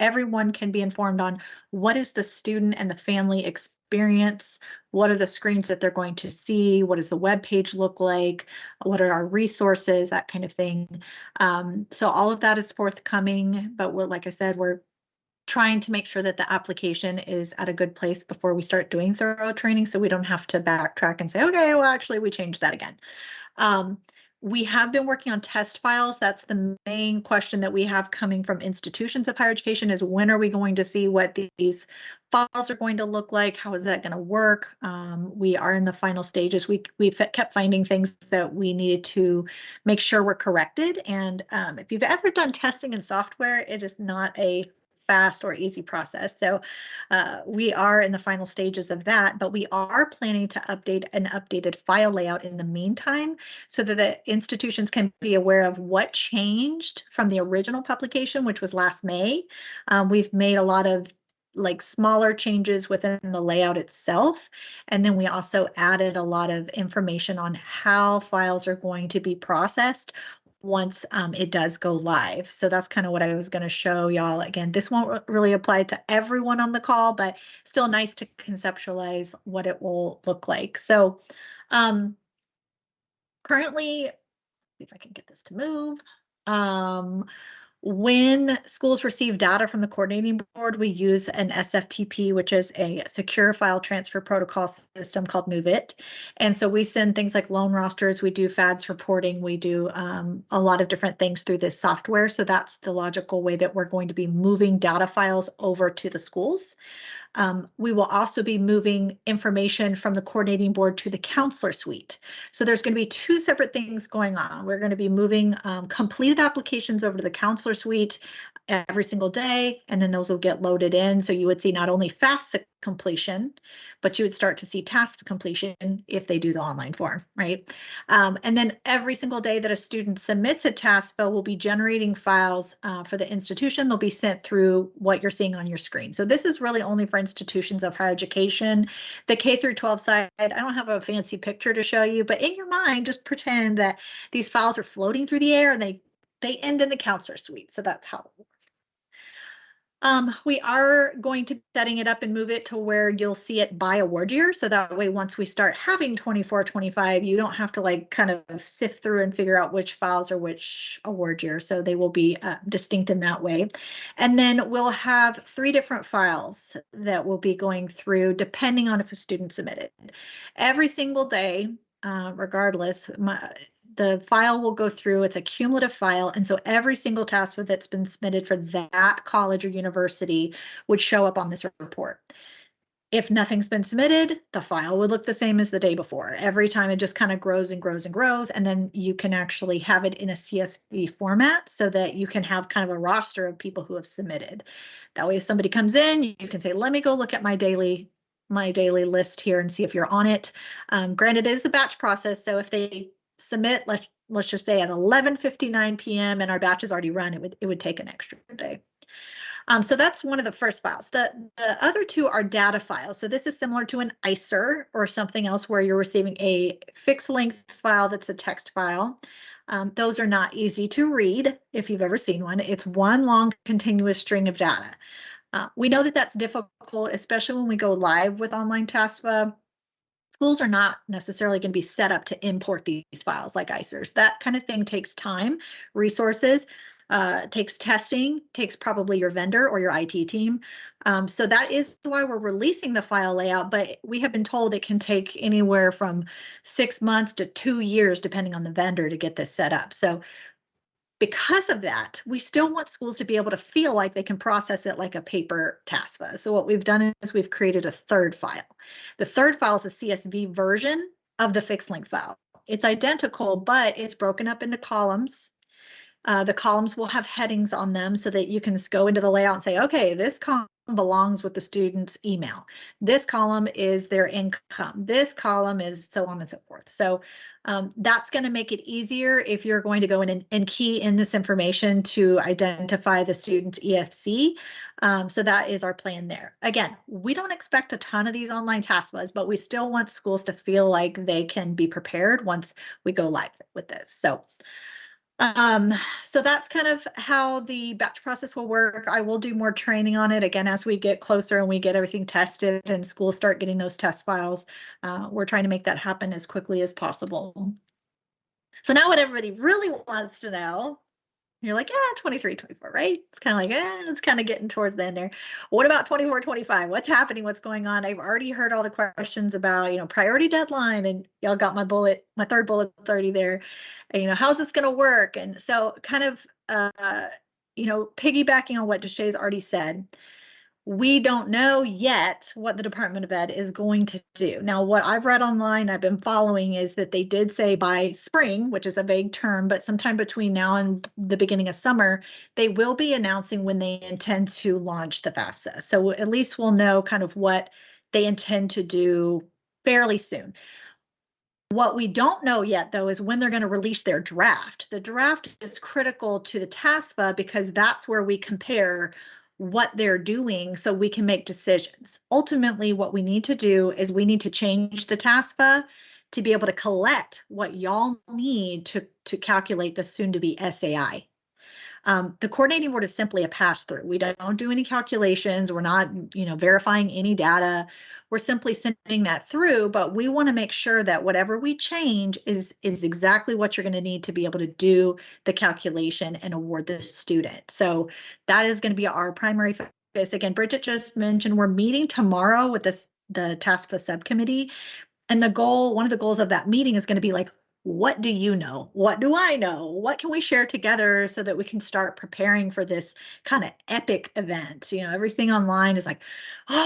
everyone can be informed on what is the student and the family experience, what are the screens that they're going to see, what does the web page look like, what are our resources, that kind of thing. So all of that is forthcoming, but like I said, we're trying to make sure that the application is at a good place before we start doing thorough training, so we don't have to backtrack and say, okay, well, actually, we changed that again. We have been working on test files. That's the main question that we have coming from institutions of higher education is when are we going to see what these files are going to look like? How is that going to work? We are in the final stages. We've kept finding things that we needed to make sure were corrected. And if you've ever done testing in software, it is not a fast or easy process. So we are in the final stages of that, but we are planning to update an updated file layout in the meantime so that the institutions can be aware of what changed from the original publication, which was last May. We've made a lot of like smaller changes within the layout itself. And then we also added a lot of information on how files are going to be processed once it does go live. So that's kind of what I was going to show y'all. Again, this won't really apply to everyone on the call, but still nice to conceptualize what it will look like. So currently, see if I can get this to move. When schools receive data from the coordinating board, we use an SFTP, which is a secure file transfer protocol system called MoveIt. And so we send things like loan rosters, we do FAAC reporting, we do a lot of different things through this software. So that's the logical way that we're going to be moving data files over to the schools. We will also be moving information from the coordinating board to the counselor suite. So there's going to be two separate things going on. We're going to be moving completed applications over to the counselor suite every single day, and then those will get loaded in. So you would see not only FAFSA completion, but you would start to see task completion if they do the online form, right? And then every single day that a student submits a TASFA, we'll be generating files for the institution. They'll be sent through what you're seeing on your screen. So this is really only for institutions of higher education. The K through 12 side, I don't have a fancy picture to show you, but in your mind, just pretend that these files are floating through the air and they end in the counselor suite. So that's how it works. We are going to be setting it up and move it to where you'll see it by award year. So that way, once we start having 24, 25, you don't have to like kind of sift through and figure out which files are which award year. So they will be distinct in that way. And then we'll have 3 different files that will be going through depending on if a student submitted. Every single day, regardless, the file will go through, it's a cumulative file. And so every single task that's been submitted for that college or university would show up on this report. If nothing's been submitted, the file would look the same as the day before. Every time it just kind of grows and grows and grows. And then you can actually have it in a CSV format so that you can have kind of a roster of people who have submitted. That way, if somebody comes in, you can say, let me go look at my daily list here and see if you're on it. Granted, it is a batch process. So if they submit, let's just say at 11:59 p.m. and our batch is already run, it would take an extra day. So that's one of the first files. The other 2 are data files. So this is similar to an ICER or something else where you're receiving a fixed length file that's a text file. Those are not easy to read if you've ever seen one. It's one long continuous string of data. We know that that's difficult, especially when we go live with online TASFA. Schools are not necessarily going to be set up to import these files like ICERs. That kind of thing takes time, resources, takes testing, takes probably your vendor or your IT team. So that is why we're releasing the file layout, but we have been told it can take anywhere from 6 months to 2 years, depending on the vendor, to get this set up. So because of that, we still want schools to be able to feel like they can process it like a paper TASFA. So what we've done is we've created a third file. The third file is a CSV version of the fixed length file. It's identical, but it's broken up into columns. The columns will have headings on them so that you can go into the layout and say, okay, this column belongs with the student's email. This column is their income. This column is so on and so forth. So that's going to make it easier if you're going to go in and key in this information to identify the student's EFC. So that is our plan there. Again, we don't expect a ton of these online TASFAs, but we still want schools to feel like they can be prepared once we go live with this. So that's kind of how the batch process will work. I will do more training on it again as we get closer and we get everything tested and schools start getting those test files. We're trying to make that happen as quickly as possible. So now what everybody really wants to know You're like, 23, 24, right? It's kind of like, it's kind of getting towards the end there. What about 24, 25? What's happening? What's going on? I've already heard all the questions about, priority deadline, and y'all got my third bullet's already there. And, how's this going to work? And so kind of, piggybacking on what Deshay's already said, we don't know yet what the Department of Ed is going to do. Now, what I've read online, I've been following, is that they did say by spring, which is a vague term, but sometime between now and the beginning of summer, they will be announcing when they intend to launch the FAFSA. So at least we'll know kind of what they intend to do fairly soon. What we don't know yet, though, is when they're going to release their draft. The draft is critical to the TASFA because that's where we compare what they're doing so we can make decisions. Ultimately, what we need to do is we need to change the TASFA to be able to collect what y'all need to calculate the soon-to-be SAI. The coordinating board is simply a pass-through. We don't do any calculations. We're not, verifying any data. We're simply sending that through, but we want to make sure that whatever we change is exactly what you're going to need to be able to do the calculation and award the student. So that is going to be our primary focus. Again, Bridget just mentioned we're meeting tomorrow with the TASFA subcommittee. And one of the goals of that meeting is going to be like, what do you know? What do I know? What can we share together so that we can start preparing for this kind of epic event? Everything online is like,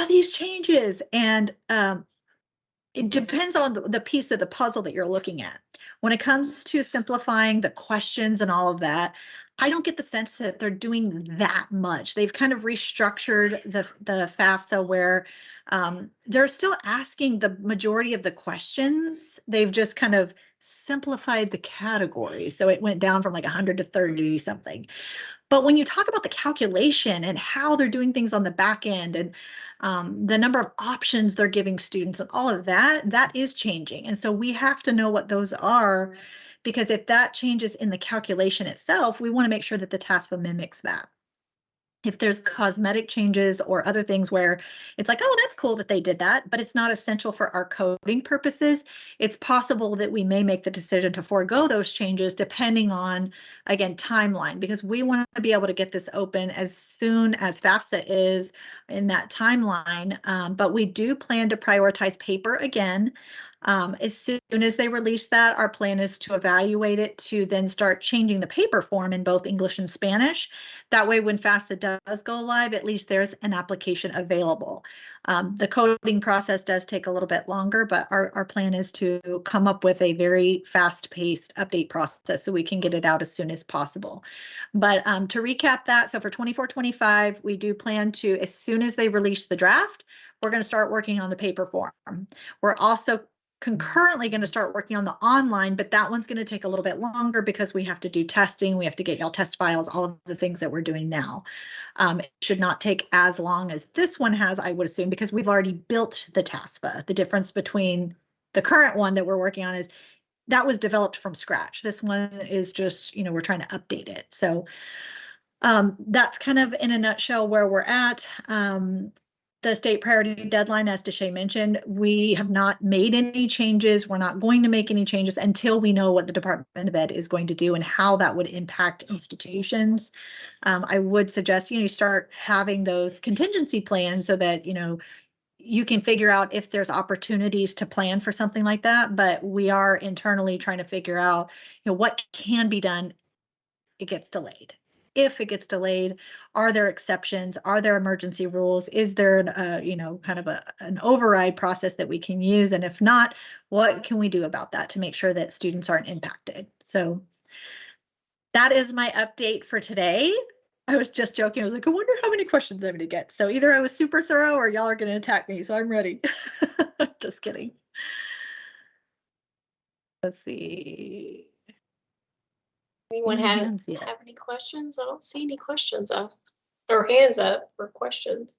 these changes. And it depends on the piece of the puzzle that you're looking at. When it comes to simplifying the questions and all of that, I don't get the sense that they're doing that much. They've kind of restructured the FAFSA where they're still asking the majority of the questions. They've just kind of simplified the categories. So it went down from like 100 to 30 something. But when you talk about the calculation and how they're doing things on the back end and the number of options they're giving students and all of that is changing. And so we have to know what those are, because if that changes in the calculation itself, we want to make sure that the TASFA mimics that. If there's cosmetic changes or other things where it's like, that's cool that they did that, but it's not essential for our coding purposes, it's possible that we may make the decision to forego those changes depending on, again, timeline, because we want to be able to get this open as soon as FAFSA is in that timeline. But we do plan to prioritize paper again. As soon as they release that, our plan is to evaluate it to then start changing the paper form in both English and Spanish. That way, when FAFSA does go live, at least there's an application available. The coding process does take a little bit longer, but our plan is to come up with a very fast-paced update process so we can get it out as soon as possible. But to recap that, so for 24-25, we do plan to, as soon as they release the draft, we're going to start working on the paper form. We're also concurrently going to start working on the online, but that one's going to take a little bit longer because we have to do testing. We have to get y'all test files, all of the things that we're doing now. It should not take as long as this one has, I would assume, because we've already built the TASFA. The difference between the current one that we're working on is that was developed from scratch. This one is just, we're trying to update it. So that's kind of in a nutshell where we're at. The state priority deadline, as Deshay mentioned, we have not made any changes. We're not going to make any changes until we know what the Department of Ed is going to do and how that would impact institutions. I would suggest, you start having those contingency plans so that, you can figure out if there's opportunities to plan for something like that. But we are internally trying to figure out, what can be done. It gets delayed. If it gets delayed, are there exceptions? Are there emergency rules? Is there kind of an override process that we can use? And if not, what can we do about that to make sure that students aren't impacted? So that is my update for today. I was just joking. I was like, I wonder how many questions I'm going to get. So either I was super thorough or y'all are going to attack me. So I'm ready. Just kidding. Let's see. Anyone have any questions? I don't see any questions up or hands up for questions.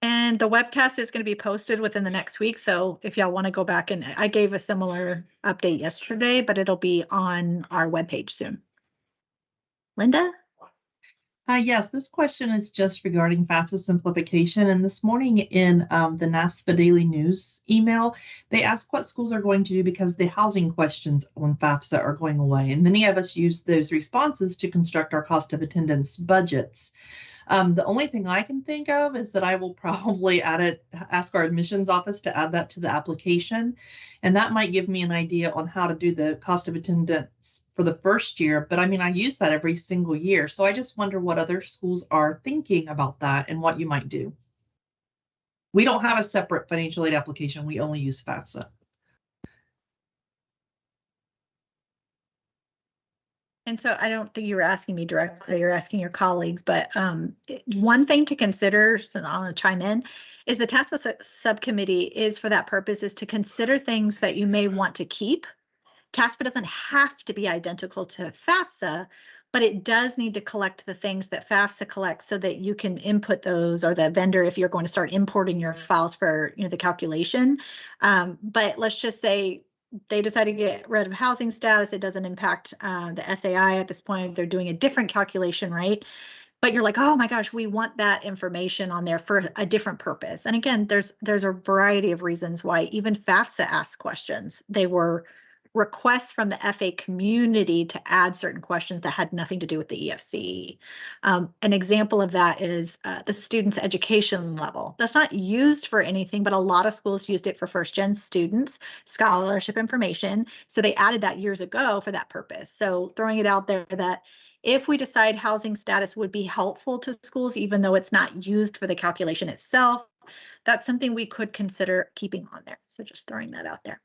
And the webcast is going to be posted within the next week. So if y'all want to go back, and I gave a similar update yesterday, but it'll be on our webpage soon. Linda? Yes, this question is just regarding FAFSA simplification. And this morning in the NASFA Daily News email, they asked what schools are going to do because the housing questions on FAFSA are going away. And many of us use those responses to construct our cost of attendance budgets. The only thing I can think of is that I will probably ask our admissions office to add that to the application. And that might give me an idea on how to do the cost of attendance for the first year. But I mean, I use that every single year. So I just wonder what other schools are thinking about that and what you might do. We don't have a separate financial aid application. We only use FAFSA. And so I don't think you were asking me directly, you're asking your colleagues, but one thing to consider, so I'll chime in, is the TASFA subcommittee is for that purpose, is to consider things that you may want to keep. TASFA doesn't have to be identical to FAFSA, but it does need to collect the things that FAFSA collects so that you can input those, or the vendor, if you're going to start importing your files for the calculation. But let's just say they decide to get rid of housing status. It doesn't impact the SAI at this point. They're doing a different calculation, right? But you're like, oh my gosh, we want that information on there for a different purpose. And again, there's a variety of reasons why even FAFSA asks questions. They were requests from the FA community to add certain questions that had nothing to do with the EFC. An example of that is the student's education level. That's not used for anything, but a lot of schools used it for first-gen students, scholarship information. So they added that years ago for that purpose. So throwing it out there that if we decide housing status would be helpful to schools, even though it's not used for the calculation itself, that's something we could consider keeping on there. So just throwing that out there.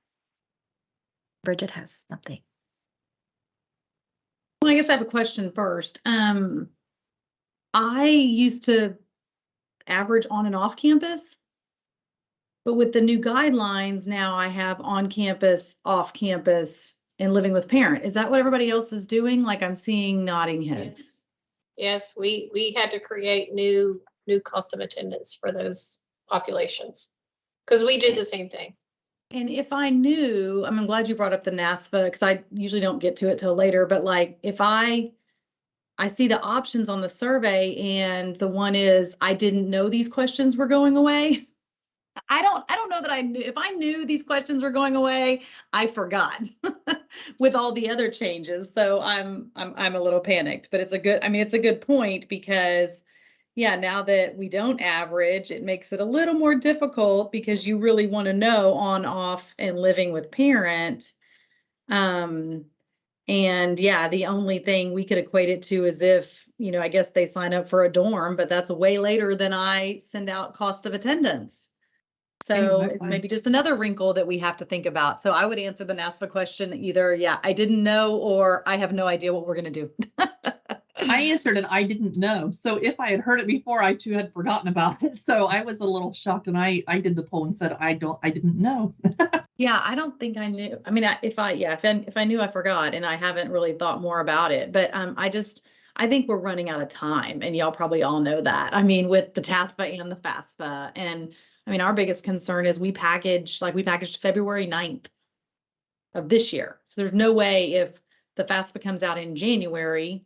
Bridget has something. Well, I guess I have a question first. I used to average on and off campus, but with the new guidelines, now I have on campus, off campus, and living with parent. Is that what everybody else is doing? Like I'm seeing nodding heads. Yes, we had to create new cost of attendance for those populations because we did the same thing. And if I knew, I'm glad you brought up the NASFA because I usually don't get to it till later, but like if I see the options on the survey and the one is, I didn't know these questions were going away. I don't know that I knew. If I knew these questions were going away, I forgot with all the other changes. So I'm a little panicked, but it's a good point because yeah, now that we don't average, it makes it a little more difficult because you really want to know on, off, and living with parent. And yeah, the only thing we could equate it to is if, I guess they sign up for a dorm, but that's way later than I send out cost of attendance. So It's maybe just another wrinkle that we have to think about. So I would answer the NASFA question either, yeah, I didn't know, or I have no idea what we're going to do. I answered it, I didn't know. So if I had heard it before, I too had forgotten about it. So I was a little shocked, and I did the poll and said, I didn't know. Yeah, I don't think I knew. I mean, if I knew, I forgot, and I haven't really thought more about it. But I think we're running out of time, and y'all probably all know that. I mean, with the TASFA and the FAFSA, and I mean, our biggest concern is we packaged February 9th of this year. So there's no way if the FAFSA comes out in January,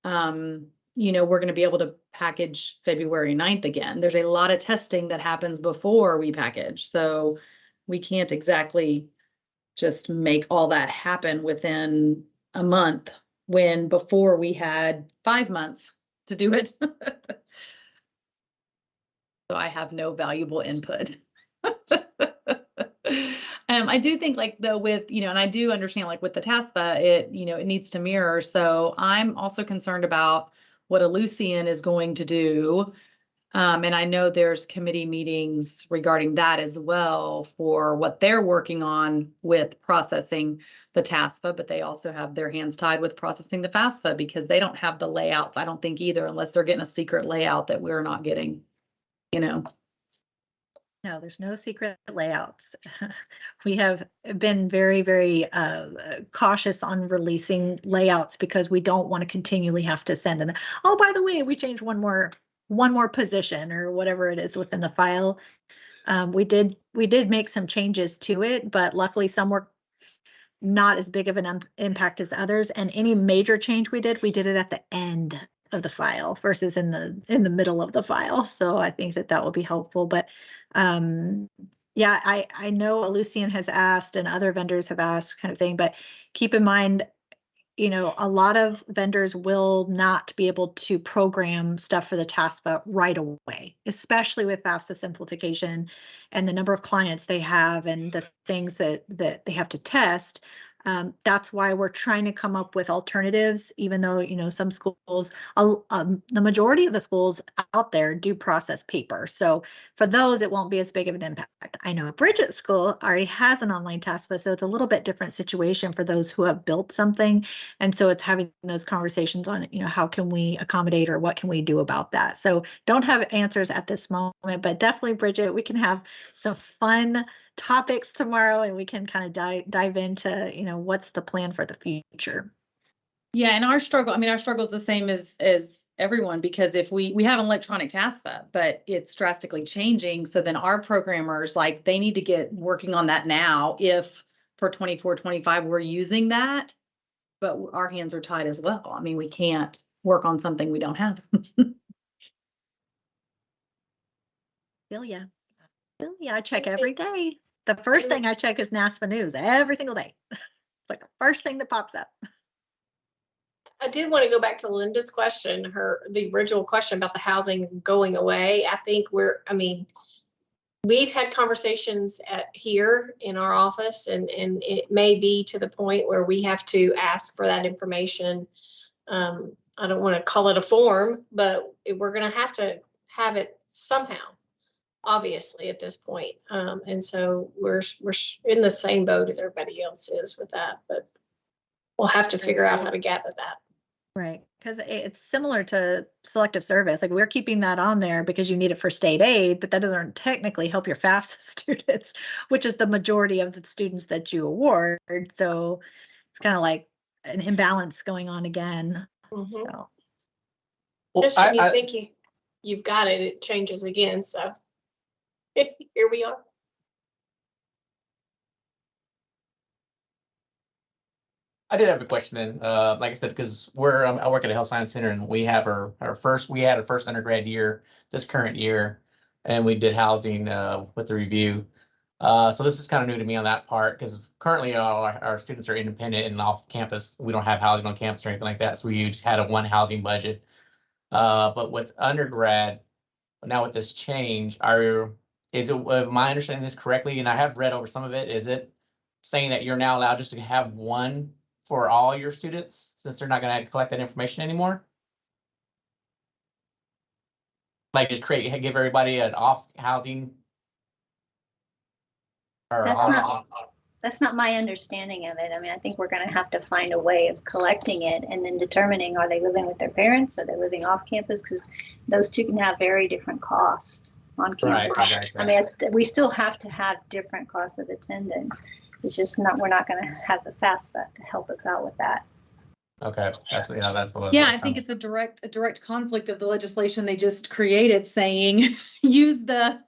we're going to be able to package February 9th again. There's a lot of testing that happens before we package. So we can't exactly just make all that happen within a month when before we had 5 months to do it. So I have no valuable input. I do think though with, and I do understand with the TASFA, it needs to mirror. So I'm also concerned about what Ellucian is going to do. And I know there's committee meetings regarding that as well for what they're working on with processing the TASFA, but they also have their hands tied with processing the FAFSA because they don't have the layouts, I don't think either, unless they're getting a secret layout that we're not getting. No, there's no secret layouts. We have been very, very cautious on releasing layouts because we don't want to continually have to send an, oh, by the way, we changed one more position or whatever it is within the file. We did make some changes to it, but luckily some were not as big of an impact as others. And any major change we did it at the end of the file versus in the middle of the file. So I think that will be helpful. But yeah, I know Lucian has asked and other vendors have asked kind of thing, but keep in mind, a lot of vendors will not be able to program stuff for the TASPA right away, especially with FAFSA simplification and the number of clients they have and the things that they have to test. That's why we're trying to come up with alternatives, even though, some schools, the majority of the schools out there do process paper. So for those, it won't be as big of an impact. I know Bridget's school already has an online TASPA, so it's a little bit different situation for those who have built something. And so it's having those conversations on, how can we accommodate or what can we do about that? So don't have answers at this moment, but definitely, Bridget, we can have some fun topics tomorrow and we can kind of dive into, what's the plan for the future. Yeah, and our struggle is the same as everyone, because if we have an electronic TASPA, but it's drastically changing. So then our programmers, they need to get working on that now. If for 24, 25, we're using that, but our hands are tied as well. I mean, we can't work on something we don't have. Yeah, I check every day. The first thing I check is NASPA news every single day. Like the first thing that pops up. I do want to go back to Linda's question, the original question about the housing going away. I think we've had conversations here in our office, and it may be to the point where we have to ask for that information. I don't want to call it a form, but we're going to have it somehow, obviously, at this point. And so we're in the same boat as everybody else is with that, but we'll have to figure out how to gather that. Right, because it's similar to selective service. We're keeping that on there because you need it for state aid, but that doesn't technically help your FAFSA students, which is the majority of the students that you award. So it's kind of like an imbalance going on again. Mm-hmm. So just when you think you've got it, it changes again. So here we are. I did have a question then. Like I said, because I work at a health science center, and we have our first undergrad year this current year, and we did housing with the review. So this is kind of new to me on that part, because currently our students are independent and off campus. We don't have housing on campus or anything like that, so we just had a one housing budget. But with undergrad, now with this change, is it am I understanding this correctly? And I have read over some of it. Is it saying that you're now allowed just to have one for all your students, since they're not going to collect that information anymore? Just give everybody an off housing? Or that's not my understanding of it. I mean, I think we're going to have to find a way of collecting it and then determining, are they living with their parents? Are they living off campus? Because those two can have very different costs on campus. Right. I mean, we still have to have different costs of attendance. It's just we're not going to have the FAFSA to help us out with that. Okay, that's what. Yeah, I think it's a direct conflict of the legislation they just created, saying use the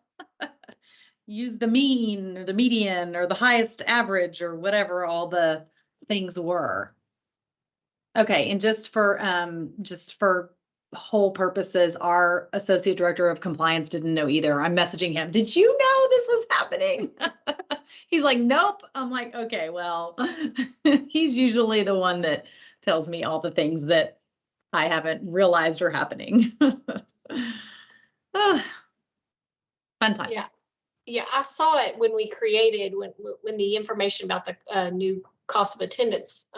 mean or the median or the highest average or whatever all the things were. Okay, and just for whole purposes, our associate director of compliance didn't know either. I'm messaging him. Did you know this was happening? He's like, nope. I'm like, okay, well, he's usually the one that tells me all the things that I haven't realized are happening. Fun times. Yeah, I saw it when we created, when the information about the new cost of attendance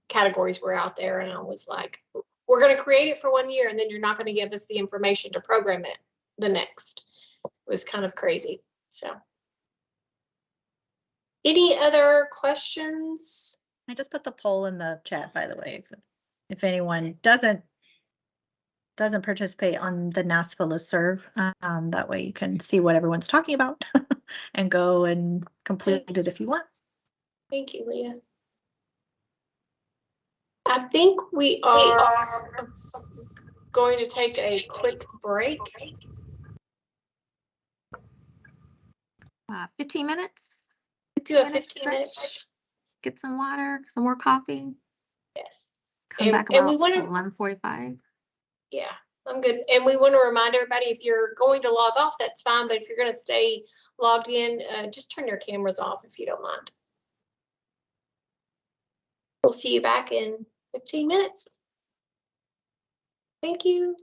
categories were out there, and I was like, we're going to create it for 1 year, and then you're not going to give us the information to program it the next. It was kind of crazy. So any other questions? I just put the poll in the chat, by the way. If anyone doesn't participate on the NASPA listserv, that way you can see what everyone's talking about and go and complete it if you want. Thank you, Leah. I think we are going to take a quick break. 15 minutes? Do a 15 minutes. Get some water, some more coffee. Yes. Come back about 11:45. Yeah, I'm good. And we want to remind everybody, if you're going to log off, that's fine. But if you're going to stay logged in, just turn your cameras off if you don't mind. We'll see you back in 15 minutes. Thank you.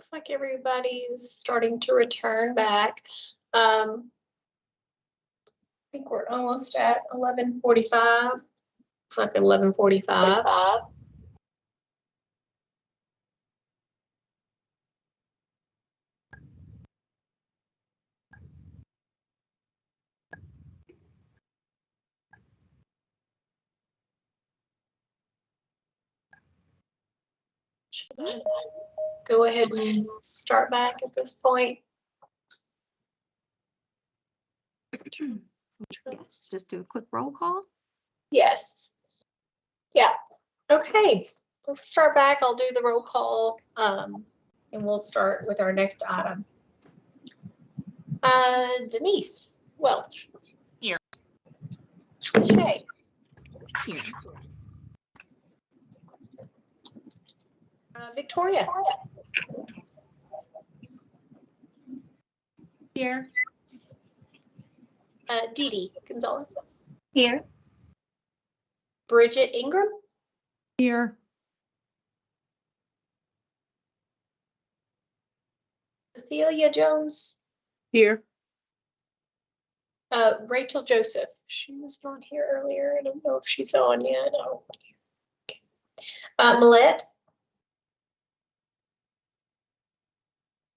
Looks like everybody is starting to return back. I think we're almost at 11:45. Looks like 11:45. Should I go ahead and start back at this point? Yes, just do a quick roll call. Yes. Yeah. Okay. Let's start back. I'll do the roll call, and we'll start with our next item. Denise Welch. Here. Shay. Here. Victoria. Here. Dee Dee Gonzalez. Here. Bridget Ingram. Here. Cecilia Jones. Here. Rachel Joseph. She was not here earlier. I don't know if she's on yet. Oh. Millette.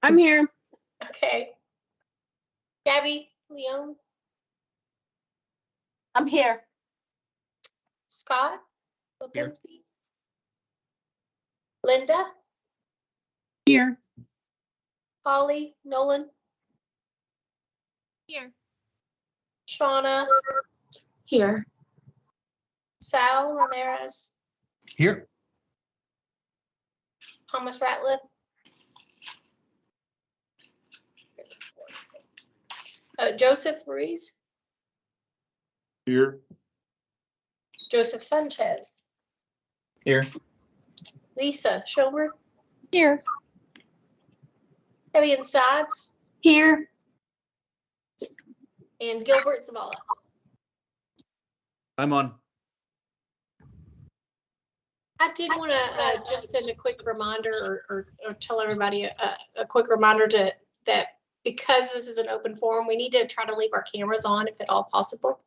I'm here. Okay. Gabby Leon. I'm here. Scott Here. Lipinski. Linda. Here. Holly Nolan. Here. Shauna. Here. Sal Ramirez. Here. Thomas Ratliff. Joseph Ruiz. Here. Joseph Sanchez. Here. Lisa Schomer. Here. Debbie Sides. Here. And Gilbert Zavala. I'm on. I did want to just send a quick reminder or tell everybody a quick reminder that because this is an open forum, we need to try to leave our cameras on if at all possible.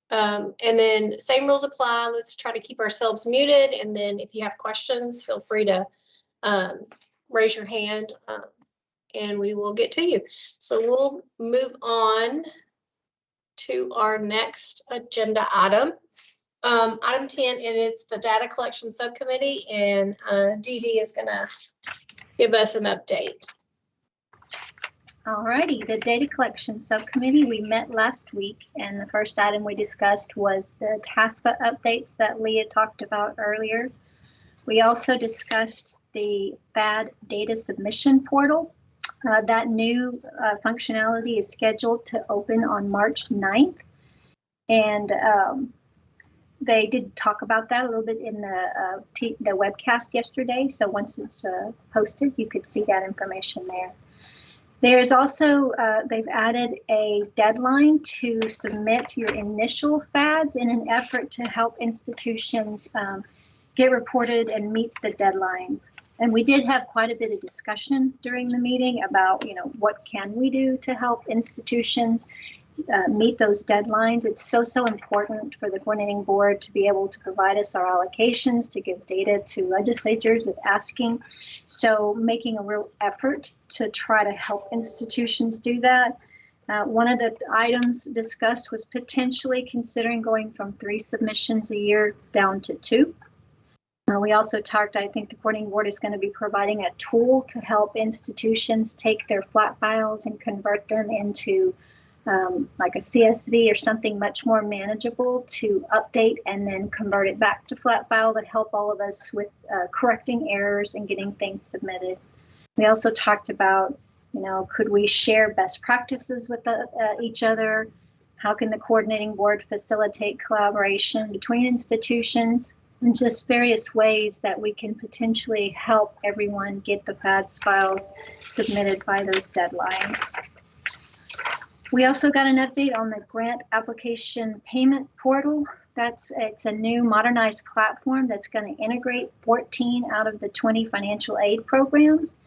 And then same rules apply. Let's try to keep ourselves muted. And then if you have questions, feel free to raise your hand and we will get to you. So we'll move on to our next agenda item. Item 10, and it's the data collection subcommittee, and Dee Dee is going to give us an update. All righty, the data collection subcommittee, we met last week, and the first item we discussed was the TASPA updates that Leah talked about earlier. We also discussed the FAAC data submission portal. That new functionality is scheduled to open on March 9th. And they did talk about that a little bit in the webcast yesterday. So once it's posted, you could see that information there. There's also, they've added a deadline to submit your initial FADs in an effort to help institutions get reported and meet the deadlines. And we did have quite a bit of discussion during the meeting about, what can we do to help institutions meet those deadlines. It's so important for the coordinating board to be able to provide us our allocations, to give data to legislatures if asking. So making a real effort to try to help institutions do that. One of the items discussed was potentially considering going from 3 submissions a year down to 2. We also talked, I think the coordinating board is going to be providing a tool to help institutions take their flat files and convert them into like a CSV or something much more manageable to update and then convert it back to flat file to help all of us with correcting errors and getting things submitted. We also talked about, could we share best practices with each other? How can the coordinating board facilitate collaboration between institutions? And just various ways that we can potentially help everyone get the FADS files submitted by those deadlines. We also got an update on the grant application payment portal. It's a new modernized platform that's going to integrate 14 out of the 20 financial aid programs.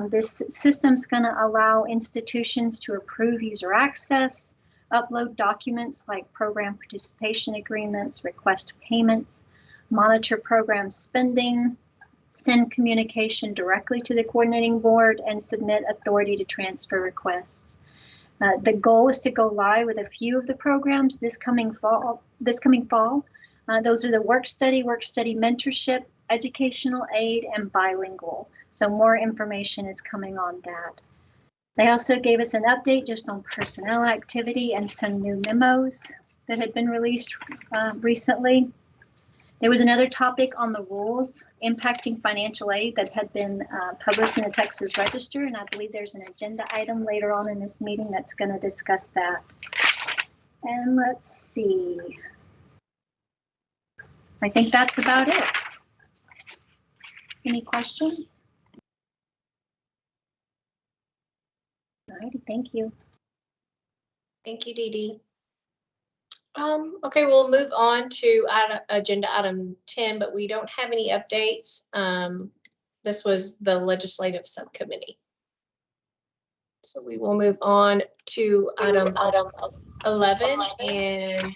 This system's going to allow institutions to approve user access, upload documents like program participation agreements, request payments, monitor program spending, send communication directly to the coordinating board, and submit authority to transfer requests. The goal is to go live with a few of the programs this coming fall. Those are the work study mentorship, educational aid, and bilingual. So more information is coming on that. They also gave us an update just on personnel activity and some new memos that had been released recently. There was another topic on the rules impacting financial aid that had been published in the Texas Register, and I believe there's an agenda item later on in this meeting that's going to discuss that. And let's see. I think that's about it. Any questions? All righty, thank you. Thank you, Dee Dee. Okay, we'll move on to agenda item 10, but we don't have any updates. This was the legislative subcommittee. So we will move on to item 11, and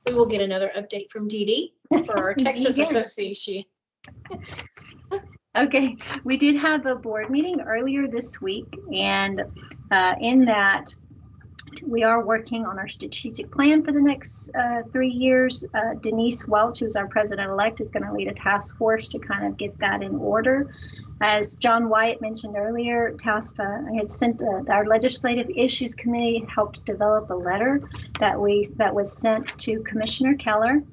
we will get another update from Dee Dee for our Texas Association. Okay, we did have a board meeting earlier this week, and in that, we are working on our strategic plan for the next 3 years. Denise Welch, who's our president-elect, is going to lead a task force to kind of get that in order. As John Wyatt mentioned earlier, TASFA had sent our Legislative Issues Committee helped develop a letter that was sent to Commissioner Keller,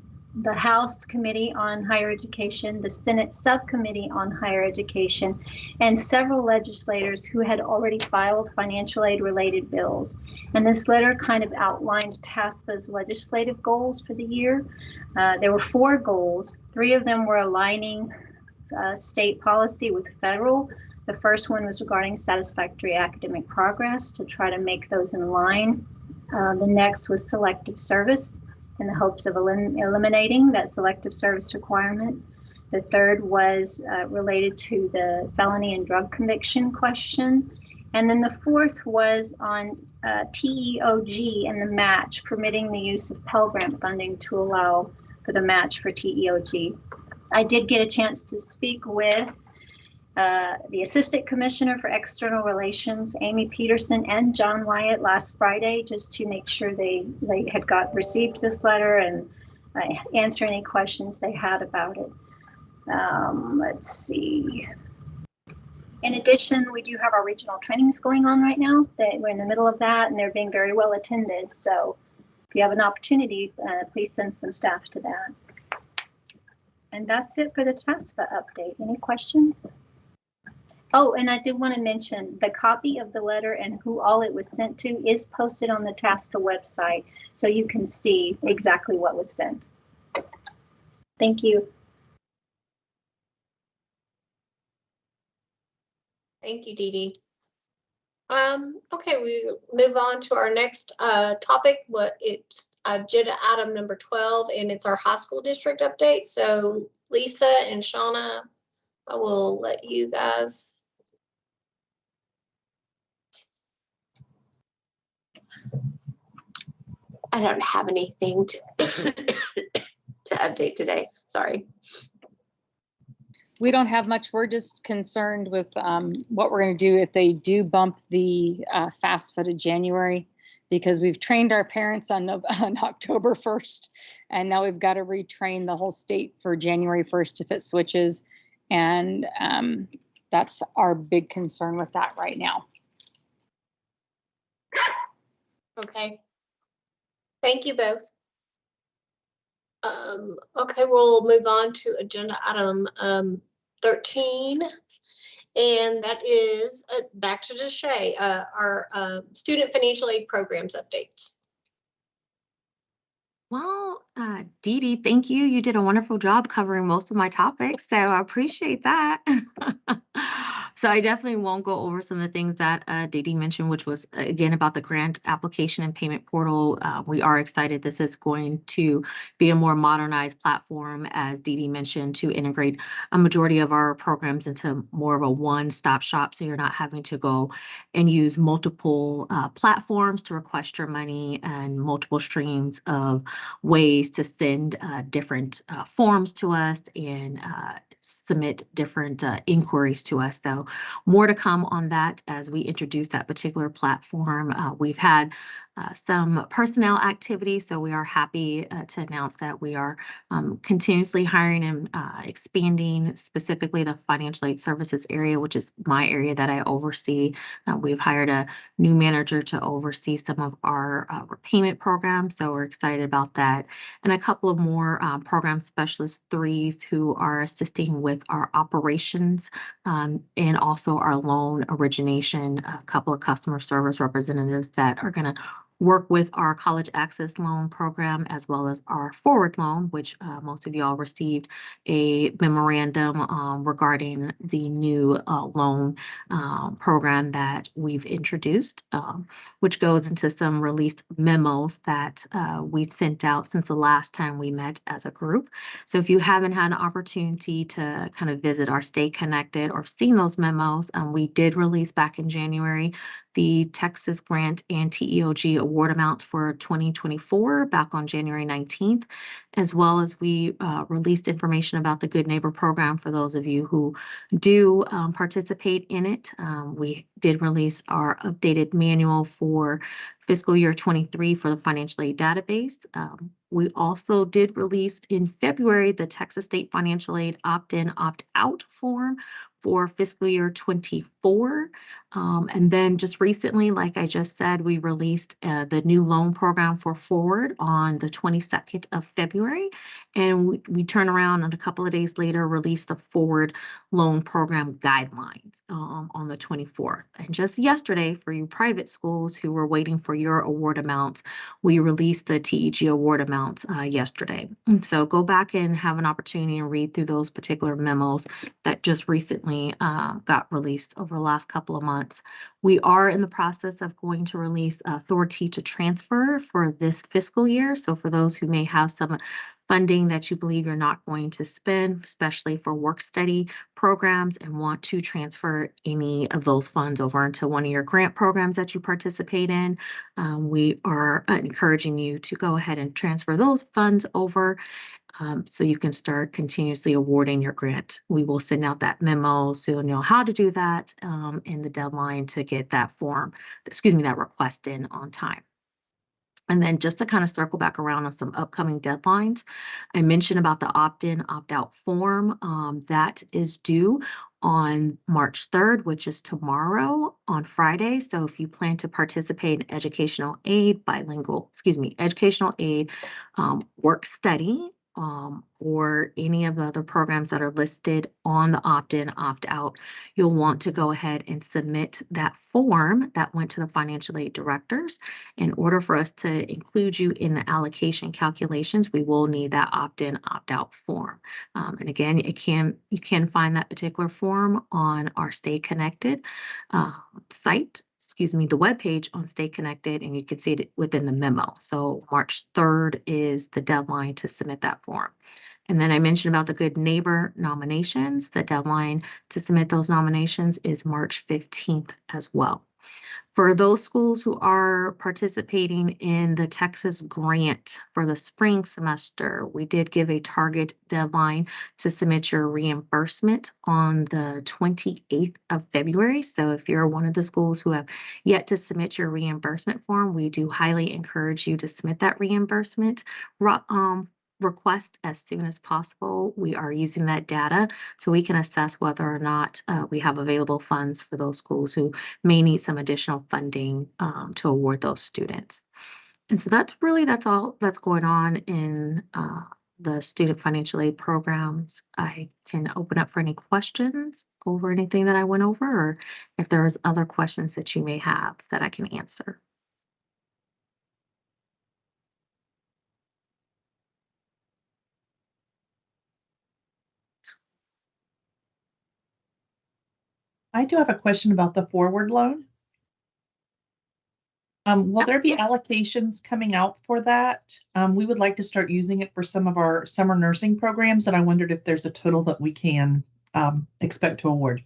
the House Committee on Higher Education, the Senate Subcommittee on Higher Education, and several legislators who had already filed financial aid related bills. And this letter kind of outlined TASFA's legislative goals for the year. There were 4 goals. 3 of them were aligning state policy with federal. The first one was regarding satisfactory academic progress, to try to make those in line. The next was selective service, in the hopes of eliminating that selective service requirement. The third was related to the felony and drug conviction question. And then the fourth was on TEOG and the match, permitting the use of Pell Grant funding to allow for the match for TEOG. I did get a chance to speak with the Assistant Commissioner for External Relations, Amy Peterson, and John Wyatt last Friday, just to make sure they had received this letter and answer any questions they had about it. Let's see. In addition, we do have our regional trainings going on right now. We're in the middle of that, and they're being very well attended. So if you have an opportunity, please send some staff to that. And that's it for the TASFA update. Any questions? Oh, and I did want to mention the copy of the letter and who all it was sent to is posted on the TASFA website, so you can see exactly what was sent. Thank you. Thank you, Dee Dee. Okay, we move on to our next topic. It's agenda item number 12, and it's our high school district update. So Lisa and Shauna, I will let you guys. I don't have anything to to update today. Sorry. We don't have much. We're just concerned with what we're going to do if they do bump the FAFSA to January, because we've trained our parents on October 1st, and now we've got to retrain the whole state for January 1st if it switches. And that's our big concern with that right now. Okay. Thank you both. Okay, we'll move on to agenda item 13, and that is back to Deshay, our student financial aid programs updates. Well, Dee Dee, thank you. You did a wonderful job covering most of my topics, so I appreciate that. So I definitely won't go over some of the things that Dee Dee mentioned, which was again about the grant application and payment portal. We are excited. This is going to be a more modernized platform, as Dee Dee mentioned, to integrate a majority of our programs into more of a one-stop shop. So you're not having to go and use multiple platforms to request your money and multiple streams of ways to send different forms to us and submit different inquiries to us. So more to come on that as we introduce that particular platform. We've had some personnel activity, so we are happy to announce that we are continuously hiring and expanding specifically the financial aid services area, which is my area that I oversee. We've hired a new manager to oversee some of our repayment programs, so we're excited about that. And a couple of more program specialist threes who are assisting with our operations and also our loan origination, a couple of customer service representatives that are going to work with our college access loan program as well as our forward loan, which most of y'all received a memorandum regarding the new loan program that we've introduced, which goes into some released memos that we've sent out since the last time we met as a group. So if you haven't had an opportunity to kind of visit our Stay Connected or seen those memos, we did release back in January the Texas Grant and TEOG award amounts for 2024 back on January 19th, as well as we released information about the Good Neighbor program for those of you who do participate in it. We did release our updated manual for fiscal year 23 for the financial aid database. We also did release in February the Texas State Financial Aid opt-in, opt-out form for fiscal year 24. And then just recently, like I just said, we released the new loan program for Forward on the 22nd of February. And we turn around and a couple of days later released the Forward loan program guidelines on the 24th. And just yesterday, for you private schools who were waiting for your award amounts, we released the TEG award amounts yesterday. And so go back and have an opportunity and read through those particular memos that just recently got released over the last couple of months. We are in the process of going to release authority to transfer for this fiscal year. So for those who may have some funding that you believe you're not going to spend, especially for work study programs, and want to transfer any of those funds over into one of your grant programs that you participate in, we are encouraging you to go ahead and transfer those funds over so you can start continuously awarding your grant. We will send out that memo so you'll know how to do that and the deadline to get that that request in on time. And then just to kind of circle back around on some upcoming deadlines, I mentioned about the opt-in, opt-out form that is due on March 3rd, which is tomorrow on Friday. So if you plan to participate in educational aid, educational aid, work study, or any of the other programs that are listed on the opt-in, opt-out, you'll want to go ahead and submit that form that went to the financial aid directors. In order for us to include you in the allocation calculations, we will need that opt-in, opt-out form. And again, you can find that particular form on our Stay Connected site. The webpage on Stay Connected, and you can see it within the memo. So March 3rd is the deadline to submit that form. And then I mentioned about the Good Neighbor nominations. The deadline to submit those nominations is March 15th as well. For those schools who are participating in the Texas grant for the spring semester, we did give a target deadline to submit your reimbursement on the 28th of February. So if you're one of the schools who have yet to submit your reimbursement form, we do highly encourage you to submit that reimbursement request as soon as possible. We are using that data so we can assess whether or not we have available funds for those schools who may need some additional funding to award those students. And so that's all that's going on in the student financial aid programs. I can open up for any questions over anything that I went over, or if there's other questions that you may have that I can answer. I do have a question about the forward loan. Will there be Yes. allocations coming out for that? We would like to start using it for some of our summer nursing programs, and I wondered if there's a total that we can expect to award.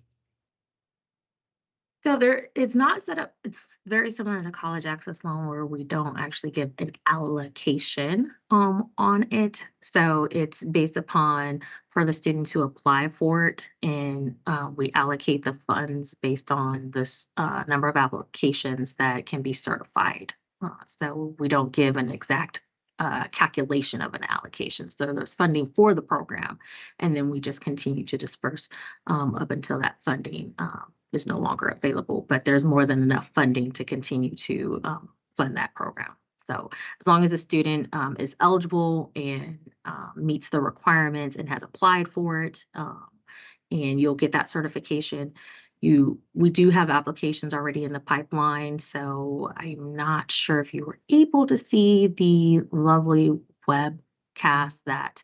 So it's not set up, it's very similar to college access loan where we don't actually give an allocation on it. So it's based upon for the students who apply for it, and we allocate the funds based on this number of applications that can be certified. So we don't give an exact calculation of an allocation. So there's funding for the program, and then we just continue to disperse up until that funding is no longer available, but there's more than enough funding to continue to fund that program. So as long as the student is eligible and meets the requirements and has applied for it, and you'll get that certification. We do have applications already in the pipeline, so I'm not sure if you were able to see the lovely webcast that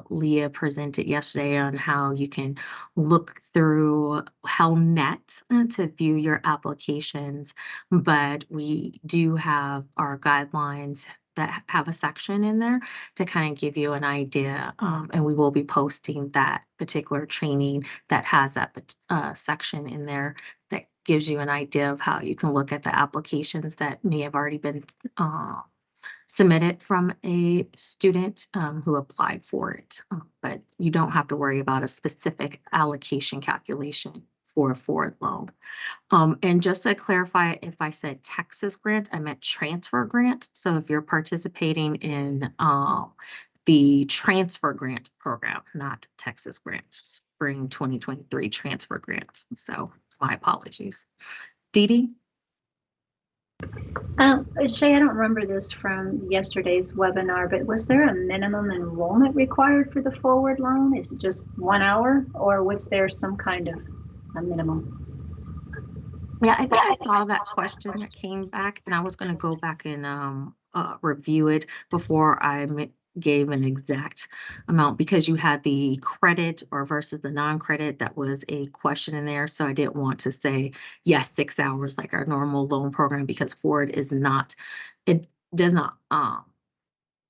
Leah presented yesterday on how you can look through HealthNet to view your applications, but we do have our guidelines that have a section in there to kind of give you an idea, and we will be posting that particular training that has that section in there that gives you an idea of how you can look at the applications that may have already been submitted from a student who applied for it, but you don't have to worry about a specific allocation calculation for a forward loan. And just to clarify, if I said Texas grant, I meant transfer grant. So if you're participating in the transfer grant program, not Texas grant, spring 2023 transfer grants. So my apologies. Dee Dee? Shay, I don't remember this from yesterday's webinar, but was there a minimum enrollment required for the forward loan? Is it just 1 hour, or was there some kind of a minimum? Yeah, I think I saw that question that came back, and I was going to go back and review it before I gave an exact amount, because you had the credit or versus the non-credit. That was a question in there, so I didn't want to say yes 6 hours like our normal loan program, because Forward is not, it does not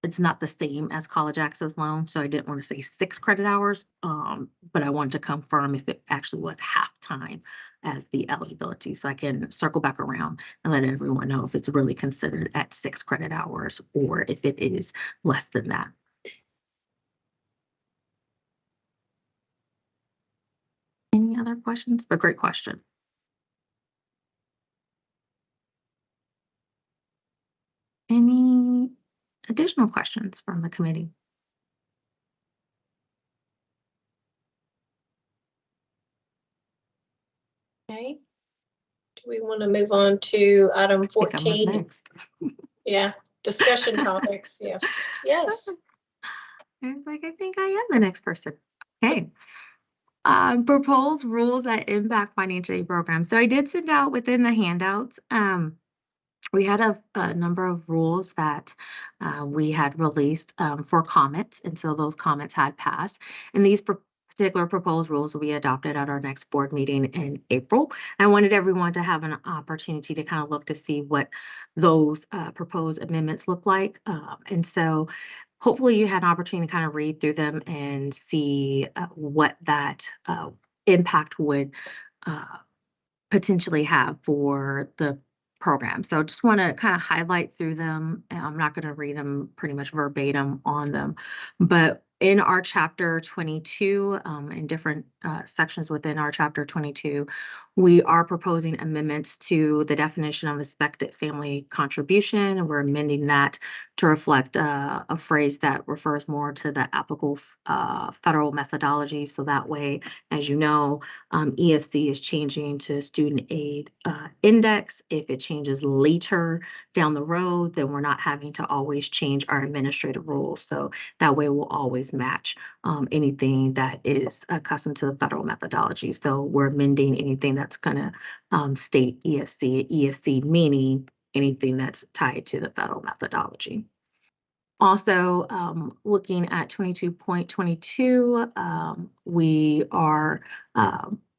it's not the same as college access loan, so I didn't want to say 6 credit hours, but I wanted to confirm if it actually was half time as the eligibility, so I can circle back around and let everyone know if it's really considered at 6 credit hours or if it is less than that. Any other questions? A great question. Any additional questions from the committee? Okay. Do we want to move on to item 14? Next. Yeah, discussion topics. Yes. Yes. I was like, I think I am the next person. Okay. Proposed rules that impact financial aid programs. So I did send out within the handouts. We had a number of rules that we had released for comments, and so those comments had passed. And these particular proposed rules will be adopted at our next board meeting in April. I wanted everyone to have an opportunity to kind of look to see what those proposed amendments look like. And so hopefully you had an opportunity to kind of read through them and see what that impact would potentially have for the program. So just want to kind of highlight through them. I'm not going to read them pretty much verbatim on them, but in our chapter 22, in different sections within our chapter 22, we are proposing amendments to the definition of expected family contribution. We're amending that to reflect a phrase that refers more to the applicable federal methodology. So that way, as you know, EFC is changing to student aid index. If it changes later down the road, then we're not having to always change our administrative rules. So that way we'll always match anything that is accustomed to the federal methodology. So we're amending anything that's going to state EFC meaning anything that's tied to the federal methodology. Also, looking at 22.22, we are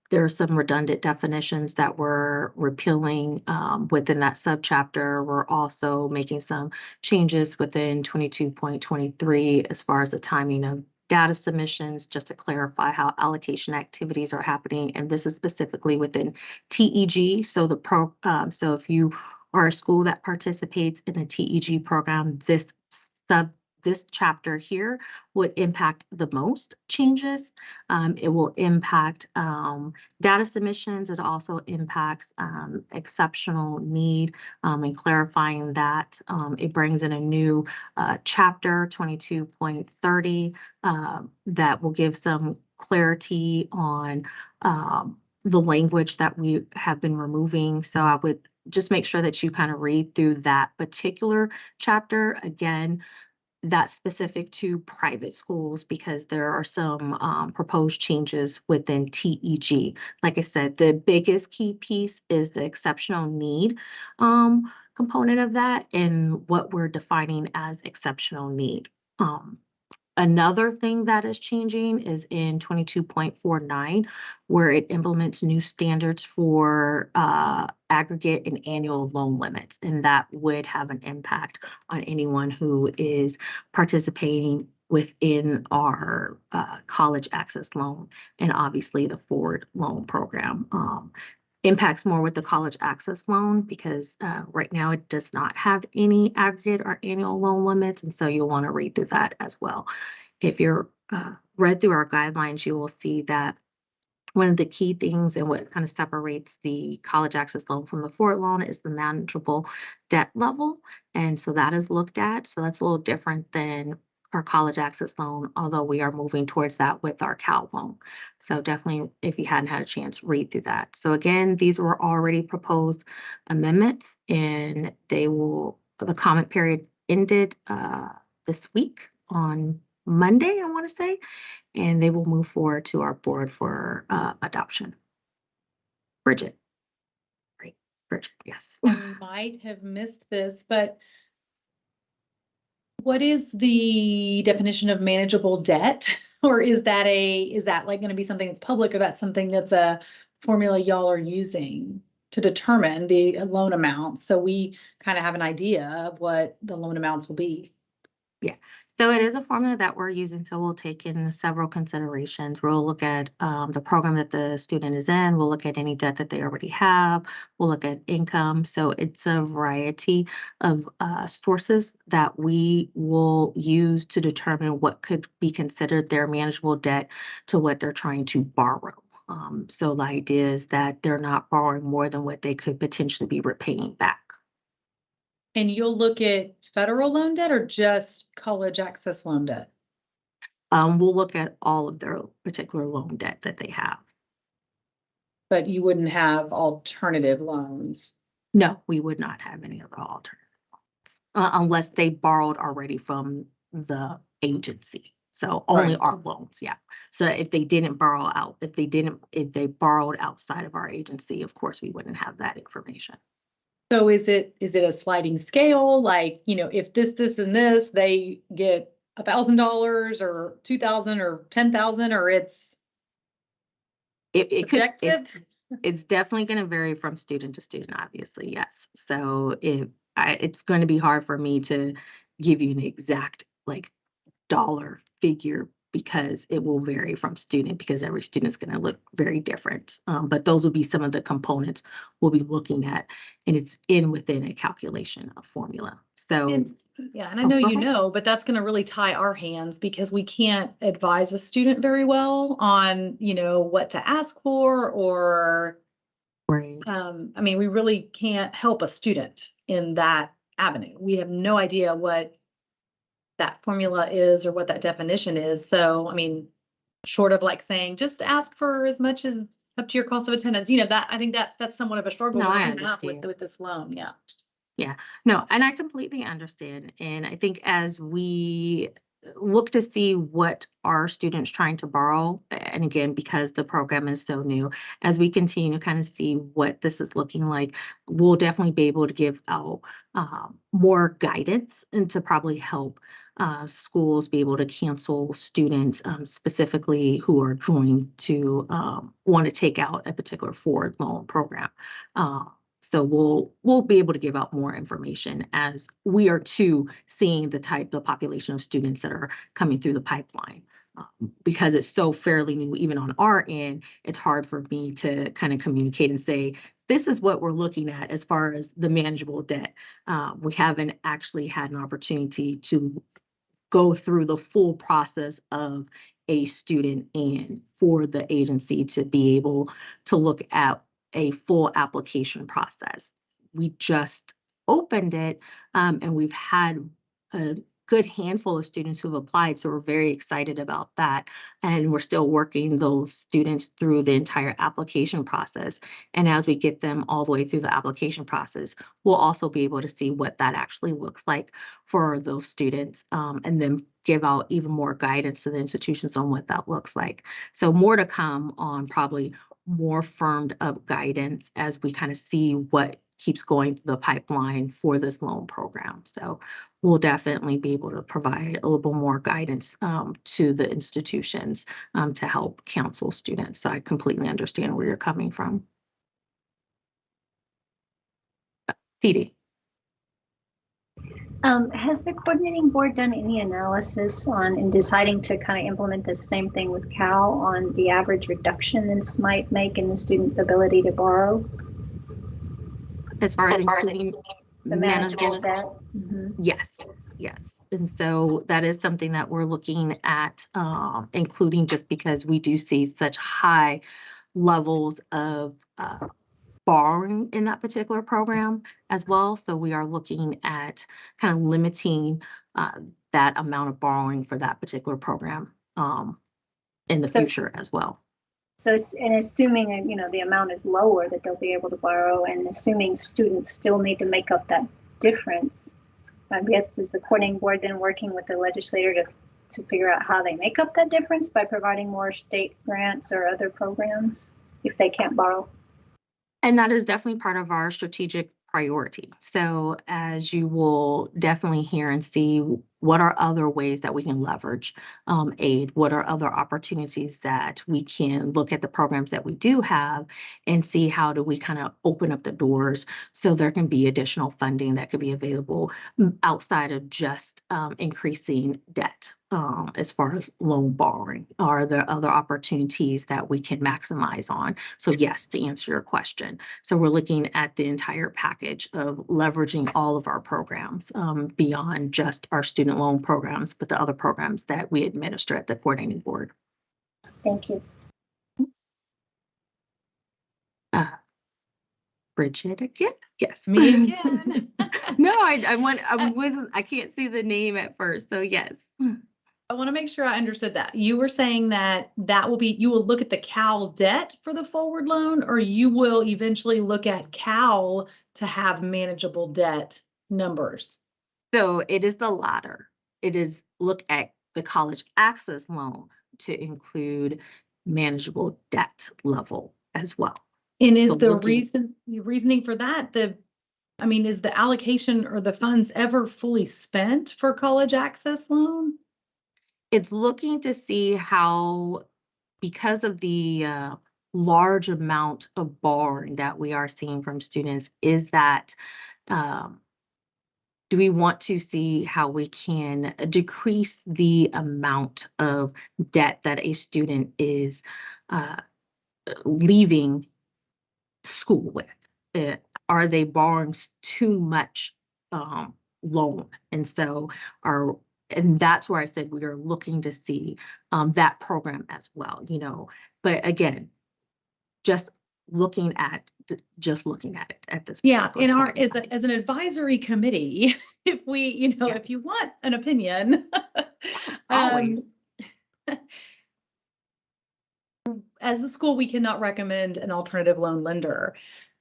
there are some redundant definitions that we're repealing within that subchapter. We're also making some changes within 22.23 as far as the timing of data submissions, just to clarify how allocation activities are happening. And this is specifically within TEG. So so if you are a school that participates in the TEG program, this chapter here would impact the most changes. It will impact data submissions. It also impacts exceptional need, and clarifying that. It brings in a new chapter 22.30 that will give some clarity on the language that we have been removing. So I would just make sure that you kind of read through that particular chapter. Again, that's specific to private schools because there are some proposed changes within TEG. Like I said, the biggest key piece is the exceptional need component of that and what we're defining as exceptional need. Another thing that is changing is in 22.49, where it implements new standards for aggregate and annual loan limits, and that would have an impact on anyone who is participating within our college access loan and obviously the forward loan program. Impacts more with the college access loan because right now it does not have any aggregate or annual loan limits. And so you'll want to read through that as well. If you're read through our guidelines, you will see that one of the key things and what kind of separates the college access loan from the forward loan is the manageable debt level. And so that is looked at. So that's a little different than our college access loan, although we are moving towards that with our Cal loan. So definitely, if you hadn't had a chance, read through that. So again, these were already proposed amendments and the comment period ended this week on Monday, I want to say, and they will move forward to our board for adoption. Bridget. Right, Bridget, yes. I might have missed this, but what is the definition of manageable debt? Or is that like going to be something that's public, or that's something that's a formula y'all are using to determine the loan amounts? So we kind of have an idea of what the loan amounts will be. Yeah, so it is a formula that we're using. So we'll take in several considerations. We'll look at the program that the student is in. We'll look at any debt that they already have. We'll look at income. So it's a variety of sources that we will use to determine what could be considered their manageable debt to what they're trying to borrow. So the idea is that they're not borrowing more than what they could potentially be repaying back. And you'll look at federal loan debt or just college access loan debt? We'll look at all of their particular loan debt that they have. But you wouldn't have alternative loans? No, we would not have any other alternative loans unless they borrowed already from the agency. So only our loans, yeah. So if they didn't borrow out, if they borrowed outside of our agency, of course, we wouldn't have that information. So is it a sliding scale? Like, if this, and this, they get $1,000 or $2,000 or $10,000, or it's subjective? It's definitely going to vary from student to student, obviously, yes. So it's going to be hard for me to give you an exact dollar figure because it will vary from student because every student is going to look very different. But those will be some of the components we'll be looking at, and it's within a calculation of formula. So and I know but that's going to really tie our hands because we can't advise a student very well on what to ask for or right. We really can't help a student in that avenue. We have no idea what that formula is or what that definition is. So, short of saying, just ask for as much as up to your cost of attendance, that I think that's somewhat of a struggle with this loan. Yeah. Yeah, no, and I completely understand. And I think as we look to see what our students trying to borrow, and again, because the program is so new, as we continue to kind of see what this is looking like, we'll definitely be able to give out more guidance and to probably help schools be able to cancel students specifically who are joined to want to take out a particular forward loan program. So we'll be able to give out more information as we are too seeing the population of students that are coming through the pipeline. Because it's so fairly new, even on our end, it's hard for me to kind of communicate and say, this is what we're looking at as far as the manageable debt. We haven't actually had an opportunity to go through the full process of a student and for the agency to be able to look at a full application process. We just opened it and we've had a good handful of students who've applied, so we're very excited about that. And we're still working those students through the entire application process. And as we get them all the way through the application process, we'll also be able to see what that actually looks like for those students, and then give out even more guidance to the institutions on what that looks like. So more to come on probably more firmed up guidance as we kind of see what keeps going through the pipeline for this loan program. So we'll definitely be able to provide a little bit more guidance to the institutions to help counsel students. So I completely understand where you're coming from. Dee. Has the coordinating board done any analysis on in deciding to kind of implement the same thing with Cal on the average reduction this might make in the student's ability to borrow? As far as including the manageable debt? Yes, yes. And so that is something that we're looking at including, just because we do see such high levels of borrowing in that particular program as well. So we are looking at kind of limiting that amount of borrowing for that particular program in the future as well. So, and assuming, the amount is lower that they'll be able to borrow, and assuming students still need to make up that difference, I guess, is the coordinating board then working with the legislator to figure out how they make up that difference by providing more state grants or other programs if they can't borrow? And that is definitely part of our strategic priority. So as you will definitely hear and see, what are other ways that we can leverage aid? What are other opportunities that we can look at the programs that we do have and see how do we kind of open up the doors so there can be additional funding that could be available outside of just increasing debt. As far as loan borrowing, are there other opportunities that we can maximize on? So yes, to answer your question. So we're looking at the entire package of leveraging all of our programs beyond just our student loan programs, but the other programs that we administer at the coordinating board. Thank you. Bridget again? Yes. Me again. No, I can't see the name at first. So yes. I want to make sure I understood that. You were saying that you will look at the Cal debt for the forward loan, or you will eventually look at Cal to have manageable debt numbers? So it is the latter. It is look at the college access loan to include manageable debt level as well. And is the reasoning for that, is the allocation or the funds ever fully spent for college access loan? It's looking to see how, because of the large amount of borrowing that we are seeing from students, is that do we want to see how we can decrease the amount of debt that a student is leaving school with? Are they borrowing too much loan? And so and that's where I said we are looking to see that program as well, but again, just looking at it at this. Yeah, as an advisory committee, if we, if you want an opinion, always. As a school, we cannot recommend an alternative loan lender.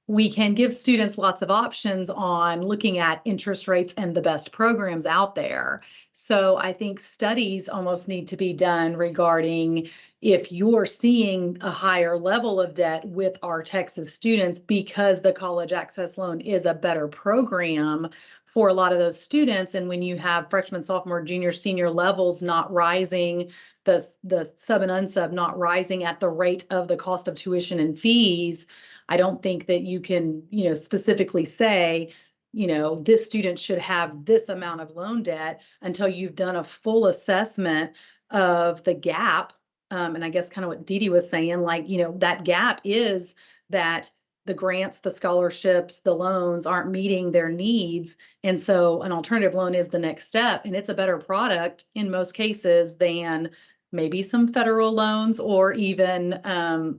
We can give students lots of options on looking at interest rates and the best programs out there. So I think studies almost need to be done regarding if you're seeing a higher level of debt with our Texas students because the college access loan is a better program for a lot of those students. And when you have freshman, sophomore, junior, senior levels not rising, the sub and unsub not rising at the rate of the cost of tuition and fees, I don't think that you can, specifically say, this student should have this amount of loan debt until you've done a full assessment of the gap. And I guess kind of what Dee Dee was saying, like, that gap is that the grants, the scholarships, the loans aren't meeting their needs. And so an alternative loan is the next step. And it's a better product in most cases than maybe some federal loans or even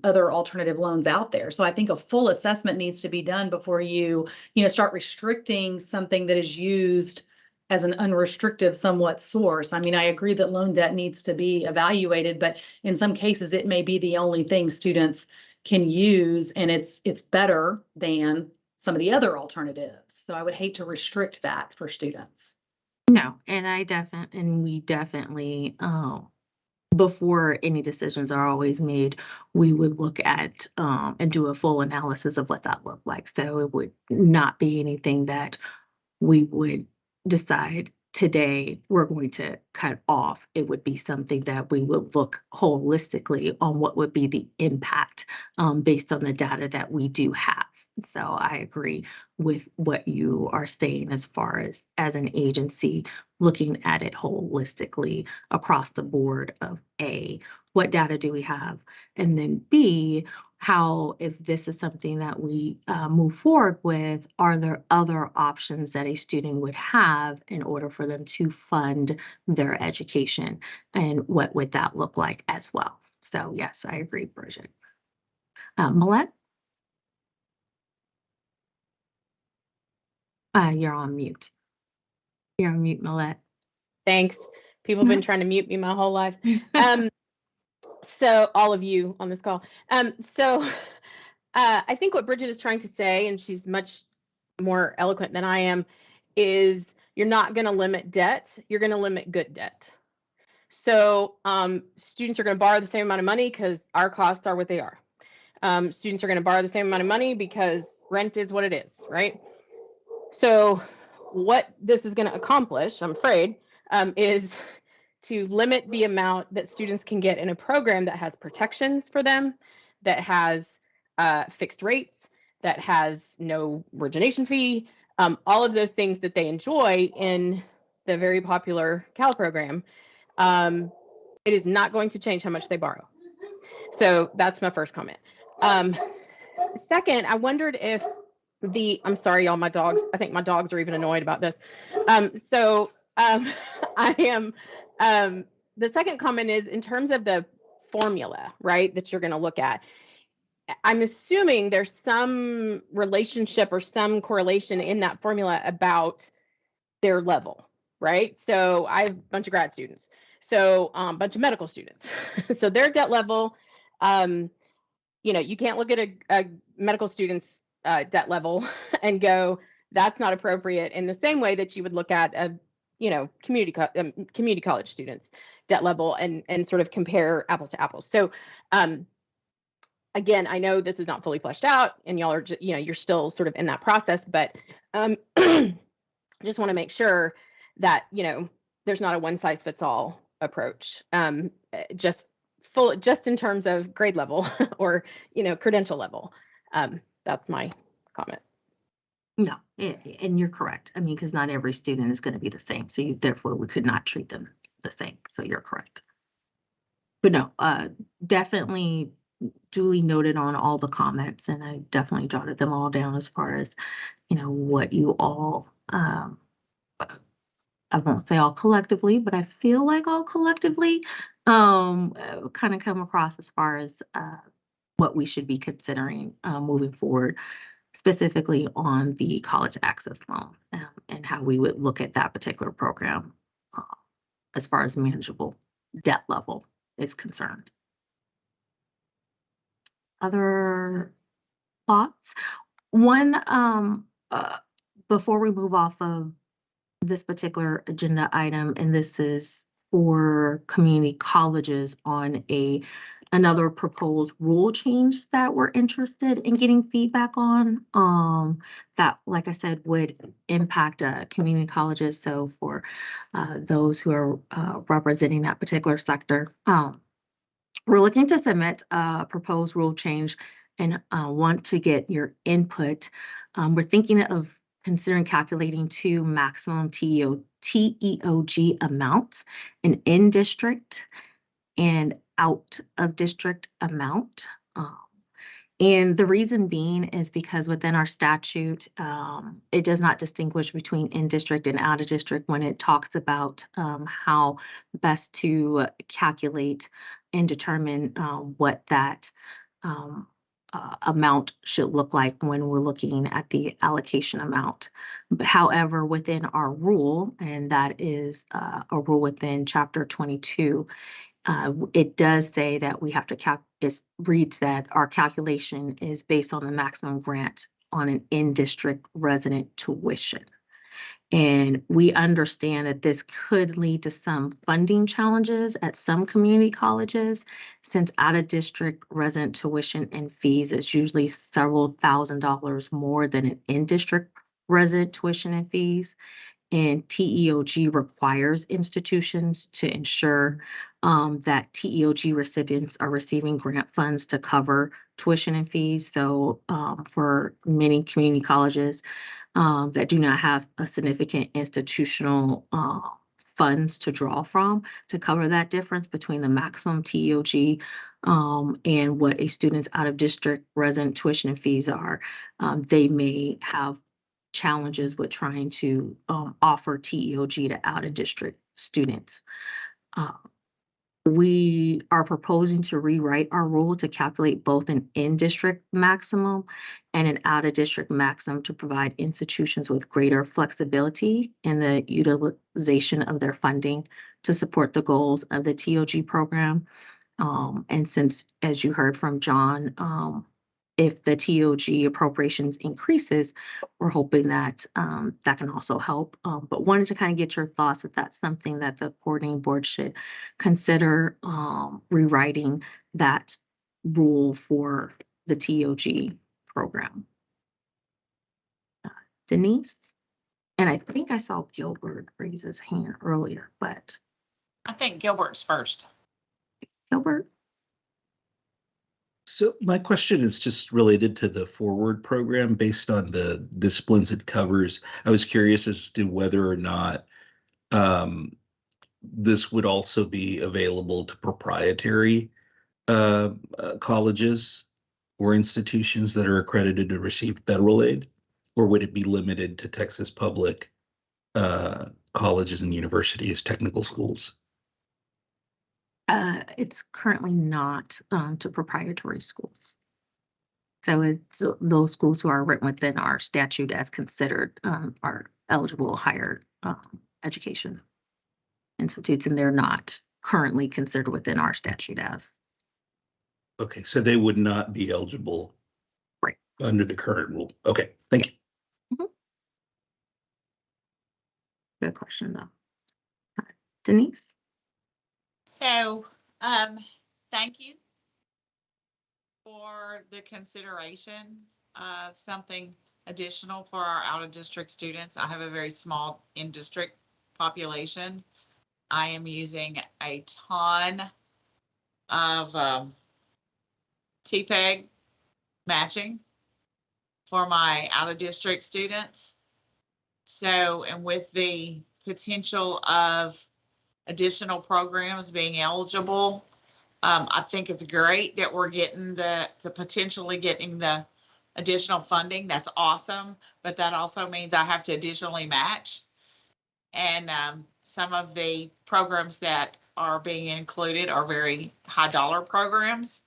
other alternative loans out there. So I think a full assessment needs to be done before you, start restricting something that is used as an unrestricted somewhat source. I mean, I agree that loan debt needs to be evaluated, but in some cases it may be the only thing students can use, and it's better than some of the other alternatives. So I would hate to restrict that for students. No, and we definitely, before any decisions are always made, we would look at and do a full analysis of what that looked like. So it would not be anything that we would decide today we're going to cut off. It would be something that we would look holistically on what would be the impact based on the data that we do have. So I agree with what you are saying as far as an agency looking at it holistically across the board of A, what data do we have? And then B, how, if this is something that we move forward with, are there other options that a student would have in order for them to fund their education? And what would that look like as well? So yes, I agree, Bridget. Millette? You're on mute. You're on mute, Millette. Thanks. People have been trying to mute me my whole life. So all of you on this call. I think what Bridget is trying to say, and she's much more eloquent than I am, is you're not going to limit debt. You're going to limit good debt. So students are going to borrow the same amount of money because our costs are what they are. Students are going to borrow the same amount of money because rent is what it is, right? So what this is going to accomplish, I'm afraid, is to limit the amount that students can get in a program that has protections for them, that has fixed rates, that has no origination fee, all of those things that they enjoy in the very popular Cal program. It is not going to change how much they borrow. So that's my first comment. Second, I wondered if I'm sorry, y'all, my dogs, I think my dogs are even annoyed about this. I am, the second comment is in terms of the formula, right, that you're going to look at. I'm assuming there's some relationship or some correlation in that formula about their level, right? So I have a bunch of grad students, so a bunch of medical students. So their debt level, you can't look at a medical student's debt level and go, that's not appropriate, in the same way that you would look at a community college students debt level and sort of compare apples to apples. So again, I know this is not fully fleshed out and y'all are just, you're still sort of in that process, but just want to make sure that there's not a one size fits all approach, just in terms of grade level or credential level. That's my comment. No, and you're correct. I mean, because not every student is going to be the same. So therefore we could not treat them the same. So you're correct. But no, definitely duly noted on all the comments, and I definitely jotted them all down as far as, what you all, I won't say all collectively, but I feel like all collectively kind of come across as far as what we should be considering moving forward, specifically on the college access loan and how we would look at that particular program as far as manageable debt level is concerned. Other thoughts? One, before we move off of this particular agenda item, and this is for community colleges on a another proposed rule change that we're interested in getting feedback on, that, like I said, would impact community colleges. So for those who are representing that particular sector, we're looking to submit a proposed rule change and want to get your input. We're thinking of considering calculating two maximum TEOG amounts, an in-district and out-of-district amount. And the reason being is because within our statute, it does not distinguish between in-district and out-of-district when it talks about how best to calculate and determine what that amount should look like when we're looking at the allocation amount. But however, within our rule, and that is a rule within Chapter 22, it does say that we have to it reads that our calculation is based on the maximum grant on an in-district resident tuition. And we understand that this could lead to some funding challenges at some community colleges, since out-of-district resident tuition and fees is usually several $1,000s more than an in-district resident tuition and fees. And TEOG requires institutions to ensure that TEOG recipients are receiving grant funds to cover tuition and fees. So for many community colleges that do not have a significant institutional funds to draw from to cover that difference between the maximum TEOG and what a student's out-of-district resident tuition and fees are, they may have challenges with trying to offer TEOG to out-of-district students. We are proposing to rewrite our rule to calculate both an in-district maximum and an out-of-district maximum to provide institutions with greater flexibility in the utilization of their funding to support the goals of the TEOG program. And since, as you heard from John, if the TEOG appropriations increases, we're hoping that that can also help. But wanted to kind of get your thoughts if that's something that the coordinating board should consider rewriting that rule for the TEOG program. Denise? And I think I saw Gilbert raise his hand earlier, but. I think Gilbert's first. Gilbert? So my question is just related to the Forward program based on the disciplines it covers. I was curious as to whether or not this would also be available to proprietary colleges or institutions that are accredited to receive federal aid, or would it be limited to Texas public colleges and universities, technical schools? It's currently not to proprietary schools. So it's those schools who are written within our statute as considered are eligible higher education institutes, and they're not currently considered within our statute as. Okay, so they would not be eligible right under the current rule. Okay, thank you. Mm-hmm. Good question though. Denise? So, thank you for the consideration of something additional for our out-of-district students. I have a very small in-district population. I am using a ton of TPEG matching for my out-of-district students. So, and with the potential of additional programs being eligible, I think it's great that we're getting the potentially getting the additional funding. That's awesome, but that also means I have to additionally match. And some of the programs that are being included are very high dollar programs.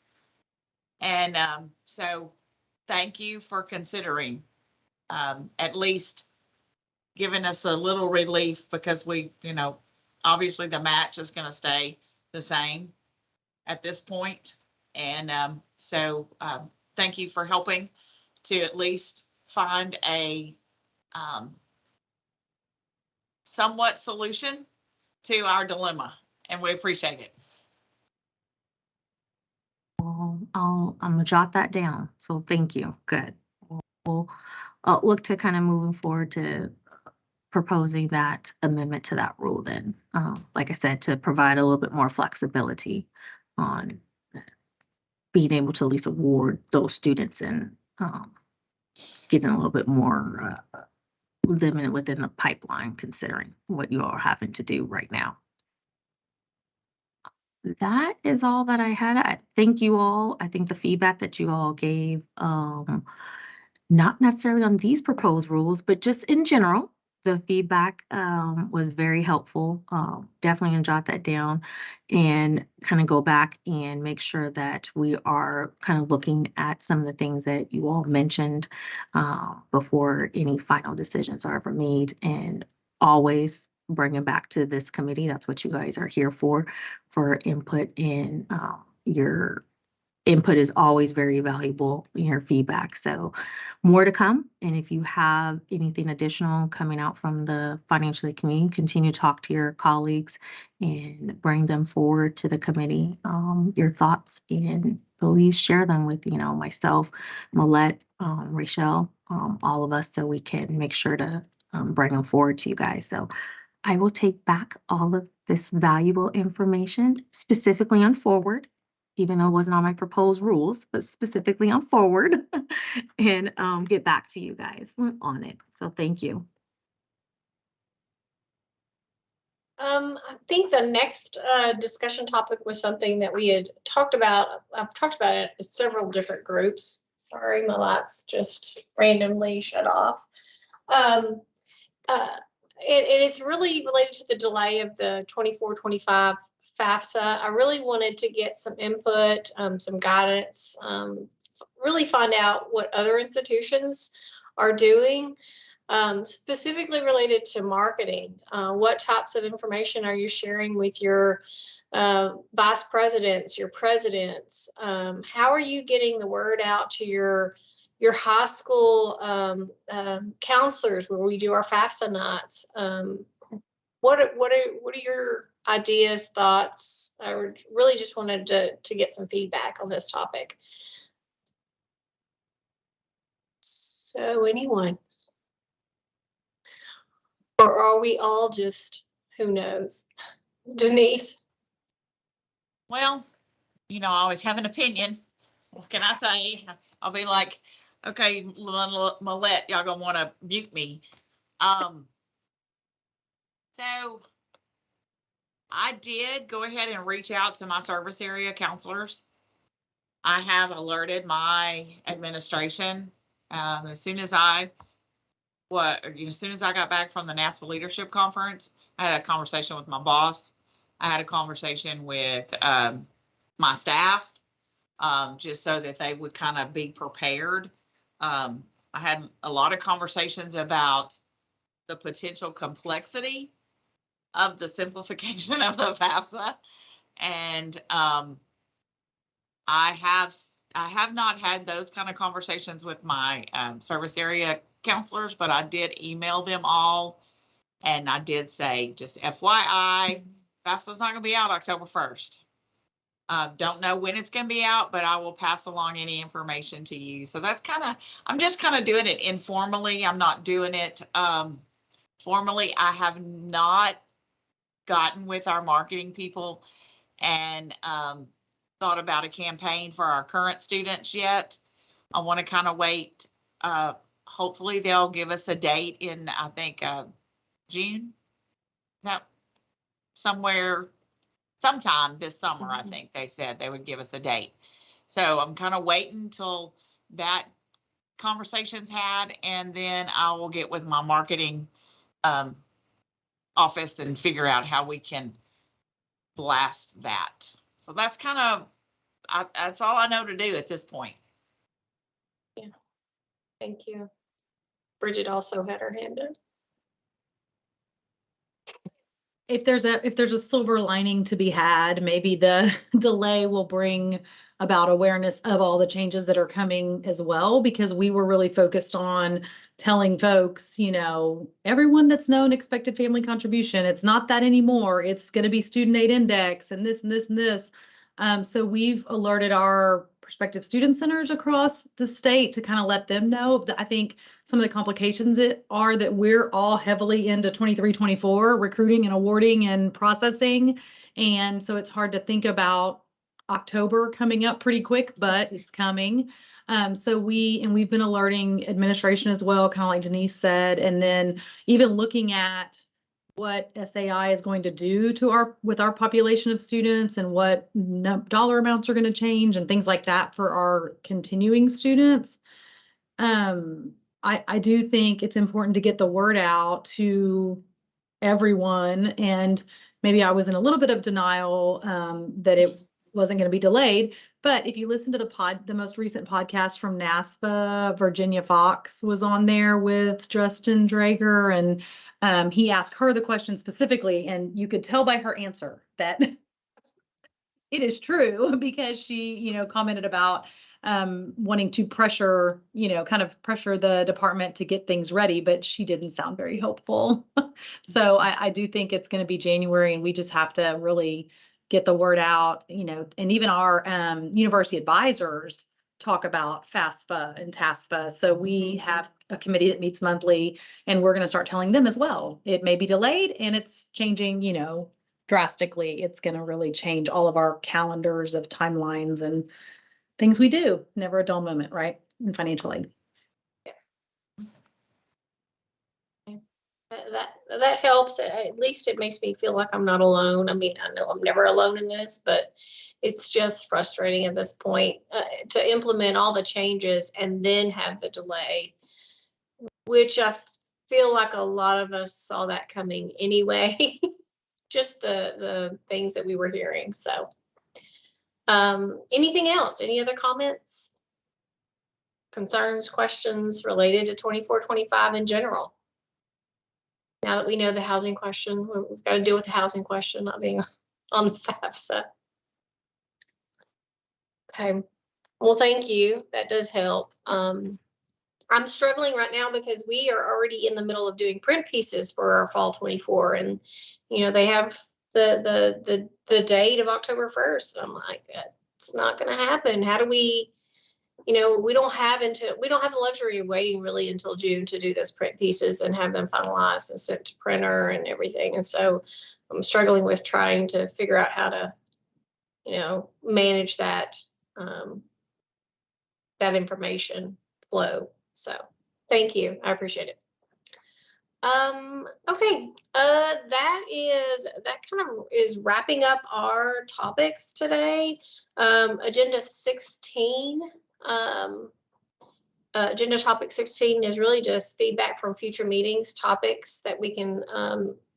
And so thank you for considering at least giving us a little relief, because we, obviously the match is going to stay the same at this point. And so thank you for helping to at least find a somewhat solution to our dilemma, and we appreciate it. I'm gonna jot that down. So thank you. Good. We'll look to kind of moving forward to proposing that amendment to that rule then. Like I said, to provide a little bit more flexibility on being able to at least award those students and getting a little bit more limited within the pipeline, considering what you all are having to do right now. That is all that I had. I thank you all. I think the feedback that you all gave, not necessarily on these proposed rules, but just in general, the feedback was very helpful. Definitely gonna jot that down and kind of go back and make sure that we are kind of looking at some of the things that you all mentioned before any final decisions are ever made, and always bring it back to this committee. That's what you guys are here for input, and your input is always very valuable in your feedback. So more to come. And if you have anything additional coming out from the financial aid community, continue to talk to your colleagues and bring them forward to the committee, your thoughts, and please share them with, myself, Millette, Rachel, all of us, so we can make sure to bring them forward to you guys. So I will take back all of this valuable information, specifically on forward, even though it wasn't on my proposed rules, but specifically on forward, and get back to you guys on it. So thank you. I think the next discussion topic was something that we had talked about. I've talked about it in several different groups. Sorry, my lights just randomly shut off. It is really related to the delay of the 24-25 FAFSA. I really wanted to get some input, some guidance, really find out what other institutions are doing, specifically related to marketing. What types of information are you sharing with your vice presidents, your presidents? How are you getting the word out to your high school counselors where we do our FAFSA nights? What are your ideas, thoughts? I really just wanted to get some feedback on this topic. So anyone? Or are we all just, who knows? Denise? Well, I always have an opinion. What can I say? I'll be like, okay, Millette, y'all gonna want to mute me. So I did go ahead and reach out to my service area counselors. I have alerted my administration as soon as I got back from the NASPA Leadership Conference. I had a conversation with my boss. I had a conversation with my staff, just so that they would kind of be prepared. I had a lot of conversations about the potential complexity of the simplification of the FAFSA, and I have not had those kind of conversations with my service area counselors, but I did email them all, and I did say, just FYI, FAFSA's not going to be out October 1st. Don't know when it's going to be out, but I will pass along any information to you. So that's I'm just kind of doing it informally. I'm not doing it formally. I have not gotten with our marketing people and thought about a campaign for our current students yet. I want to kind of wait. Hopefully they'll give us a date in, I think, June. Is that sometime this summer? I think they said they would give us a date. So I'm kind of waiting until that conversation's had, and then I will get with my marketing office and figure out how we can blast that. So that's that's all I know to do at this point. Yeah, thank you. Bridget also had her hand up. If there's a silver lining to be had, maybe the delay will bring about awareness of all the changes that are coming as well, because we were really focused on telling folks, everyone that's known expected family contribution, it's not that anymore. It's going to be student aid index and this and this and this. So we've alerted our prospective student centers across the state to kind of let them know that I think some of the complications are that we're all heavily into 23-24 recruiting and awarding and processing. And so it's hard to think about October coming up pretty quick, but it's coming. So we've been alerting administration as well, kind of like Denise said, and then even looking at what SAI is going to do to with our population of students and what dollar amounts are going to change and things like that for our continuing students. I do think it's important to get the word out to everyone, and maybe I was in a little bit of denial that it wasn't going to be delayed. But if you listen to the most recent podcast from NASPA, Virginia Fox was on there with Justin Drager, and he asked her the question specifically, and you could tell by her answer that it is true, because she, commented about wanting to pressure the department to get things ready, but she didn't sound very hopeful. So I do think it's going to be January, and we just have to really get the word out, and even our university advisors talk about FAFSA and TASFA. So we have a committee that meets monthly, and we're going to start telling them as well. It may be delayed, and it's changing, drastically. It's going to really change all of our calendars of timelines and things we do. Never a dull moment, right? In financial aid. That helps. At least it makes me feel like I'm not alone. I mean, I know I'm never alone in this, but it's just frustrating at this point to implement all the changes and then have the delay, which I feel like a lot of us saw that coming anyway. Just the things that we were hearing. So anything else? Any other comments, concerns, questions related to 24-25 in general? Now that we know the housing question, we've got to deal with the housing question not being on the FAFSA. Okay, well, thank you. That does help. I'm struggling right now because we are already in the middle of doing print pieces for our fall 24, and they have the date of October 1st. I'm like, it's not going to happen. How do we? We don't have the luxury of waiting really until June to do those print pieces and have them finalized and sent to printer and everything. And so I'm struggling with trying to figure out how to, manage that, that information flow. So thank you. I appreciate it. Okay. That kind of is wrapping up our topics today. Agenda 16. Agenda topic 16 is really just feedback from future meetings, topics that we can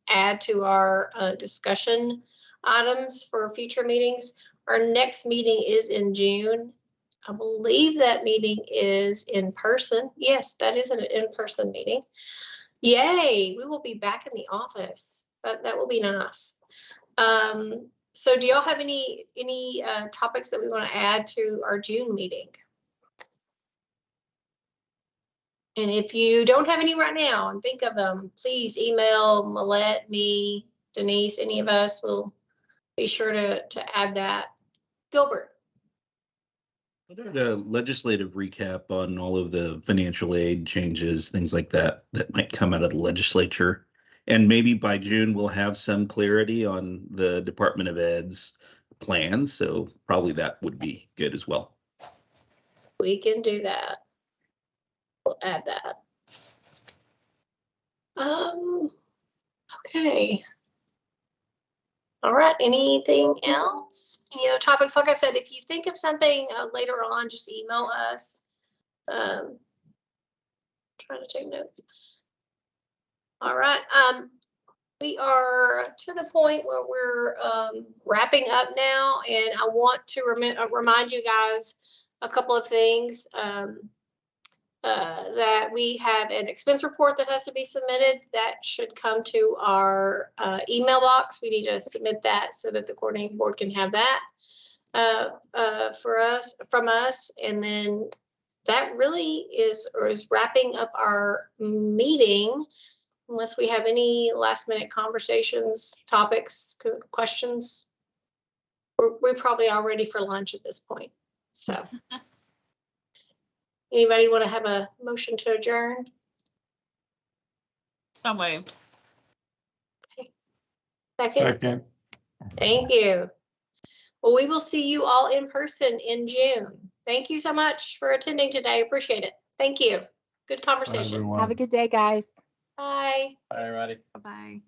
add to our discussion items for future meetings. Our next meeting is in June. I believe that meeting is in person. Yes, that is an in-person meeting. Yay, we will be back in the office. That will be nice. So do y'all have any topics that we want to add to our June meeting? And if you don't have any right now and think of them, please email Millette, me, Denise, any of us. Will be sure to add that. Gilbert. I did a legislative recap on all of the financial aid changes, things like that might come out of the legislature. And maybe by June, we'll have some clarity on the Department of Ed's plans. So probably that would be good as well. We can do that. We'll add that. Okay. All right. Anything else? Any other topics? Like I said, if you think of something later on, just email us. Trying to take notes. All right. We are to the point where we're wrapping up now, and I want to remind you guys a couple of things. That we have an expense report that has to be submitted. That should come to our email box. We need to submit that so that the coordinating board can have that from us. And then that really is wrapping up our meeting, unless we have any last minute conversations, topics, questions. we're probably all ready for lunch at this point. So anybody want to have a motion to adjourn? So moved. Second. Thank you. Well, we will see you all in person in June. Thank you so much for attending today. Appreciate it. Thank you. Good conversation. Have a good day, guys. Bye. Bye, everybody. Bye-bye.